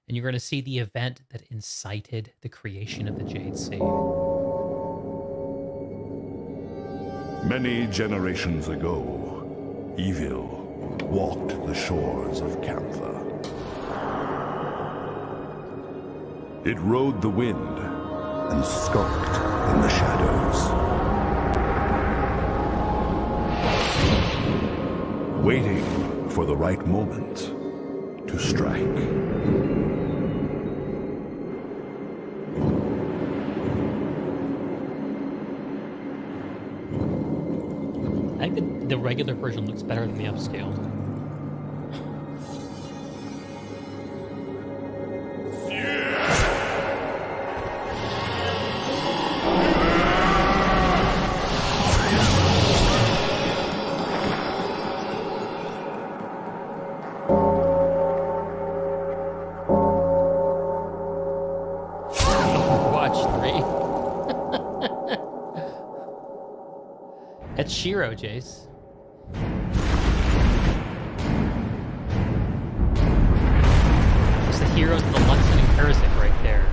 And you're going to see the event that incited the creation of the Jade Sea. Many generations ago, evil walked the shores of Cantha. It rode the wind and skulked in the shadows, waiting for the right moment to strike. I think the regular version looks better than the upscaled. It's Shiro, Jace. It's the heroes of the Luxon and Kurzik right there.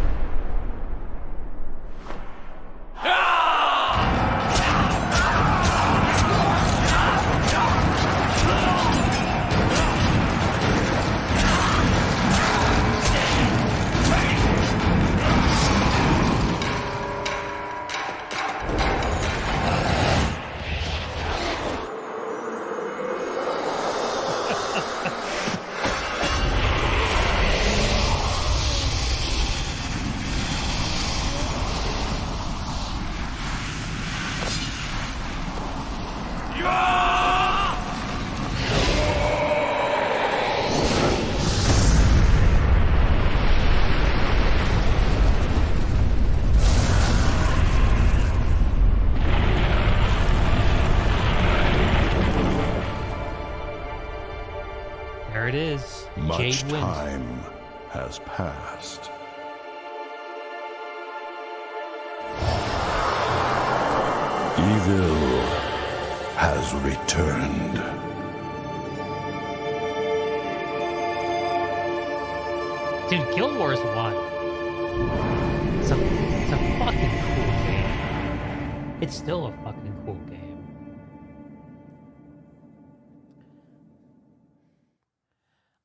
There it is. Much Jade Wind. time has passed. Evil has returned. Dude, Guild Wars 1. It's a fucking cool game. It's still a fucking cool game.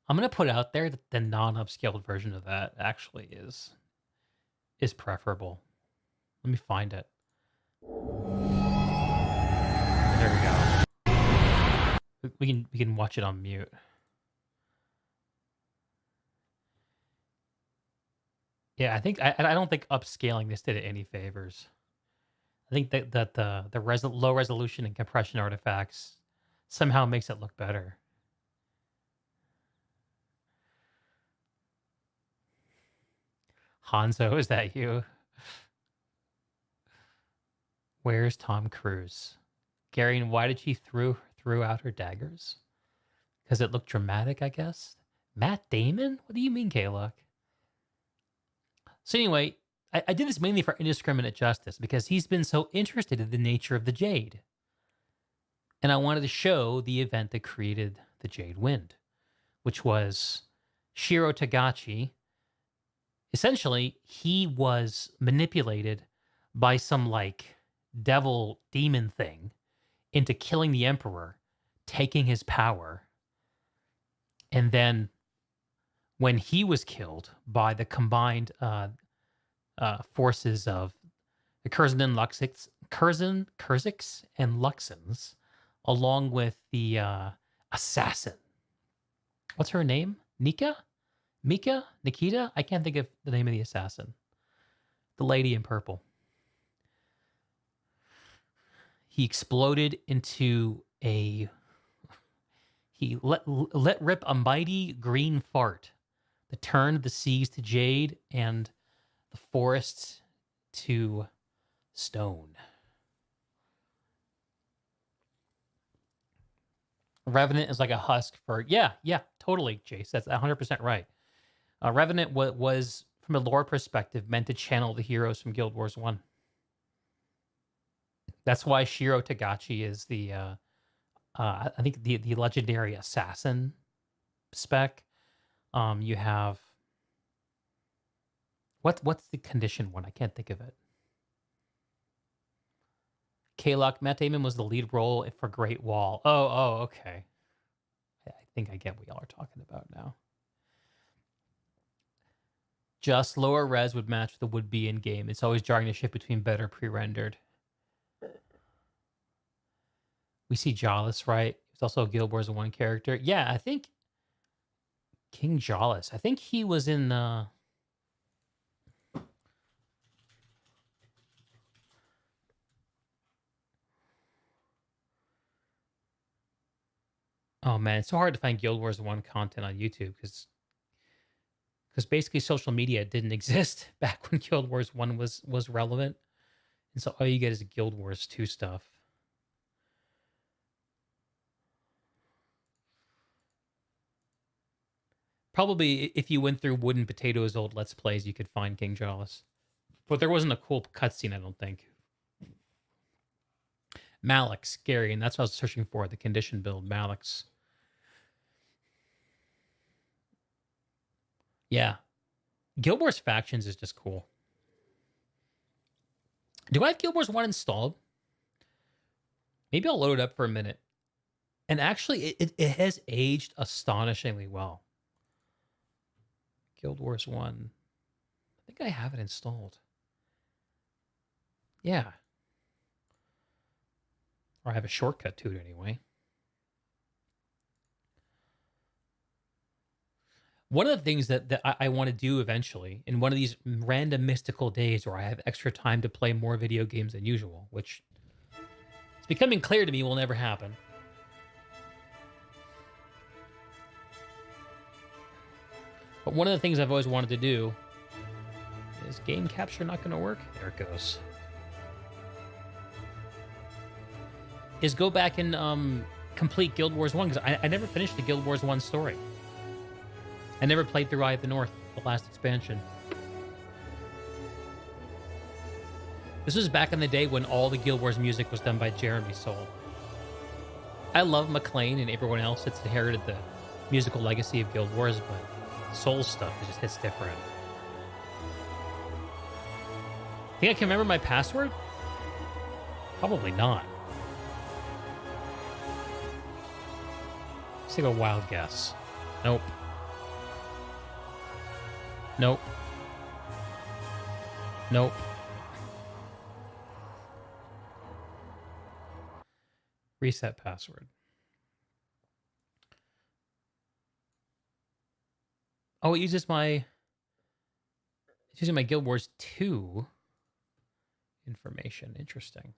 I'm gonna put out there that the non-upscaled version of that actually is preferable. Let me find it. There we go. We can watch it on mute. Yeah, I don't think upscaling this did it any favors. I think that the low resolution and compression artifacts somehow makes it look better. Hanzo, is that you? Where's Tom Cruise? Gary, and why did she threw out her daggers? Because it looked dramatic, I guess. Matt Damon? What do you mean, Kaylock? So anyway, I did this mainly for Indiscriminate Justice because he's been so interested in the nature of the Jade. And I wanted to show the event that created the Jade Wind, which was Shiro Tagachi. Essentially, he was manipulated by some like devil demon thing into killing the Emperor, taking his power. And then when he was killed by the combined forces of the Kurziks and Luxons, along with the assassin. What's her name? Nika? Mika? Nikita? I can't think of the name of the assassin. The lady in purple. He exploded into a... He let rip a mighty green fart that turned the seas to jade and the forests to stone. Revenant is like a husk for... Yeah, totally, Jace. That's 100% right. Revenant was, from a lore perspective, meant to channel the heroes from Guild Wars 1. That's why Shiro Tagachi is the... I think the legendary assassin spec. You have... What's the condition one? I can't think of it. Kaylock, Matt Damon was the lead role for Great Wall. Oh, okay. I think I get what y'all are talking about now. Just lower res would match the would-be in-game. It's always jarring to shift between better pre-rendered. We see Gyala, right? He's also a Guild Wars 1 character. Yeah, I think King Gyala. I think he was in... Oh man, it's so hard to find Guild Wars 1 content on YouTube because basically social media didn't exist back when Guild Wars 1 was relevant. And so all you get is Guild Wars 2 stuff. Probably if you went through Wooden Potato's old Let's Plays, you could find King Gyala. But there wasn't a cool cutscene, I don't think. Malix, Gary, and that's what I was searching for, the condition build, Malix. Yeah. Guild Wars Factions is just cool. Do I have Guild Wars 1 installed? Maybe I'll load it up for a minute. And actually, it has aged astonishingly well. Guild Wars 1. I think I have it installed. Yeah. Or I have a shortcut to it anyway. One of the things that I want to do eventually, in one of these random mystical days where I have extra time to play more video games than usual, which it's becoming clear to me will never happen. But one of the things I've always wanted to do is game capture not going to work? There it goes. Is go back and complete Guild Wars 1, because I never finished the Guild Wars 1 story. I never played through Eye of the North, the last expansion. This was back in the day when all the Guild Wars music was done by Jeremy Soule. I love McLean and everyone else that's inherited the musical legacy of Guild Wars, but Soule's stuff it just hits different. Think I can remember my password? Probably not. Let's take a wild guess. Nope. Nope. Nope. Reset password. Oh, it uses my... It's using my Guild Wars 2 information. Interesting.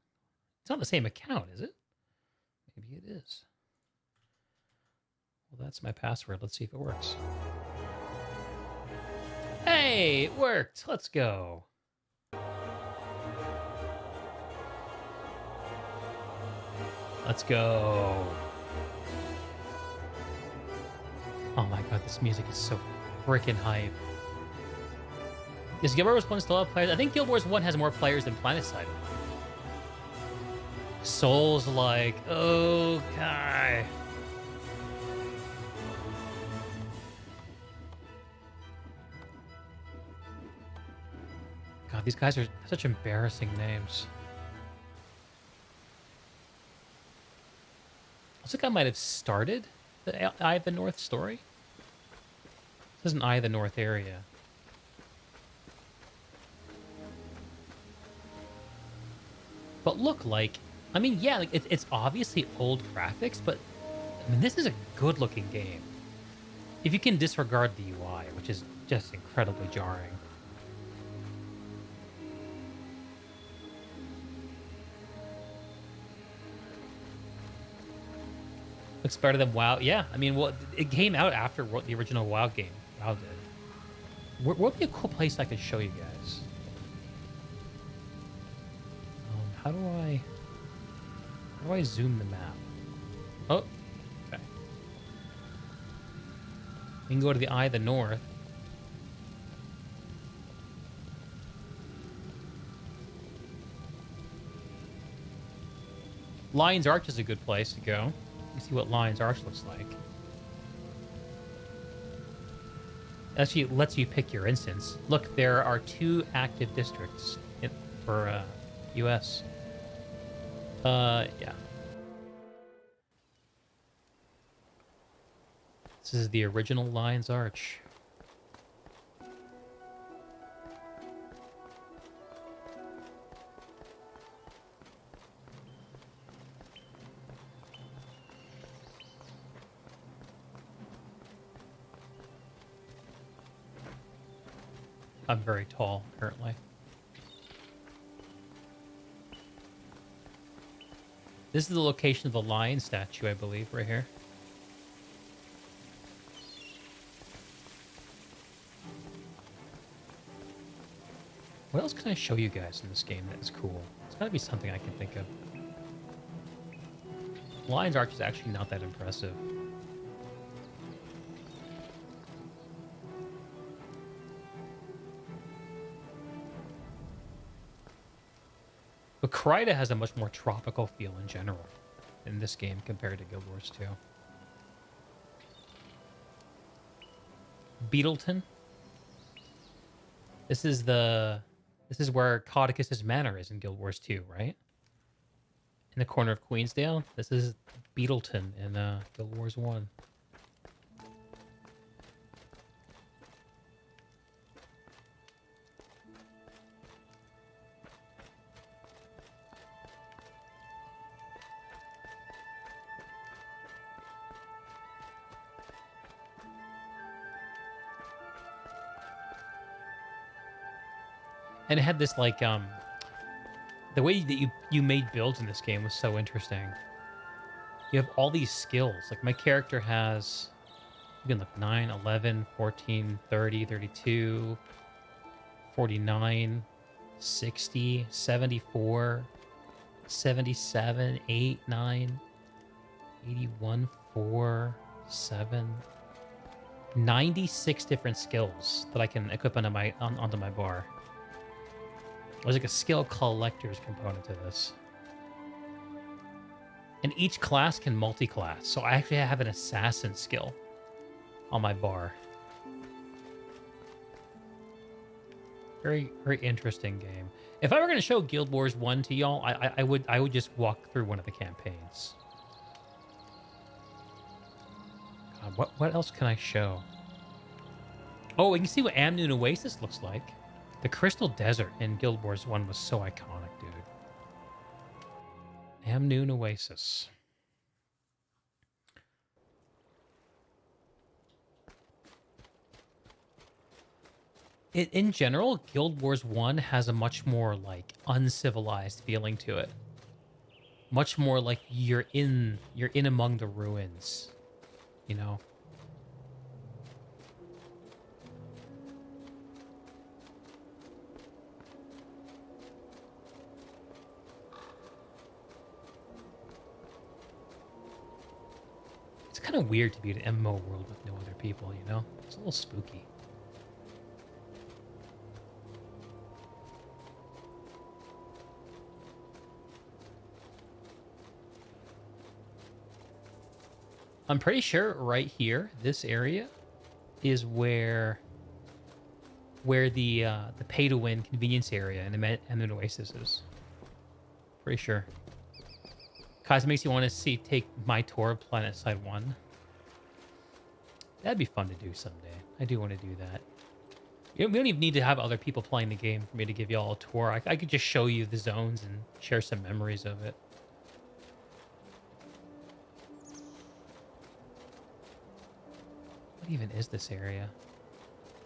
It's not the same account, is it? Maybe it is. Well, that's my password. Let's see if it works. Hey, it worked. Let's go. Let's go. Oh my god, this music is so freaking hype. Is Guild Wars 1 still have players? I think Guild Wars 1 has more players than PlanetSide. Souls like, okay. God, these guys are such embarrassing names. Looks like I might have started the Eye of the North story. This is an Eye of the North area. But look, like, I mean, yeah, like it's obviously old graphics, but I mean, this is a good-looking game. If you can disregard the UI, which is just incredibly jarring. Looks better than WoW. Yeah, I mean, well, it came out after the original WoW game. WoW did. What would be a cool place I could show you guys? How do I zoom the map? Oh, okay. We can go to the Eye of the North. Lion's Arch is a good place to go. You see what Lion's Arch looks like. Actually, it lets you pick your instance. Look, there are 2 active districts for US. Yeah. This is the original Lion's Arch. I'm very tall, currently. This is the location of the lion statue, I believe, right here. What else can I show you guys in this game that is cool? It's gotta be something I can think of. Lion's Arch is actually not that impressive. But Kryta has a much more tropical feel in general in this game compared to Guild Wars 2. Beetleton. This is where Caudicus's Manor is in Guild Wars 2, right? In the corner of Queensdale. This is Beetleton in Guild Wars 1. And it had this, like, the way that you made builds in this game was so interesting. You have all these skills. Like, my character has, you can look, 9, 11, 14, 30, 32, 49, 60, 74, 77, 8, 9, 81, 4, 7, 96 different skills that I can equip onto my bar. There's like a skill collector's component to this. And each class can multi-class. So I actually have an assassin skill on my bar. Very, very interesting game. If I were going to show Guild Wars 1 to y'all, I would just walk through one of the campaigns. God, what else can I show? Oh, we can see what Amnoon Oasis looks like. The Crystal Desert in Guild Wars 1 was so iconic, dude. Amnoon Oasis. In general, Guild Wars 1 has a much more, like, uncivilized feeling to it. Much more like you're in among the ruins, you know? kind of weird to be in an MMO world with no other people, you know? It's a little spooky. I'm pretty sure right here, this area, is where the pay-to-win convenience area and the Oasis is. Pretty sure. Kaz makes you want to take my tour of Planet Side 1. That'd be fun to do someday. I do want to do that. We don't even need to have other people playing the game for me to give you all a tour. I could just show you the zones and share some memories of it. What even is this area?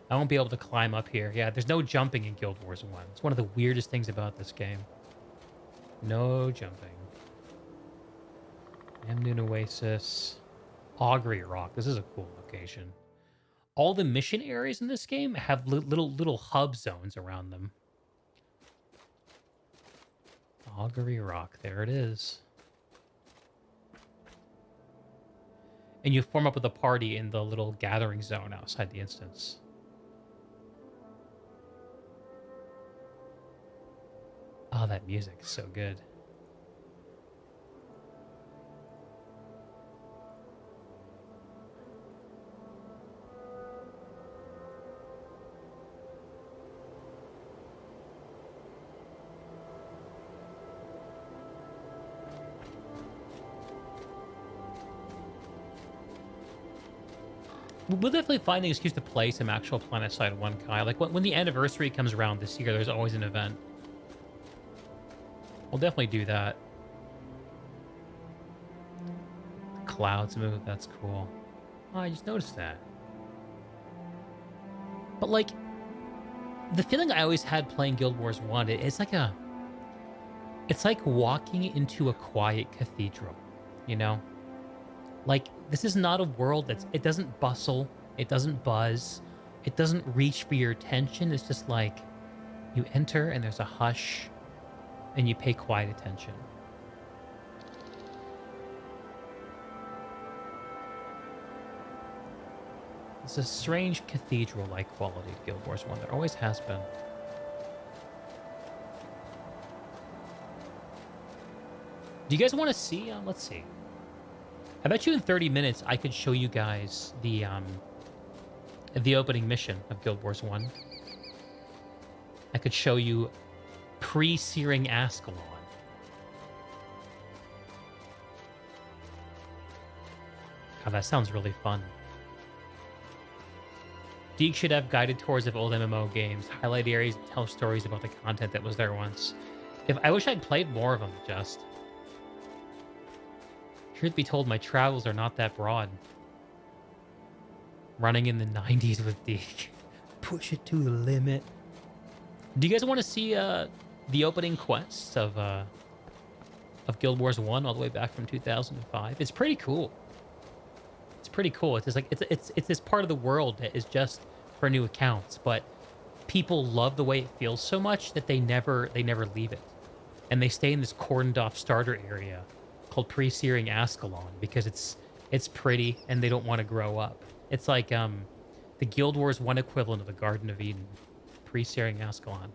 I won't be able to climb up here. Yeah, there's no jumping in Guild Wars 1. It's one of the weirdest things about this game. No jumping. Amnoon Oasis. Augury Rock. This is a cool location. All the mission areas in this game have little hub zones around them. Augury Rock. There it is. And you form up with a party in the little gathering zone outside the instance. Oh, that music is so good. We'll definitely find an excuse to play some actual Planet Side 1, Kai. Like, when the anniversary comes around this year, there's always an event. We'll definitely do that. The clouds move, that's cool. Oh, I just noticed that. But, like, the feeling I always had playing Guild Wars 1, it's like walking into a quiet cathedral, you know? Like, this is not a world it doesn't bustle, it doesn't buzz, it doesn't reach for your attention. It's just like, you enter and there's a hush, and you pay quiet attention. It's a strange cathedral-like quality to Guild Wars 1. There always has been. Do you guys want to see? Let's see. I bet you in 30 minutes I could show you guys the opening mission of Guild Wars 1. I could show you pre-searing Ascalon. God, that sounds really fun. Deke should have guided tours of old MMO games, highlight areas, and tell stories about the content that was there once. I wish I'd played more of them, just. Truth be told, my travels are not that broad. Running in the 90s with Deke. Push it to the limit. Do you guys want to see the opening quests of Guild Wars 1 all the way back from 2005? It's pretty cool. It's pretty cool. It's just like it's this part of the world that is just for new accounts, but people love the way it feels so much that they never leave it, and they stay in this cordoned off starter area called pre-searing Ascalon because it's pretty and they don't want to grow up. It's like the Guild Wars 1 equivalent of the Garden of Eden, pre-searing Ascalon.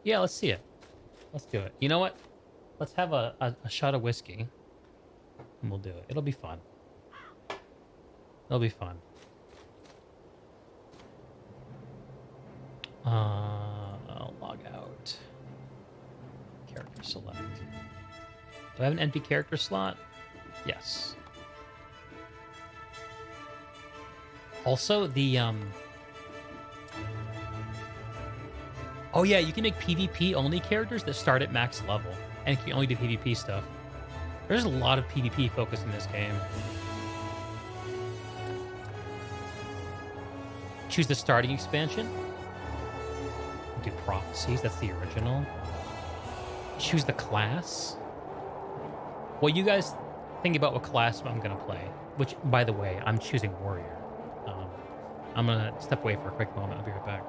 Yeah, let's see it. Let's do it. You know what? Let's have a shot of whiskey, and we'll do it. It'll be fun. It'll be fun. I'll log out. Character select. Do I have an empty character slot? Yes. Also, the oh yeah, you can make PvP only characters that start at max level and can only do PvP stuff. There's a lot of PvP focus in this game. Choose the starting expansion. Do Prophecies, that's the original. Choose the class. Well, you guys think about what class I'm gonna play. Which, by the way, I'm choosing Warrior. I'm gonna step away for a quick moment. I'll be right back.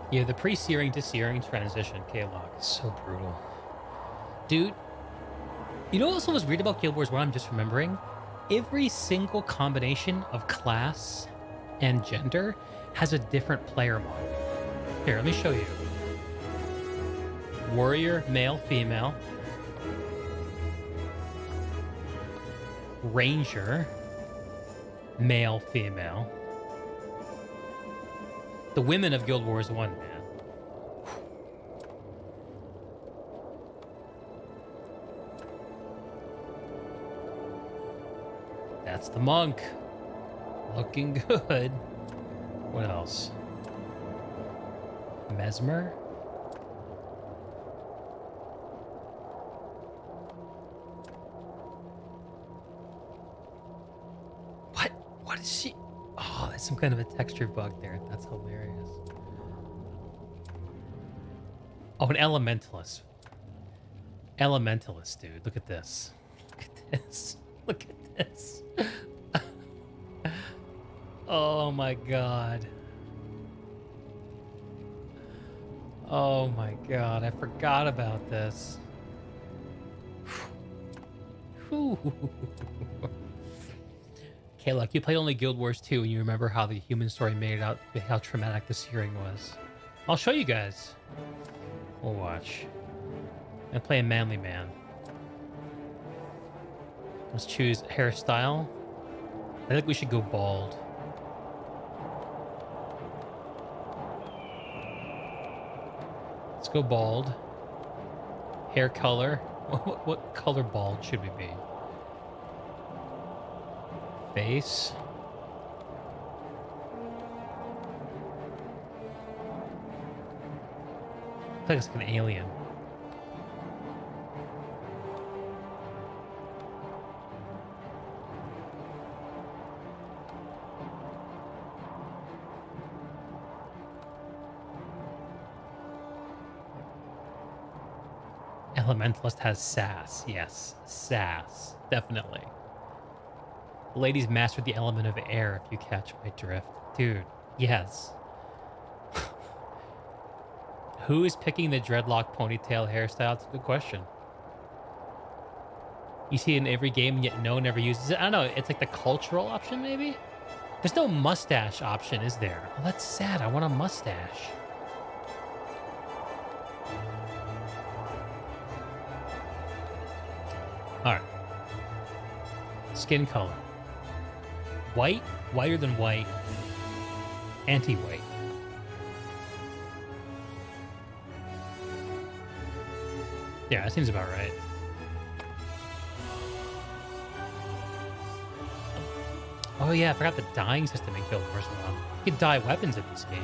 Yeah, the pre-searing to searing transition, K-Lock, is so brutal. Dude, you know what also was weird about Guild Wars 1, I'm just remembering? Every single combination of class and gender has a different player model. Here, let me show you. Warrior, male, female. Ranger, male, female. The women of Guild Wars 1, man. That's the monk. Looking good. What else? Mesmer? What? What is she? Oh, that's some kind of a texture bug there. That's hilarious. Oh, an elementalist. Elementalist, dude. Look at this. Look at this. Look at this. Oh my god. Oh my god, I forgot about this. Okay, look, you played only Guild Wars 2 and you remember how the human story made it out, how traumatic the searing was. I'll show you guys. We'll watch. I play a manly man. Let's choose hairstyle. I think we should go bald. Let's go bald. Hair color. What color bald should we be? Face. I think it's like an alien. Elementalist has sass. Yes, sass. Definitely. Ladies mastered the element of air, if you catch my drift. Dude, yes. Who is picking the dreadlock ponytail hairstyle? It's a good question. You see it in every game, and yet no one ever uses it. I don't know. It's like the cultural option, maybe? There's no mustache option, is there? Oh, that's sad. I want a mustache. Alright. Skin color. White, whiter than white, anti-white. Yeah, that seems about right. Oh yeah, I forgot the dyeing system in Guild Wars 1. You can dye weapons in this game.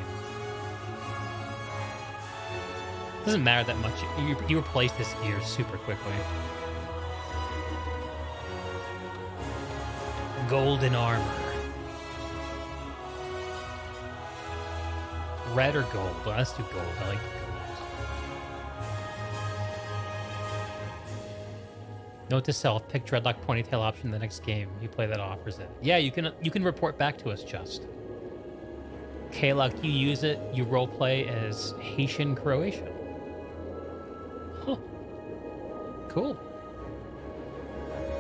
Doesn't matter that much. You replace this gear super quickly. Golden armor. Red or gold? Oh, let's do gold. I like gold. Note to self: pick dreadlock ponytail option in the next game. You play that offers it. Yeah, you can report back to us, Just. K-Lock, you use it. You roleplay as Haitian Croatian. Huh. Cool.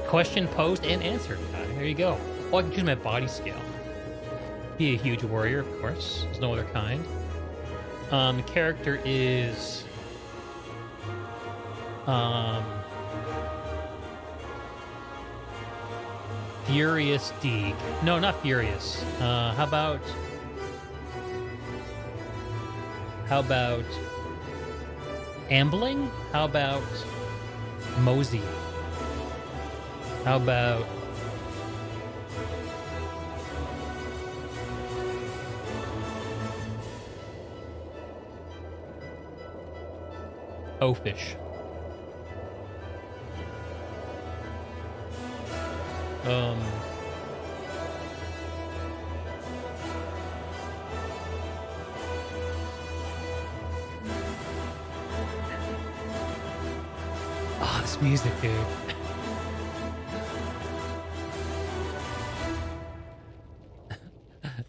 Question posed and answered. There you go. Oh, I can choose my body scale. Be a huge warrior, of course. There's no other kind. Character is... Furious Deeg. No, not Furious. How about Ambling? How about Mosey? How about Oafish? Oh, this music, dude.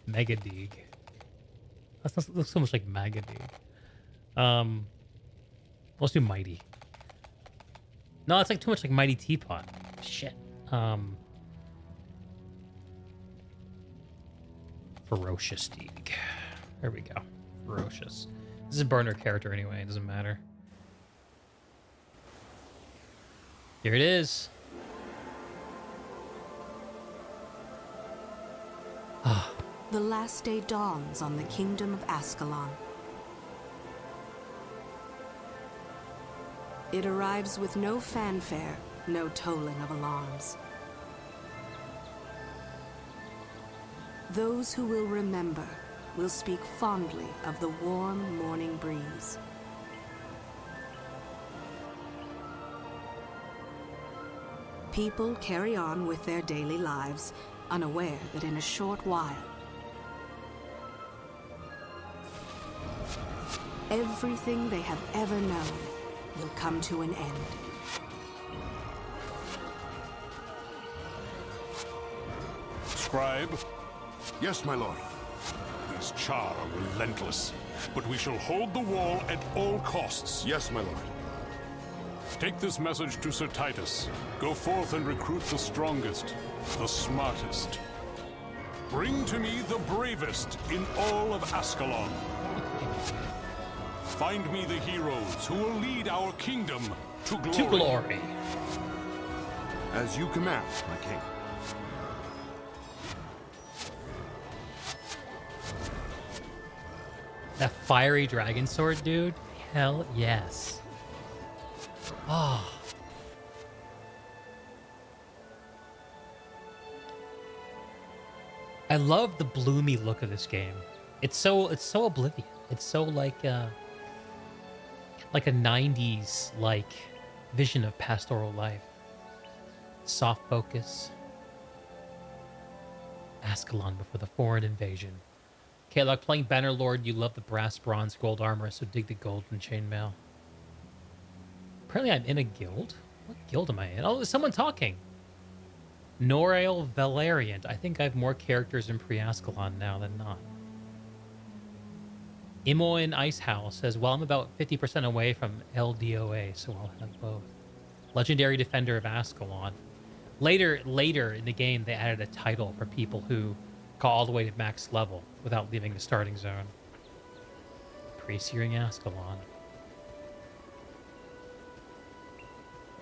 Mega Deeg. That looks so much like Magody. Let's do Mighty. No, it's like too much like Mighty Teapot. Shit. Ferocious Deeg. There we go. Ferocious. This is a burner character anyway. It doesn't matter. Here it is. The last day dawns on the kingdom of Ascalon. It arrives with no fanfare, no tolling of alarms. Those who will remember will speak fondly of the warm morning breeze. People carry on with their daily lives, unaware that in a short while, everything they have ever known will come to an end. Scribe? Yes, my lord. These Char are relentless, but we shall hold the wall at all costs. Yes, my lord. Take this message to Sir Titus. Go forth and recruit the strongest, the smartest. Bring to me the bravest in all of Ascalon. Find me the heroes who will lead our kingdom to glory. To glory. As you command, my king. That fiery dragon sword, dude? Hell yes. Oh. I love the bloomy look of this game. It's so oblivion. It's so like a 90s like vision of pastoral life. Soft focus. Ascalon before the foreign invasion. Okay, like playing Bannerlord, you love the brass, bronze, gold armor, so dig the gold and chainmail. Apparently I'm in a guild? What guild am I in? Oh, there's someone talking. Norail Valeriant. I think I have more characters in Pre-Ascalon now than not. Imoen Icehowl says, well, I'm about 50% away from LDOA, so I'll have both. Legendary Defender of Ascalon. Later in the game, they added a title for people who go all the way to max level without leaving the starting zone. Pre-searing Ascalon.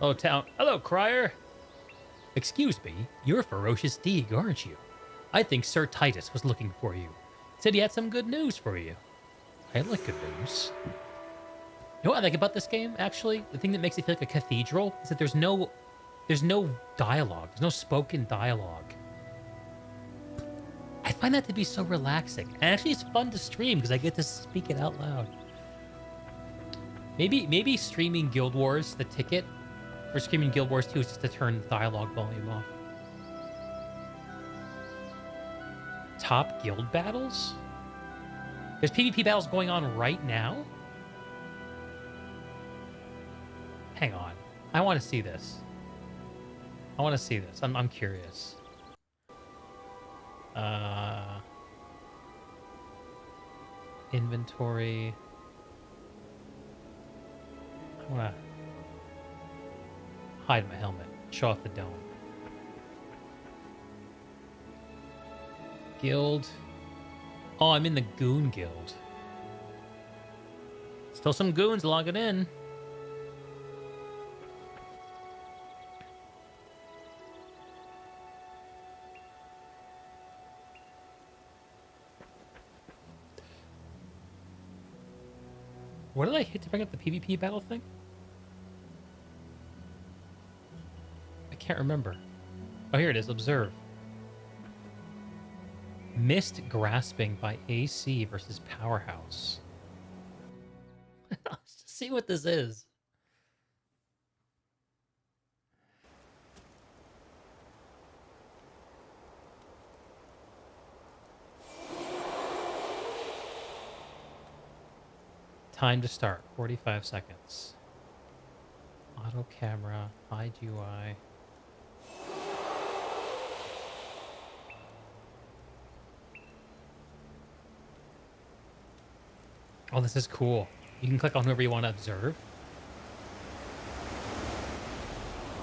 Oh, town. Hello, Crier. Excuse me, you're Ferocious Deeg, aren't you? I think Sir Titus was looking for you. Said he had some good news for you. I like good news. You know what I like about this game, actually? The thing that makes it feel like a cathedral is that there's no dialogue. There's no spoken dialogue. I find that to be so relaxing. And actually, it's fun to stream because I get to speak it out loud. Maybe streaming Guild Wars, the ticket, for streaming Guild Wars 2 is just to turn the dialogue volume off. Top guild battles? There's PvP battles going on right now? Hang on. I want to see this. I'm curious. Inventory. I want to hide my helmet. Show off the dome. Guild. Oh, I'm in the Goon Guild. Still some goons logging in. What did I hit to bring up the PvP battle thing? I can't remember. Oh, here it is. Observe. Missed grasping by AC versus Powerhouse. Let's just see what this is. Time to start, 45 seconds. Auto camera, hide UI. Oh, this is cool. You can click on whoever you want to observe.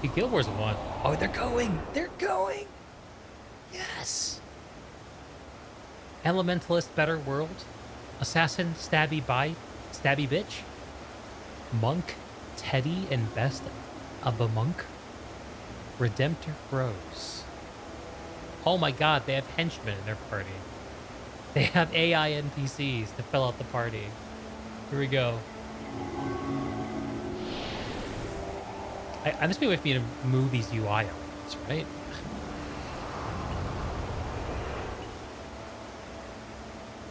The Guild Wars 1. Oh, they're going! They're going! Yes! Elementalist Better World. Assassin Stabby Bitch. Monk Teddy and Best of a Monk. Redemptor Bros. Oh my god, they have henchmen in their party. They have AI NPCs to fill out the party. Here we go. This be with me to move these UI elements, right?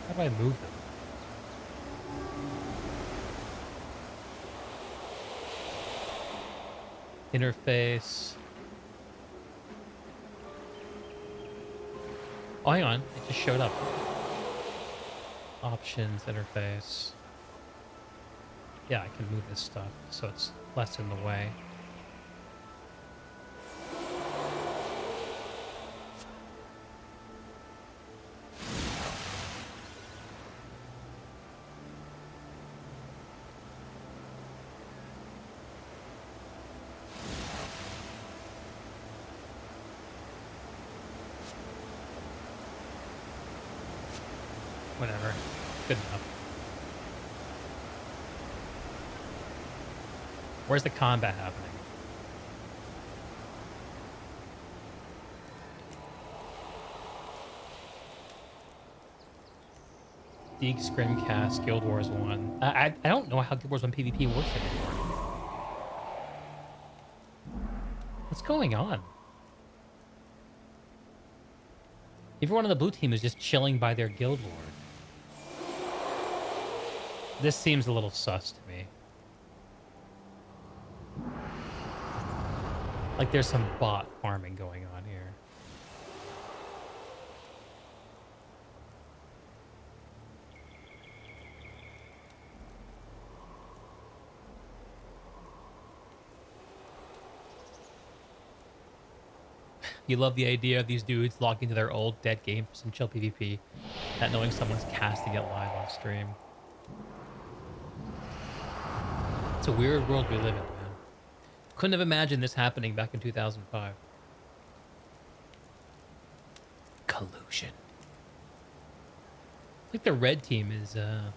How do I move them? Interface. Oh, hang on. It just showed up. Options, interface. Yeah, I can move this stuff so it's less in the way. Whatever. Good enough. Where's the combat happening? Deek Scrimcast, Guild Wars 1. I don't know how Guild Wars 1 PvP works anymore. What's going on? Everyone on the blue team is just chilling by their guild lord. This seems a little sus to me. Like there's some bot farming going on here. You love the idea of these dudes logging into their old dead game for some chill PvP, not knowing someone's casting it live on stream. It's a weird world we live in, man. Couldn't have imagined this happening back in 2005. Collusion. I think the red team is, I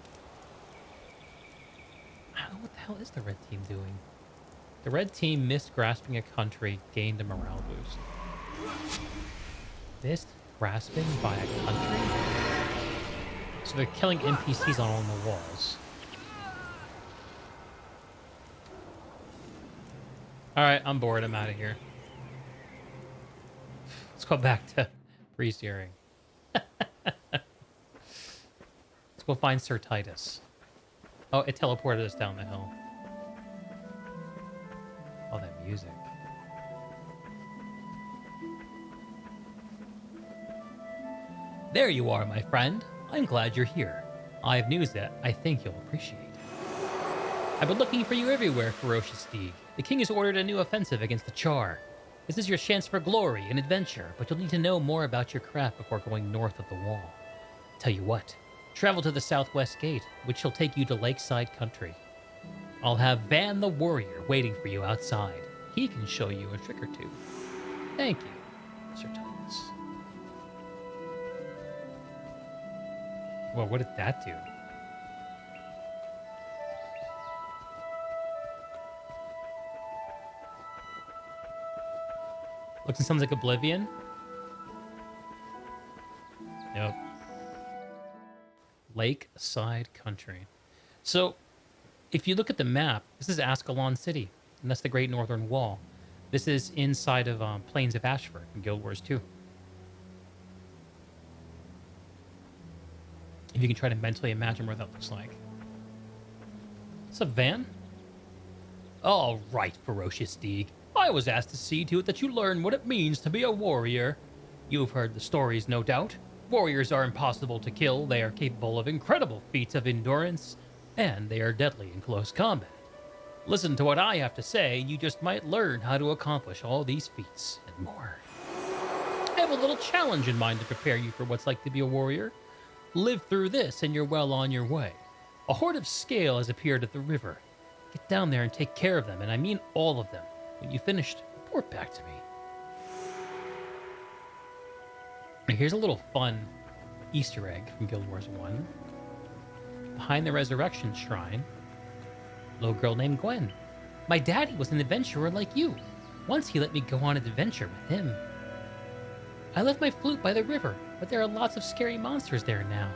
don't know what the hell is the red team doing. The red team missed grasping a country, gained a morale boost. Missed grasping by a country? So they're killing NPCs on the walls. Alright, I'm bored. I'm out of here. Let's go back to pre-steering. Let's go find Sir Titus. Oh, it teleported us down the hill. Oh, that music. There you are, my friend. I'm glad you're here. I have news that I think you'll appreciate. I've been looking for you everywhere, Ferocious Steed. The king has ordered a new offensive against the Char. This is your chance for glory and adventure, but you'll need to know more about your craft before going north of the wall. Tell you what, travel to the southwest gate, which will take you to Lakeside Country. I'll have Van the Warrior waiting for you outside. He can show you a trick or two. Thank you, Sir Titus. Well, what did that do? Looks and sounds like Oblivion. Nope. Lakeside Country. So, if you look at the map, this is Ascalon City, and that's the Great Northern Wall. This is inside of Plains of Ashford in Guild Wars 2. If you can try to mentally imagine what that looks like. What's up, Van? All right, Ferocious Deeg. I was asked to see to it that you learn what it means to be a warrior. You've heard the stories, no doubt. Warriors are impossible to kill, they are capable of incredible feats of endurance, and they are deadly in close combat. Listen to what I have to say, and you just might learn how to accomplish all these feats and more. I have a little challenge in mind to prepare you for what's like to be a warrior. Live through this, and you're well on your way. A horde of scale has appeared at the river. Get down there and take care of them, and I mean all of them. When you finished, report back to me. Now here's a little fun Easter egg from Guild Wars 1. Behind the Resurrection Shrine, a little girl named Gwen. My daddy was an adventurer like you. Once he let me go on an adventure with him. I left my flute by the river, but there are lots of scary monsters there now.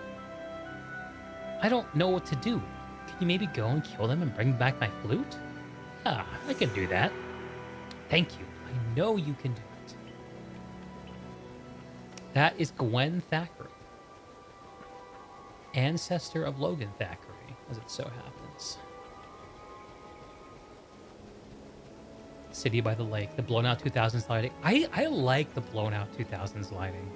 I don't know what to do. Can you maybe go and kill them and bring back my flute? Ah, I can do that. Thank you. I know you can do it. That is Gwen Thackeray, ancestor of Logan Thackeray, as it so happens. City by the lake, the blown out 2000s lighting. I like the blown out 2000s lighting.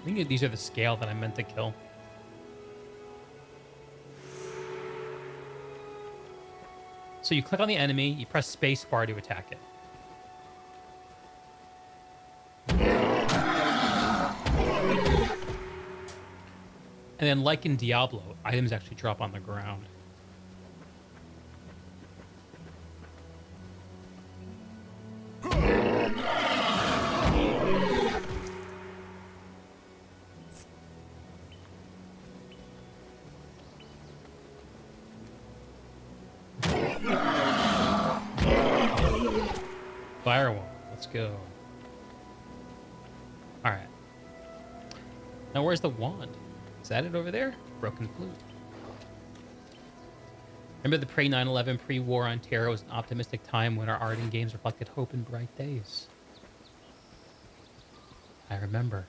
I think these are the scale that I meant to kill. So you click on the enemy, you press space bar to attack it. And then, like in Diablo, items actually drop on the ground. Firewall, let's go. All right. Now, where's the wand? Is that it over there? Broken flute. Remember the pre-9/11, pre-war Ontario was an optimistic time when our art and games reflected hope and bright days. I remember.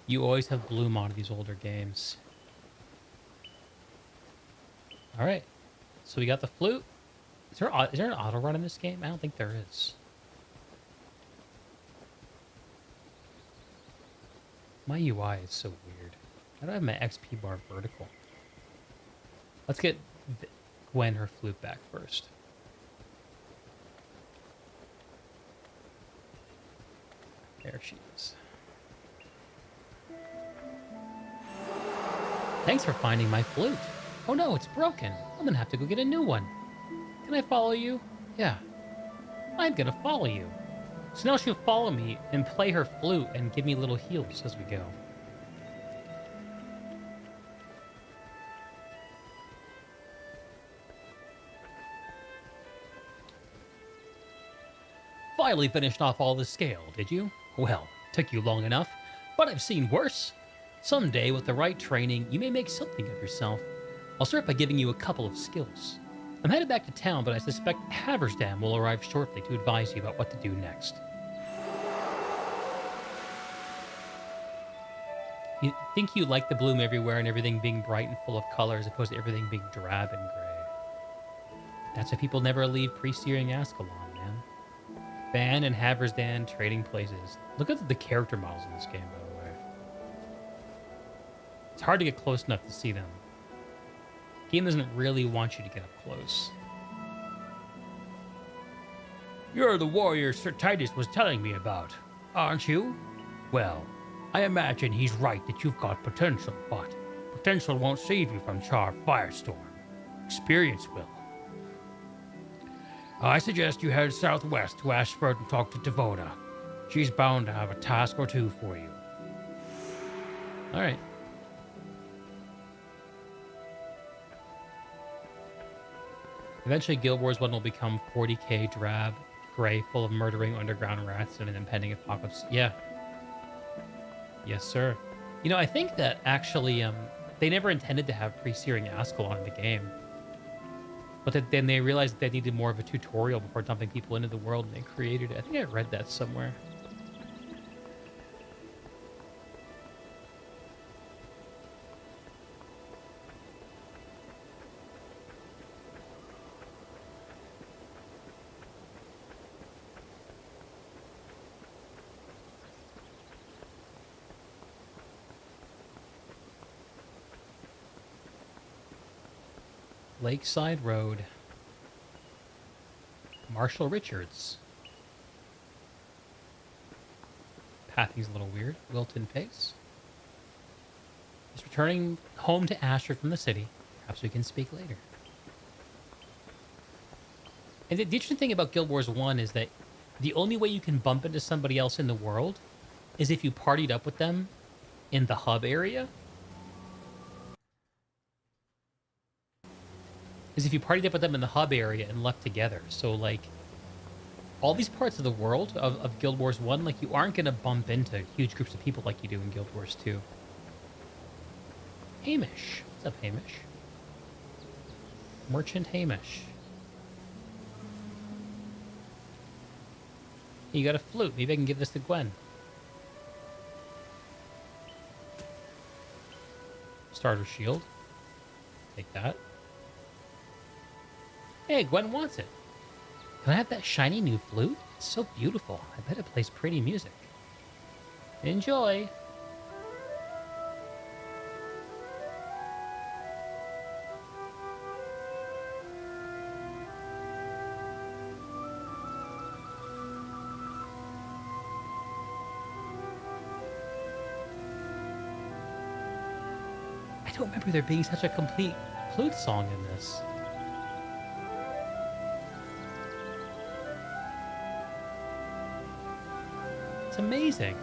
You always have bloom on these older games. All right. So we got the flute. Is there an auto run in this game? I don't think there is. My UI is so weird. I don't have my XP bar vertical. Let's get Gwen her flute back first. There she is. Thanks for finding my flute. Oh no, it's broken. I'm gonna have to go get a new one. Can I follow you? Yeah. I'm gonna follow you. So now she'll follow me and play her flute and give me little heals as we go. Finally finished off all the scale, did you? Well, took you long enough, but I've seen worse. Someday, with the right training, you may make something of yourself. I'll start by giving you a couple of skills. I'm headed back to town, but I suspect Haversdam will arrive shortly to advise you about what to do next. You think you like the bloom everywhere and everything being bright and full of color as opposed to everything being drab and gray. That's why people never leave pre-searing Ascalon, man. Van and Haversdam trading places. Look at the character models in this game, by the way. It's hard to get close enough to see them. The game doesn't really want you to get up close. You're the warrior Sir Titus was telling me about, aren't you? Well, I imagine he's right that you've got potential, but potential won't save you from Char Firestorm. Experience will. I suggest you head southwest to Ashford and talk to Devoda. She's bound to have a task or two for you. All right. Eventually, Guild Wars 1 will become 40k drab, gray, full of murdering underground rats and an impending apocalypse. Yeah. Yes, sir. You know, I think that actually, they never intended to have pre-searing Ascalon in the game. But then they realized that they needed more of a tutorial before dumping people into the world, and they created it. I think I read that somewhere. Lakeside Road. Marshall Richards. pathing's a little weird. Wilton Pace. He's returning home to Ashford from the city. Perhaps we can speak later. And the interesting thing about Guild Wars 1 is that the only way you can bump into somebody else in the world is if you partied up with them in the hub area. Is if you partied up with them in the hub area and left together. So, like, all these parts of the world of Guild Wars 1, like, you aren't going to bump into huge groups of people like you do in Guild Wars 2. Hamish. What's up, Hamish? Merchant Hamish. You got a flute. Maybe I can give this to Gwen. Starter shield. Take that. Hey, Gwen wants it. Can I have that shiny new flute? It's so beautiful. I bet it plays pretty music. Enjoy. I don't remember there being such a complete flute song in this. It's amazing.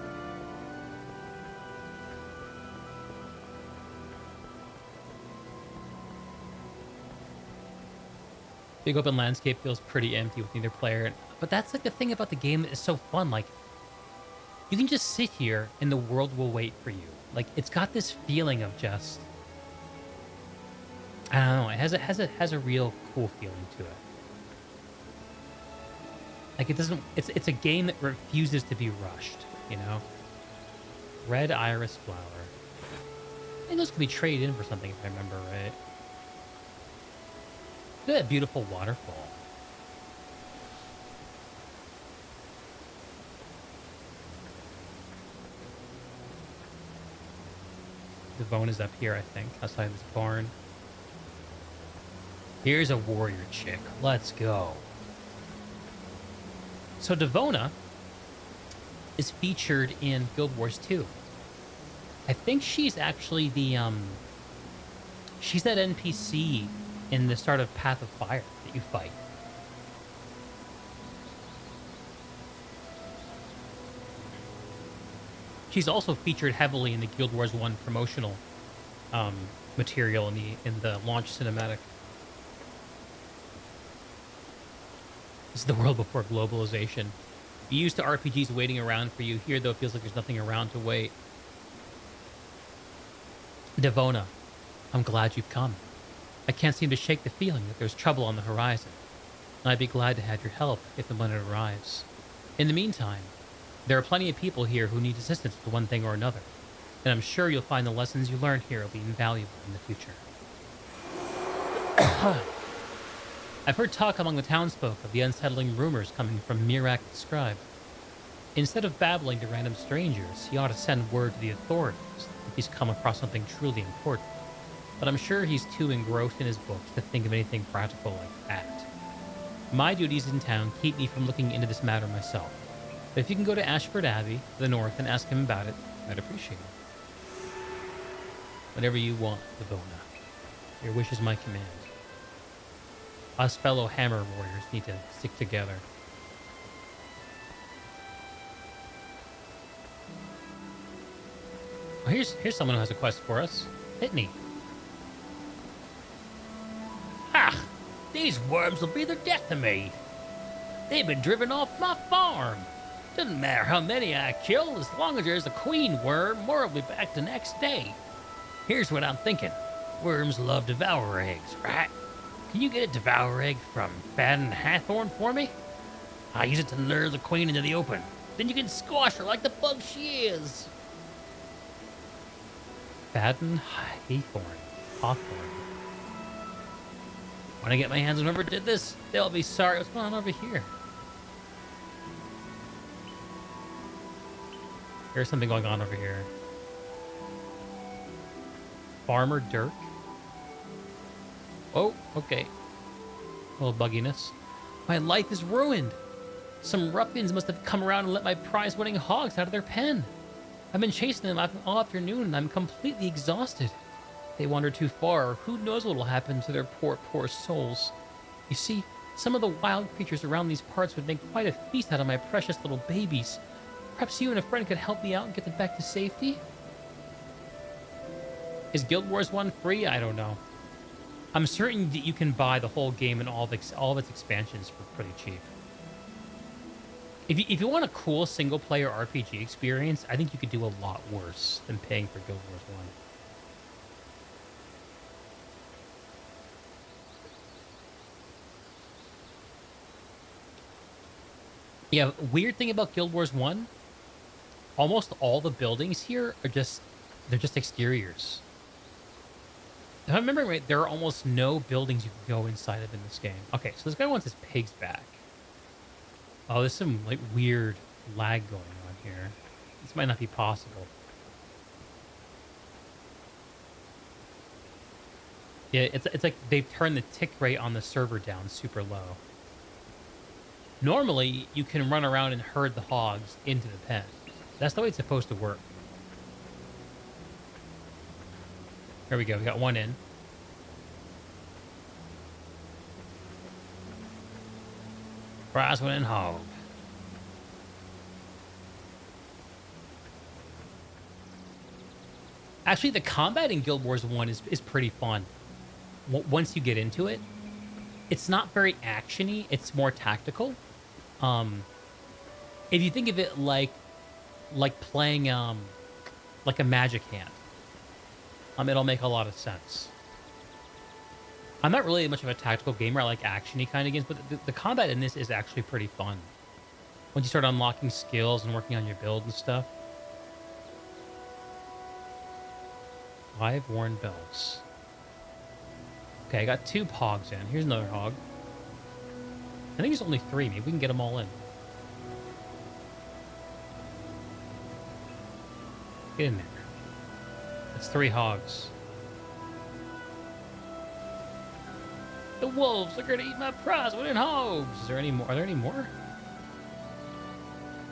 Big open landscape feels pretty empty with neither player. But that's like the thing about the game that is so fun. Like, you can just sit here and the world will wait for you. Like, it's got this feeling of just... I don't know. It has a real cool feeling to it. Like, it doesn't... It's a game that refuses to be rushed, you know? Red iris flower. I think those could be traded in for something if I remember right. Look at that beautiful waterfall. Devona's up here, I think, outside this barn. Here's a warrior chick. Let's go. So Devona is featured in Guild Wars 2. I think she's actually the she's that NPC in the start of Path of Fire that you fight. She's also featured heavily in the Guild Wars 1 promotional material in the launch cinematic. This is the world before globalization. You're used to RPGs waiting around for you. Here, though, it feels like there's nothing around to wait. Devona, I'm glad you've come. I can't seem to shake the feeling that there's trouble on the horizon, and I'd be glad to have your help if and when it arrives. In the meantime, there are plenty of people here who need assistance with one thing or another, and I'm sure you'll find the lessons you learn here will be invaluable in the future. I've heard talk among the townsfolk of the unsettling rumors coming from Mirak the Scribe. Instead of babbling to random strangers, he ought to send word to the authorities if he's come across something truly important. But I'm sure he's too engrossed in his books to think of anything practical like that. My duties in town keep me from looking into this matter myself. But if you can go to Ashford Abbey, to the north, and ask him about it, I'd appreciate it. Whatever you want, Devona. Your wish is my command. Us fellow hammer warriors need to stick together. Well, here's someone who has a quest for us. Hit me. Ah! These worms will be the death of me. They've been driven off my farm. Doesn't matter how many I kill, as long as there's a queen worm, more will be back the next day. Here's what I'm thinking. Worms love devour eggs, right? Can you get a devour egg from Fadden Hathorn for me? I'll use it to lure the queen into the open. Then you can squash her like the bug she is. Fadden Hawthorne. When I get my hands on whoever did this, they'll be sorry. What's going on over here? There's something going on over here. Farmer Dirk. Oh, okay. A little bugginess. My life is ruined. Some ruffians must have come around and let my prize-winning hogs out of their pen. I've been chasing them all afternoon and I'm completely exhausted. They wander too far, who knows what will happen to their poor, poor souls. You see, some of the wild creatures around these parts would make quite a feast out of my precious little babies. Perhaps you and a friend could help me out and get them back to safety? Is Guild Wars 1 free? I don't know. I'm certain that you can buy the whole game and all of its expansions for pretty cheap. If you want a cool single-player RPG experience, I think you could do a lot worse than paying for Guild Wars 1. Yeah, weird thing about Guild Wars 1, almost all the buildings here are they're just exteriors. If I'm remembering right, there are almost no buildings you can go inside of in this game. Okay, so this guy wants his pigs back. Oh, there's some like weird lag going on here. This might not be possible. Yeah, it's like they've turned the tick rate on the server down super low. Normally, you can run around and herd the hogs into the pen. That's the way it's supposed to work. There we go. We got one in. Prize-winning and hog. Actually, the combat in Guild Wars 1 is pretty fun. Once you get into it, it's not very actiony. It's more tactical. If you think of it like playing like a magic hand, it'll make a lot of sense. I'm not really much of a tactical gamer. I like actiony kind of games, but the combat in this is actually pretty fun. Once you start unlocking skills and working on your build and stuff. 5 worn belts. Okay, I got 2 hogs in. Here's another hog. I think there's only 3. Maybe we can get them all in. Get in there. That's 3 hogs. The wolves are gonna eat my prize-winning hogs. Is there any more? Are there any more?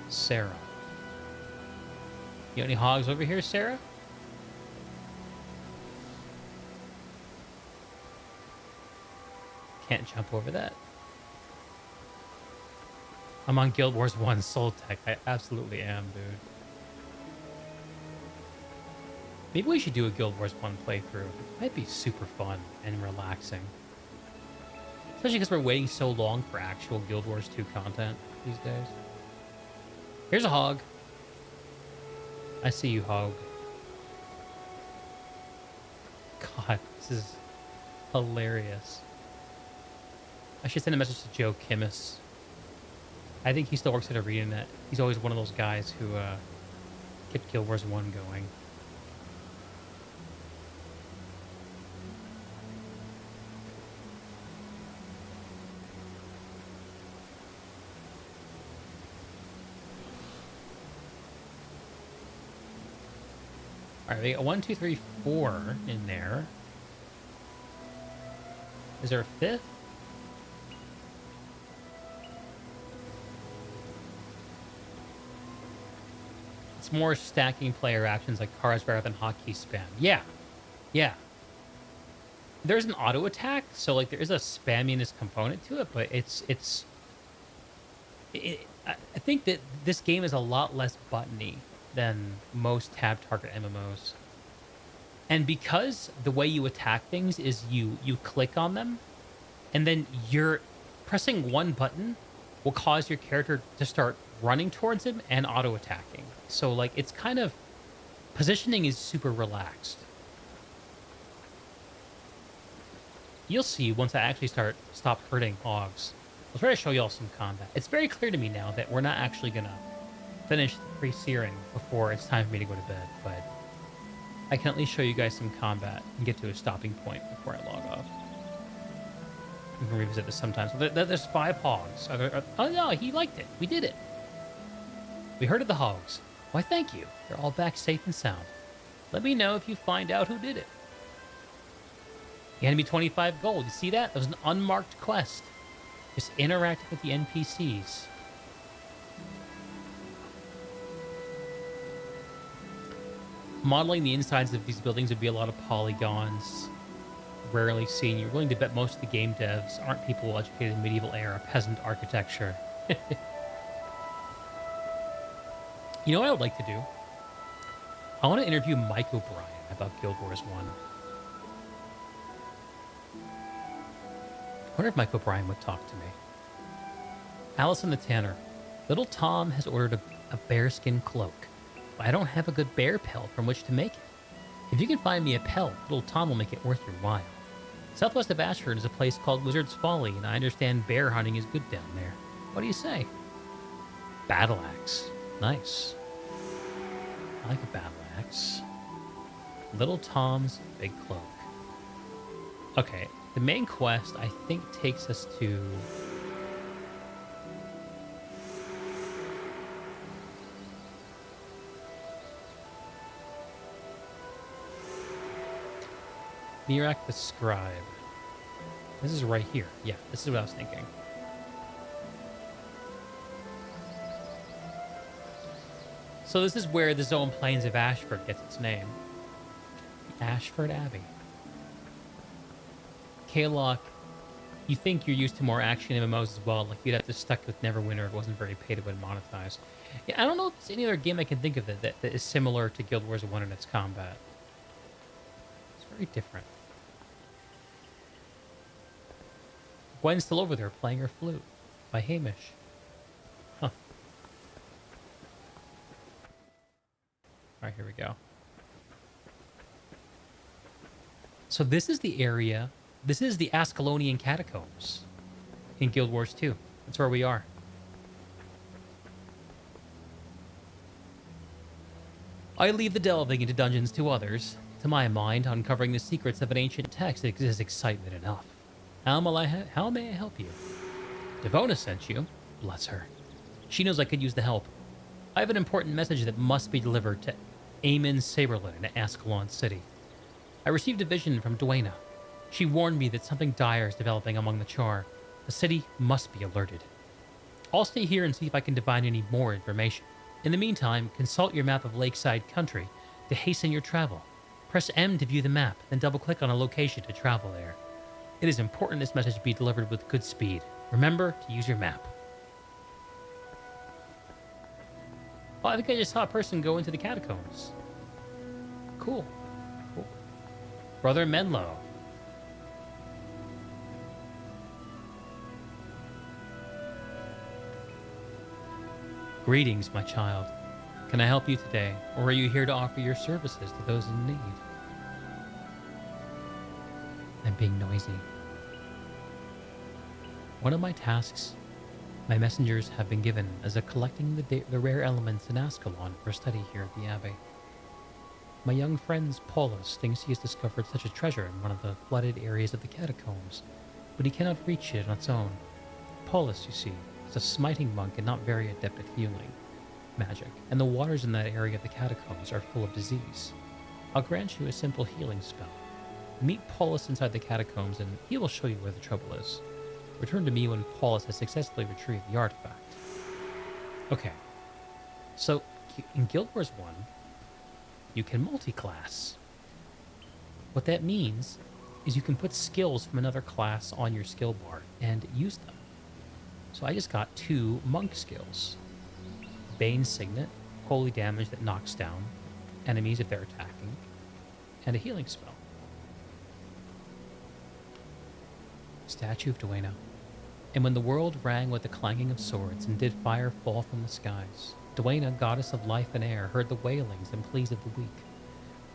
Sarah. You got any hogs over here, Sarah? Can't jump over that. I'm on Guild Wars 1 Soul Tech. I absolutely am, dude. Maybe we should do a Guild Wars 1 playthrough. It might be super fun and relaxing. Especially because we're waiting so long for actual Guild Wars 2 content these days. Here's a hog. I see you, hog. God, this is hilarious. I should send a message to Joe Kimmis. I think he still works at ArenaNet. He's always one of those guys who kept Guild Wars 1 going. Alright, we got 1, 2, 3, 4 in there. Is there a 5th? It's more stacking player actions like cars rather than hotkey spam. Yeah. Yeah. There's an auto attack, so like there is a spamminess component to it, but I think that this game is a lot less buttony than most tab target MMOs. And because the way you attack things is you click on them, and then you're pressing one button will cause your character to start running towards him and auto attacking. So like it's kind of positioning is super relaxed. You'll see once I actually stop hurting hogs. I'll try to show y'all some combat. It's very clear to me now that we're not actually gonna finish the pre-searing before it's time for me to go to bed, but I can at least show you guys some combat and get to a stopping point before I log off. We can revisit this sometime. So there's 5 hogs. Oh no, he liked it. We did it. We herded the hogs. Why, thank you. They're all back safe and sound. Let me know if you find out who did it. You handed me 25 gold. You see that? That was an unmarked quest. Just interacting with the NPCs. Modeling the insides of these buildings would be a lot of polygons, rarely seen. You're willing to bet most of the game devs aren't people educated in medieval era peasant architecture. You know what I would like to do? I want to interview Mike O'Brien about Guild Wars 1. I wonder if Mike O'Brien would talk to me. Allison the Tanner. Little Tom has ordered a bearskin cloak, but I don't have a good bear pelt from which to make it. If you can find me a pelt, Little Tom will make it worth your while. Southwest of Ashford is a place called Wizard's Folly, and I understand bear hunting is good down there. What do you say? Battle axe. Nice. I like a battle axe. Little Tom's big cloak. Okay, the main quest, I think, takes us to... Mirak the Scribe. This is right here. Yeah, this is what I was thinking. So this is where the Zone Plains of Ashford gets its name. Ashford Abbey. Kalok, you think you're used to more action MMOs as well. Like, you'd have to stuck with Neverwinter. It wasn't very pay-to-win monetized. Yeah, I don't know if there's any other game I can think of that is similar to Guild Wars 1 in its combat. It's very different. Gwen's still over there playing her flute by Hamish. Huh. Alright, here we go. So this is the area, this is the Ascalonian Catacombs in Guild Wars 2. That's where we are. I leave the delving into dungeons to others. To my mind, uncovering the secrets of an ancient text is excitement enough. How may I help you? Devona sent you. Bless her. She knows I could use the help. I have an important message that must be delivered to Aemon Saberlin in Ascalon City. I received a vision from Dwayna. She warned me that something dire is developing among the Char. The city must be alerted. I'll stay here and see if I can divine any more information. In the meantime, consult your map of Lakeside Country to hasten your travel. Press M to view the map, then double-click on a location to travel there. It is important this message be delivered with good speed. Remember to use your map. Oh, I think I just saw a person go into the catacombs. Cool. Cool. Brother Menlo. Greetings, my child. Can I help you today, or are you here to offer your services to those in need? I'm being noisy. One of my tasks my messengers have been given is collecting the rare elements in Ascalon for study here at the Abbey. My young friend Paulus thinks he has discovered such a treasure in one of the flooded areas of the catacombs, but he cannot reach it on its own. Paulus, you see, is a smiting monk and not very adept at healing magic, and the waters in that area of the catacombs are full of disease. I'll grant you a simple healing spell. Meet Paulus inside the catacombs, and he will show you where the trouble is. Return to me when Paulus has successfully retrieved the artifact. Okay. So, in Guild Wars 1, you can multi-class. What that means is you can put skills from another class on your skill bar and use them. So I just got 2 monk skills. Bane Signet, holy damage that knocks down enemies if they're attacking, and a healing spell. Statue of Dwayna. And when the world rang with the clanging of swords and did fire fall from the skies, Dwayna, goddess of life and air, heard the wailings and pleas of the weak.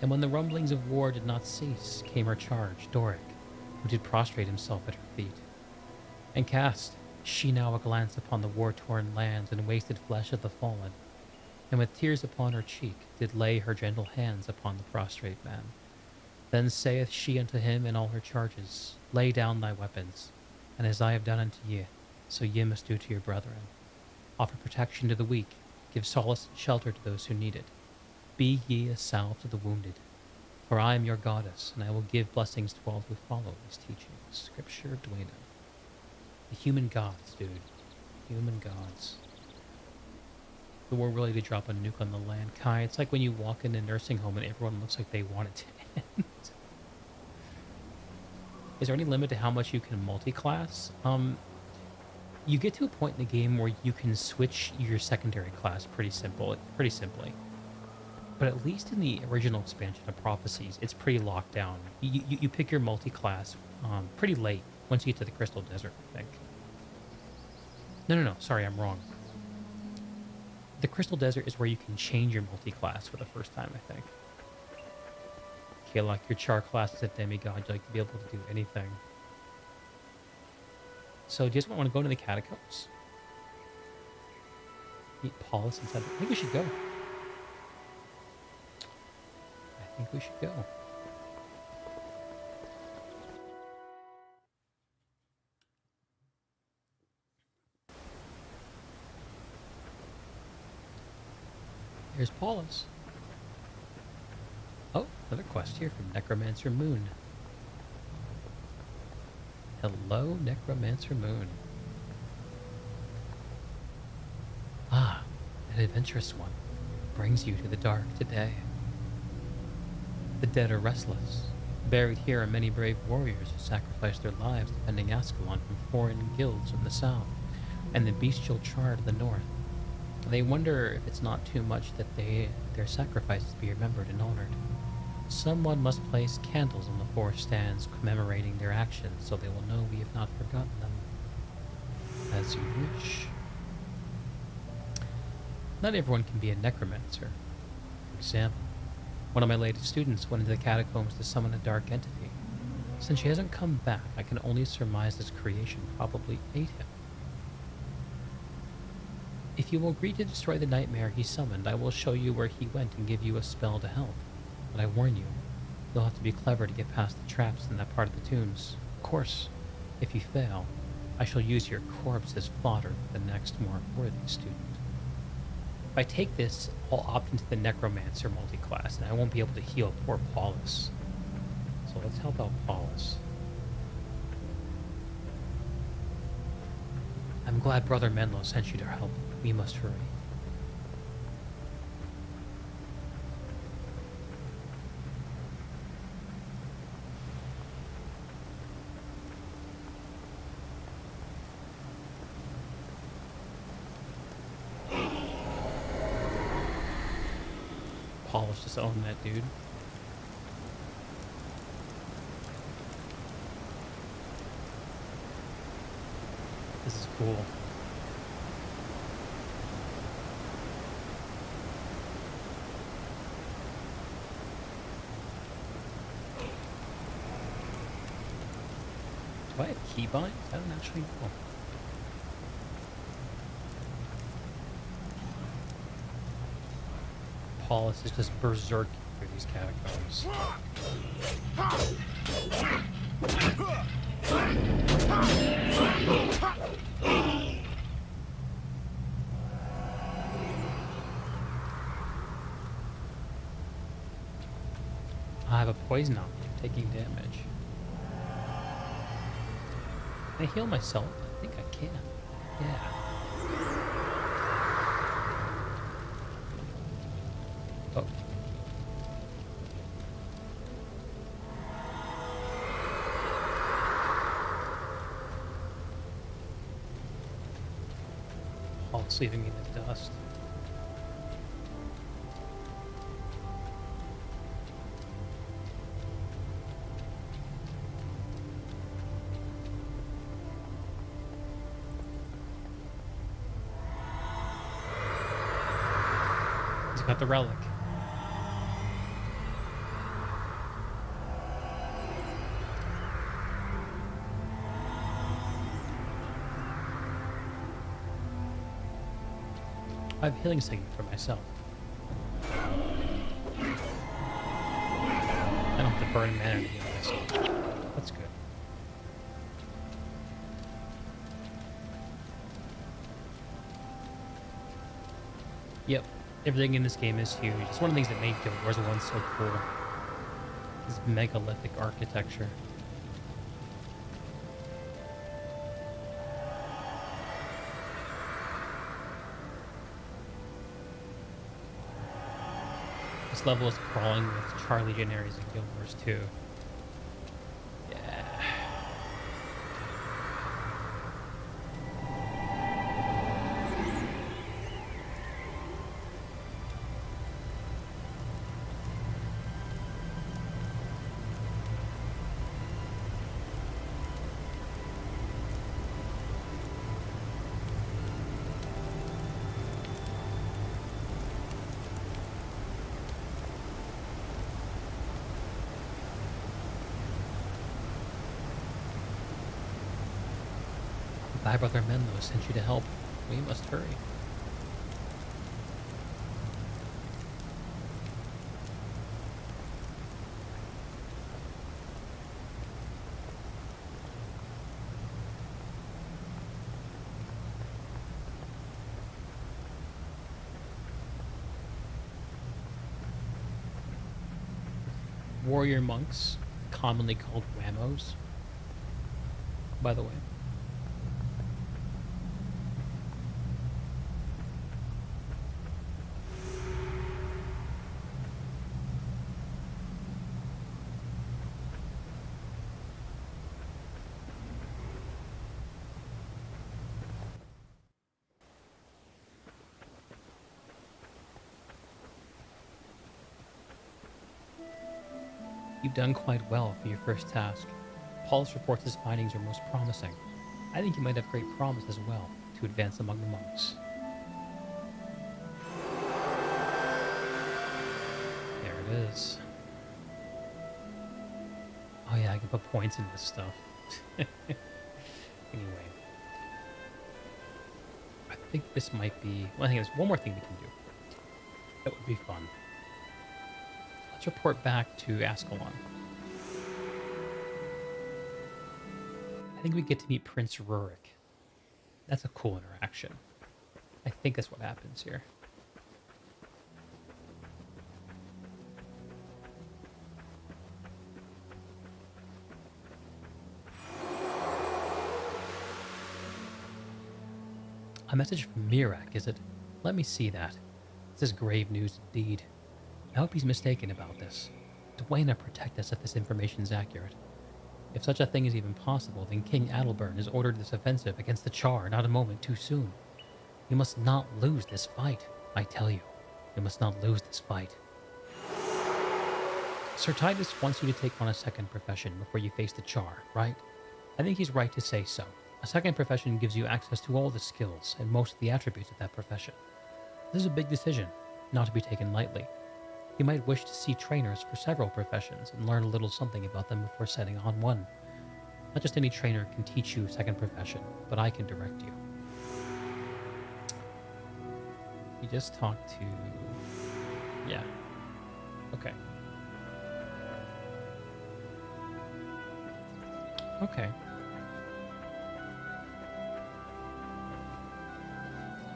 And when the rumblings of war did not cease, came her charge, Doric, who did prostrate himself at her feet. And cast she now a glance upon the war-torn lands and wasted flesh of the fallen, and with tears upon her cheek did lay her gentle hands upon the prostrate man. Then saith she unto him in all her charges, Lay down thy weapons, and as I have done unto ye, so ye must do to your brethren. Offer protection to the weak, give solace and shelter to those who need it. Be ye a salve to the wounded, for I am your goddess, and I will give blessings to all who follow these teachings. Scripture of Dwayna. The human gods, dude. Human gods. the war ready to drop a nuke on the land. Kai, it's like when you walk in a nursing home and everyone looks like they want it to end. Is there any limit to how much you can multi-class? You get to a point in the game where you can switch your secondary class pretty simply. But at least in the original expansion of Prophecies, it's pretty locked down. You pick your multi-class pretty late, once you get to the Crystal Desert, I think. No, sorry, I'm wrong. The Crystal Desert is where you can change your multi-class for the first time, I think. Okay, like your char class is a demigod, you like to be able to do anything. So, do you just want to go into the catacombs? Meet Paulus inside. I think we should go. I think we should go. Here's Paulus. Oh, another quest here from Necromancer Moon. Hello, Necromancer Moon. Ah, an adventurous one brings you to the dark today. The dead are restless. Buried here are many brave warriors who sacrificed their lives defending Ascalon from foreign guilds from the south and the bestial char to the north. They wonder if it's not too much that their sacrifices be remembered and honored. Someone must place candles on the four stands commemorating their actions so they will know we have not forgotten them. As you wish. Not everyone can be a necromancer. For example, one of my latest students went into the catacombs to summon a dark entity. Since she hasn't come back, I can only surmise this creation probably ate him. If you will agree to destroy the nightmare he summoned, I will show you where he went and give you a spell to help. But I warn you, you'll have to be clever to get past the traps in that part of the tombs. Of course, if you fail, I shall use your corpse as fodder for the next more worthy student. If I take this, I'll opt into the Necromancer multi-class, and I won't be able to heal poor Paulus. So let's help out Paulus. I'm glad Brother Menlo sent you to help. We must hurry. Paulus just owned that dude. This is cool. Do I have keybinds? I don't actually know. Paulus is just berserk through these catacombs. I have a poison on me. I'm taking damage. Can I heal myself? I think I can. Yeah. Oh. Paul's leaving me in the dust. He's got the relic. I have healing signal for myself. I don't have to burn mana to heal myself. That's good. Yep, everything in this game is huge. It's one of the things that made Guild Wars 1 so cool. This megalithic architecture. Next level is crawling with Charlie Legionaries and Guild Wars 2. Yeah. Thy brother Menlo sent you to help. We must hurry. Warrior monks, commonly called whammos, by the way. You've done quite well for your first task. Paulus reports his findings are most promising. I think you might have great promise as well to advance among the monks. There it is. Oh yeah, I can put points in this stuff. Anyway. I think this might be... Well, I think there's one more thing we can do. That would be fun. Let's report back to Ascalon. I think we get to meet Prince Rurik. That's a cool interaction. I think that's what happens here. A message from Mirak, is it? Let me see that. This is grave news indeed. I hope he's mistaken about this. Dwayne protect us if this information is accurate. If such a thing is even possible, then King Adalbern has ordered this offensive against the Char not a moment too soon. We must not lose this fight, I tell you. We must not lose this fight. Sir Titus wants you to take on a second profession before you face the Char, right? I think he's right to say so. A second profession gives you access to all the skills and most of the attributes of that profession. This is a big decision, not to be taken lightly. You might wish to see trainers for several professions and learn a little something about them before setting on one. Not just any trainer can teach you second profession, but I can direct you. You just talked to... Yeah. Okay. Okay.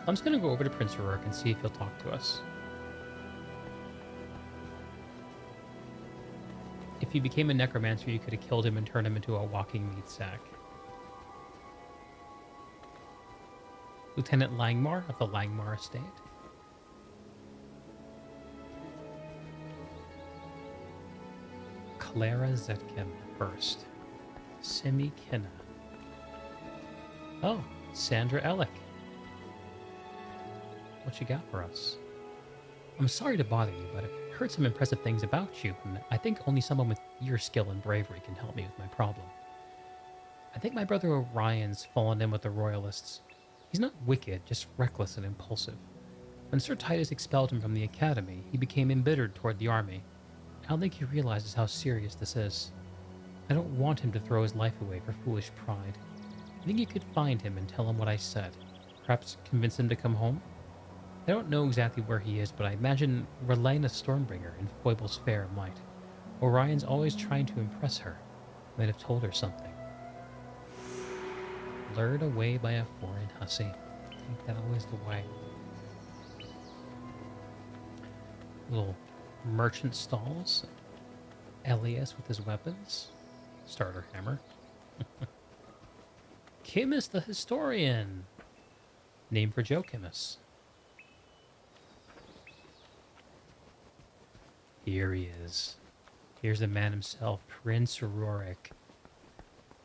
I'm just going to go over to Prince Rurik and see if he'll talk to us. If he became a necromancer, you could have killed him and turned him into a walking meat sack. Lieutenant Langmar of the Langmar estate. Clara Zetkin first. Simi Kinna. Oh, Sandra Ellick. What you got for us? I'm sorry to bother you, but I've heard some impressive things about you, and I think only someone with your skill and bravery can help me with my problem. I think my brother Orion's fallen in with the Royalists. He's not wicked, just reckless and impulsive. When Sir Titus expelled him from the academy, he became embittered toward the army. I don't think he realizes how serious this is. I don't want him to throw his life away for foolish pride. I think you could find him and tell him what I said. Perhaps convince him to come home? I don't know exactly where he is, but I imagine Relena Stormbringer in Foible's Fair might. Orion's always trying to impress her. Might have told her something. Lured away by a foreign hussy. I think that always the way. Little merchant stalls. Elias with his weapons. Starter hammer. Kimmis the Historian. Name for Joe Kimmis. Here he is. Here's the man himself, Prince Rorik.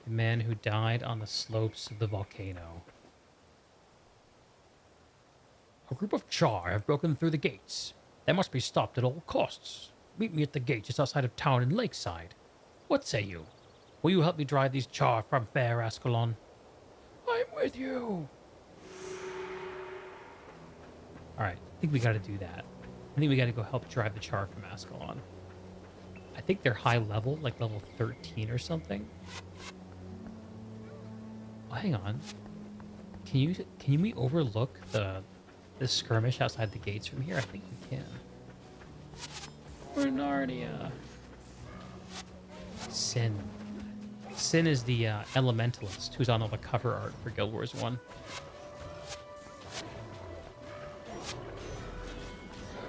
The man who died on the slopes of the volcano. A group of Char have broken through the gates. They must be stopped at all costs. Meet me at the gate just outside of town in Lakeside. What say you? Will you help me drive these Char from fair Ascalon? I'm with you. Alright, I think we gotta do that. I think we gotta go help drive the Char from Ascalon. I think they're high level, like level 13 or something. Oh, hang on. Can we overlook the skirmish outside the gates from here? I think we can. For Narnia. Sin. Sin is the elementalist who's on all the cover art for Guild Wars 1.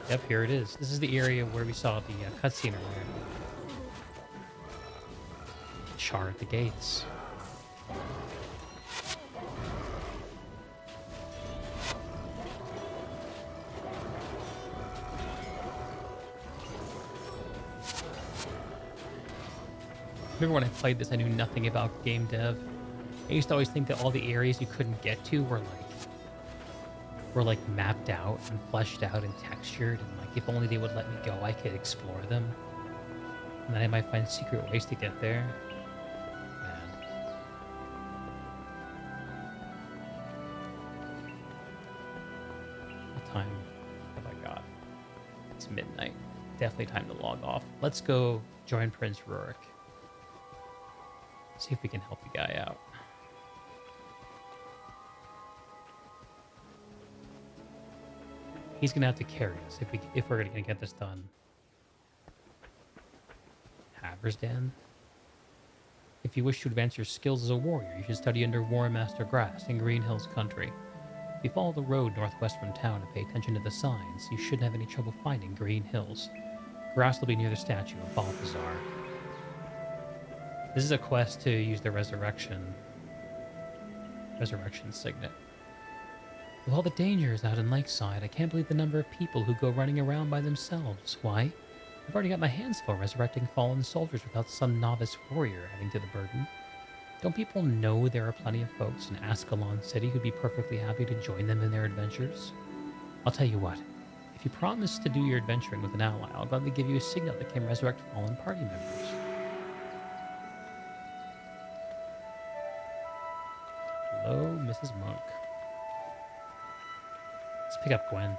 Yep, here it is. This is the area where we saw the cutscene earlier. Char at the gates. Remember when I played this, I knew nothing about game dev. I used to always think that all the areas you couldn't get to were mapped out and fleshed out and textured, and like if only they would let me go, I could explore them. And then I might find secret ways to get there. Man. What time have I got? It's midnight. Definitely time to log off. Let's go join Prince Rorik. See if we can help the guy out. He's gonna have to carry us if we're gonna get this done. Haver's Den. If you wish to advance your skills as a warrior, you should study under War Master Grass in Green Hills Country. If you follow the road northwest from town and pay attention to the signs, you shouldn't have any trouble finding Green Hills. Grass will be near the statue of Balthazar. This is a quest to use the resurrection signet. With all the dangers out in Lakeside, I can't believe the number of people who go running around by themselves. Why? I've already got my hands full resurrecting fallen soldiers without some novice warrior adding to the burden. Don't people know there are plenty of folks in Ascalon City who'd be perfectly happy to join them in their adventures? I'll tell you what. If you promise to do your adventuring with an ally, I'll gladly give you a signet that can resurrect fallen party members. Hello, Mrs. Monk. Let's pick up Gwen.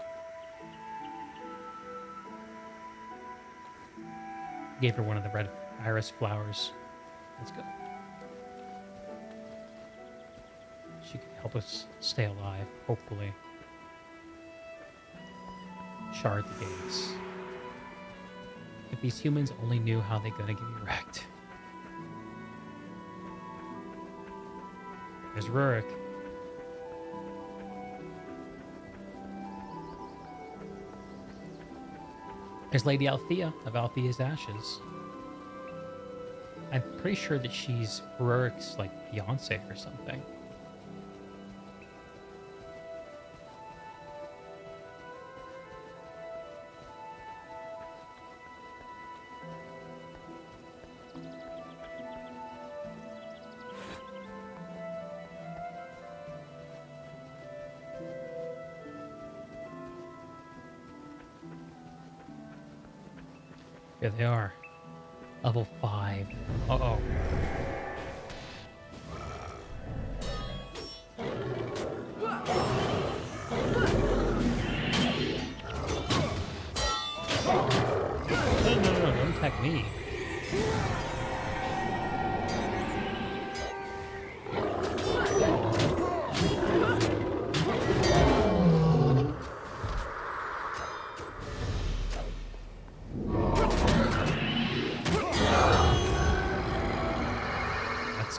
Gave her one of the red iris flowers. Let's go. She can help us stay alive, hopefully. Char at the gates. If these humans only knew how they're gonna get me wrecked. There's Rurik. There's Lady Althea of Althea's Ashes. I'm pretty sure that she's Rurik's, like, fiance or something. Here they are. Level 5. Uh-oh. No, don't attack me.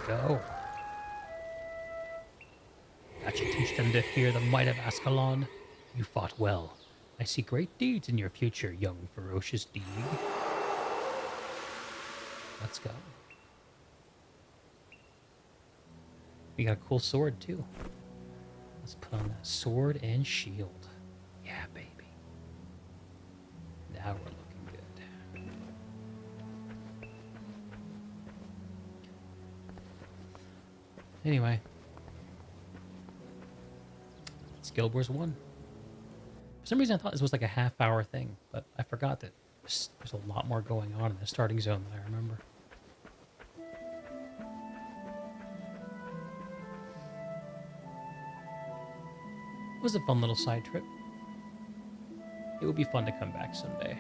Go. That should teach them to fear the might of Ascalon. You fought well. I see great deeds in your future, young ferocious deed. Let's go. We got a cool sword too. Let's put on that sword and shield. Yeah, baby. Now we're looking good. Anyway. It's Guild Wars 1. For some reason I thought this was like a half-hour thing, but I forgot that there's a lot more going on in the starting zone than I remember. It was a fun little side trip. It would be fun to come back someday.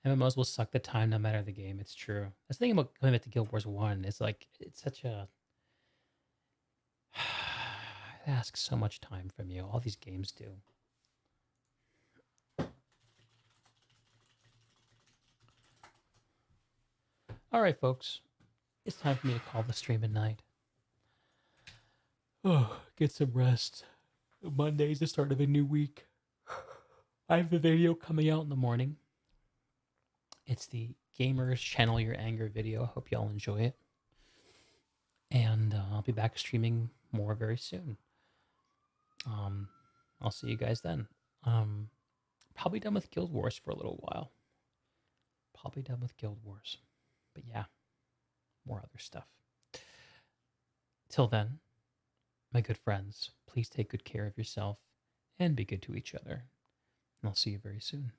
MMOs will suck the time no matter the game. It's true. That's the thing about coming back to Guild Wars 1. It's like, it's such a... It asks so much time from you. All these games do. Alright, folks. It's time for me to call the stream at night. Oh, get some rest. Monday's the start of a new week. I have a video coming out in the morning. It's the Gamers Channel Your Anger video. I hope y'all enjoy it. And I'll be back streaming more very soon. I'll see you guys then. Probably done with Guild Wars for a little while. Probably done with Guild Wars. But yeah, more other stuff. Till then, my good friends, please take good care of yourself and be good to each other. And I'll see you very soon.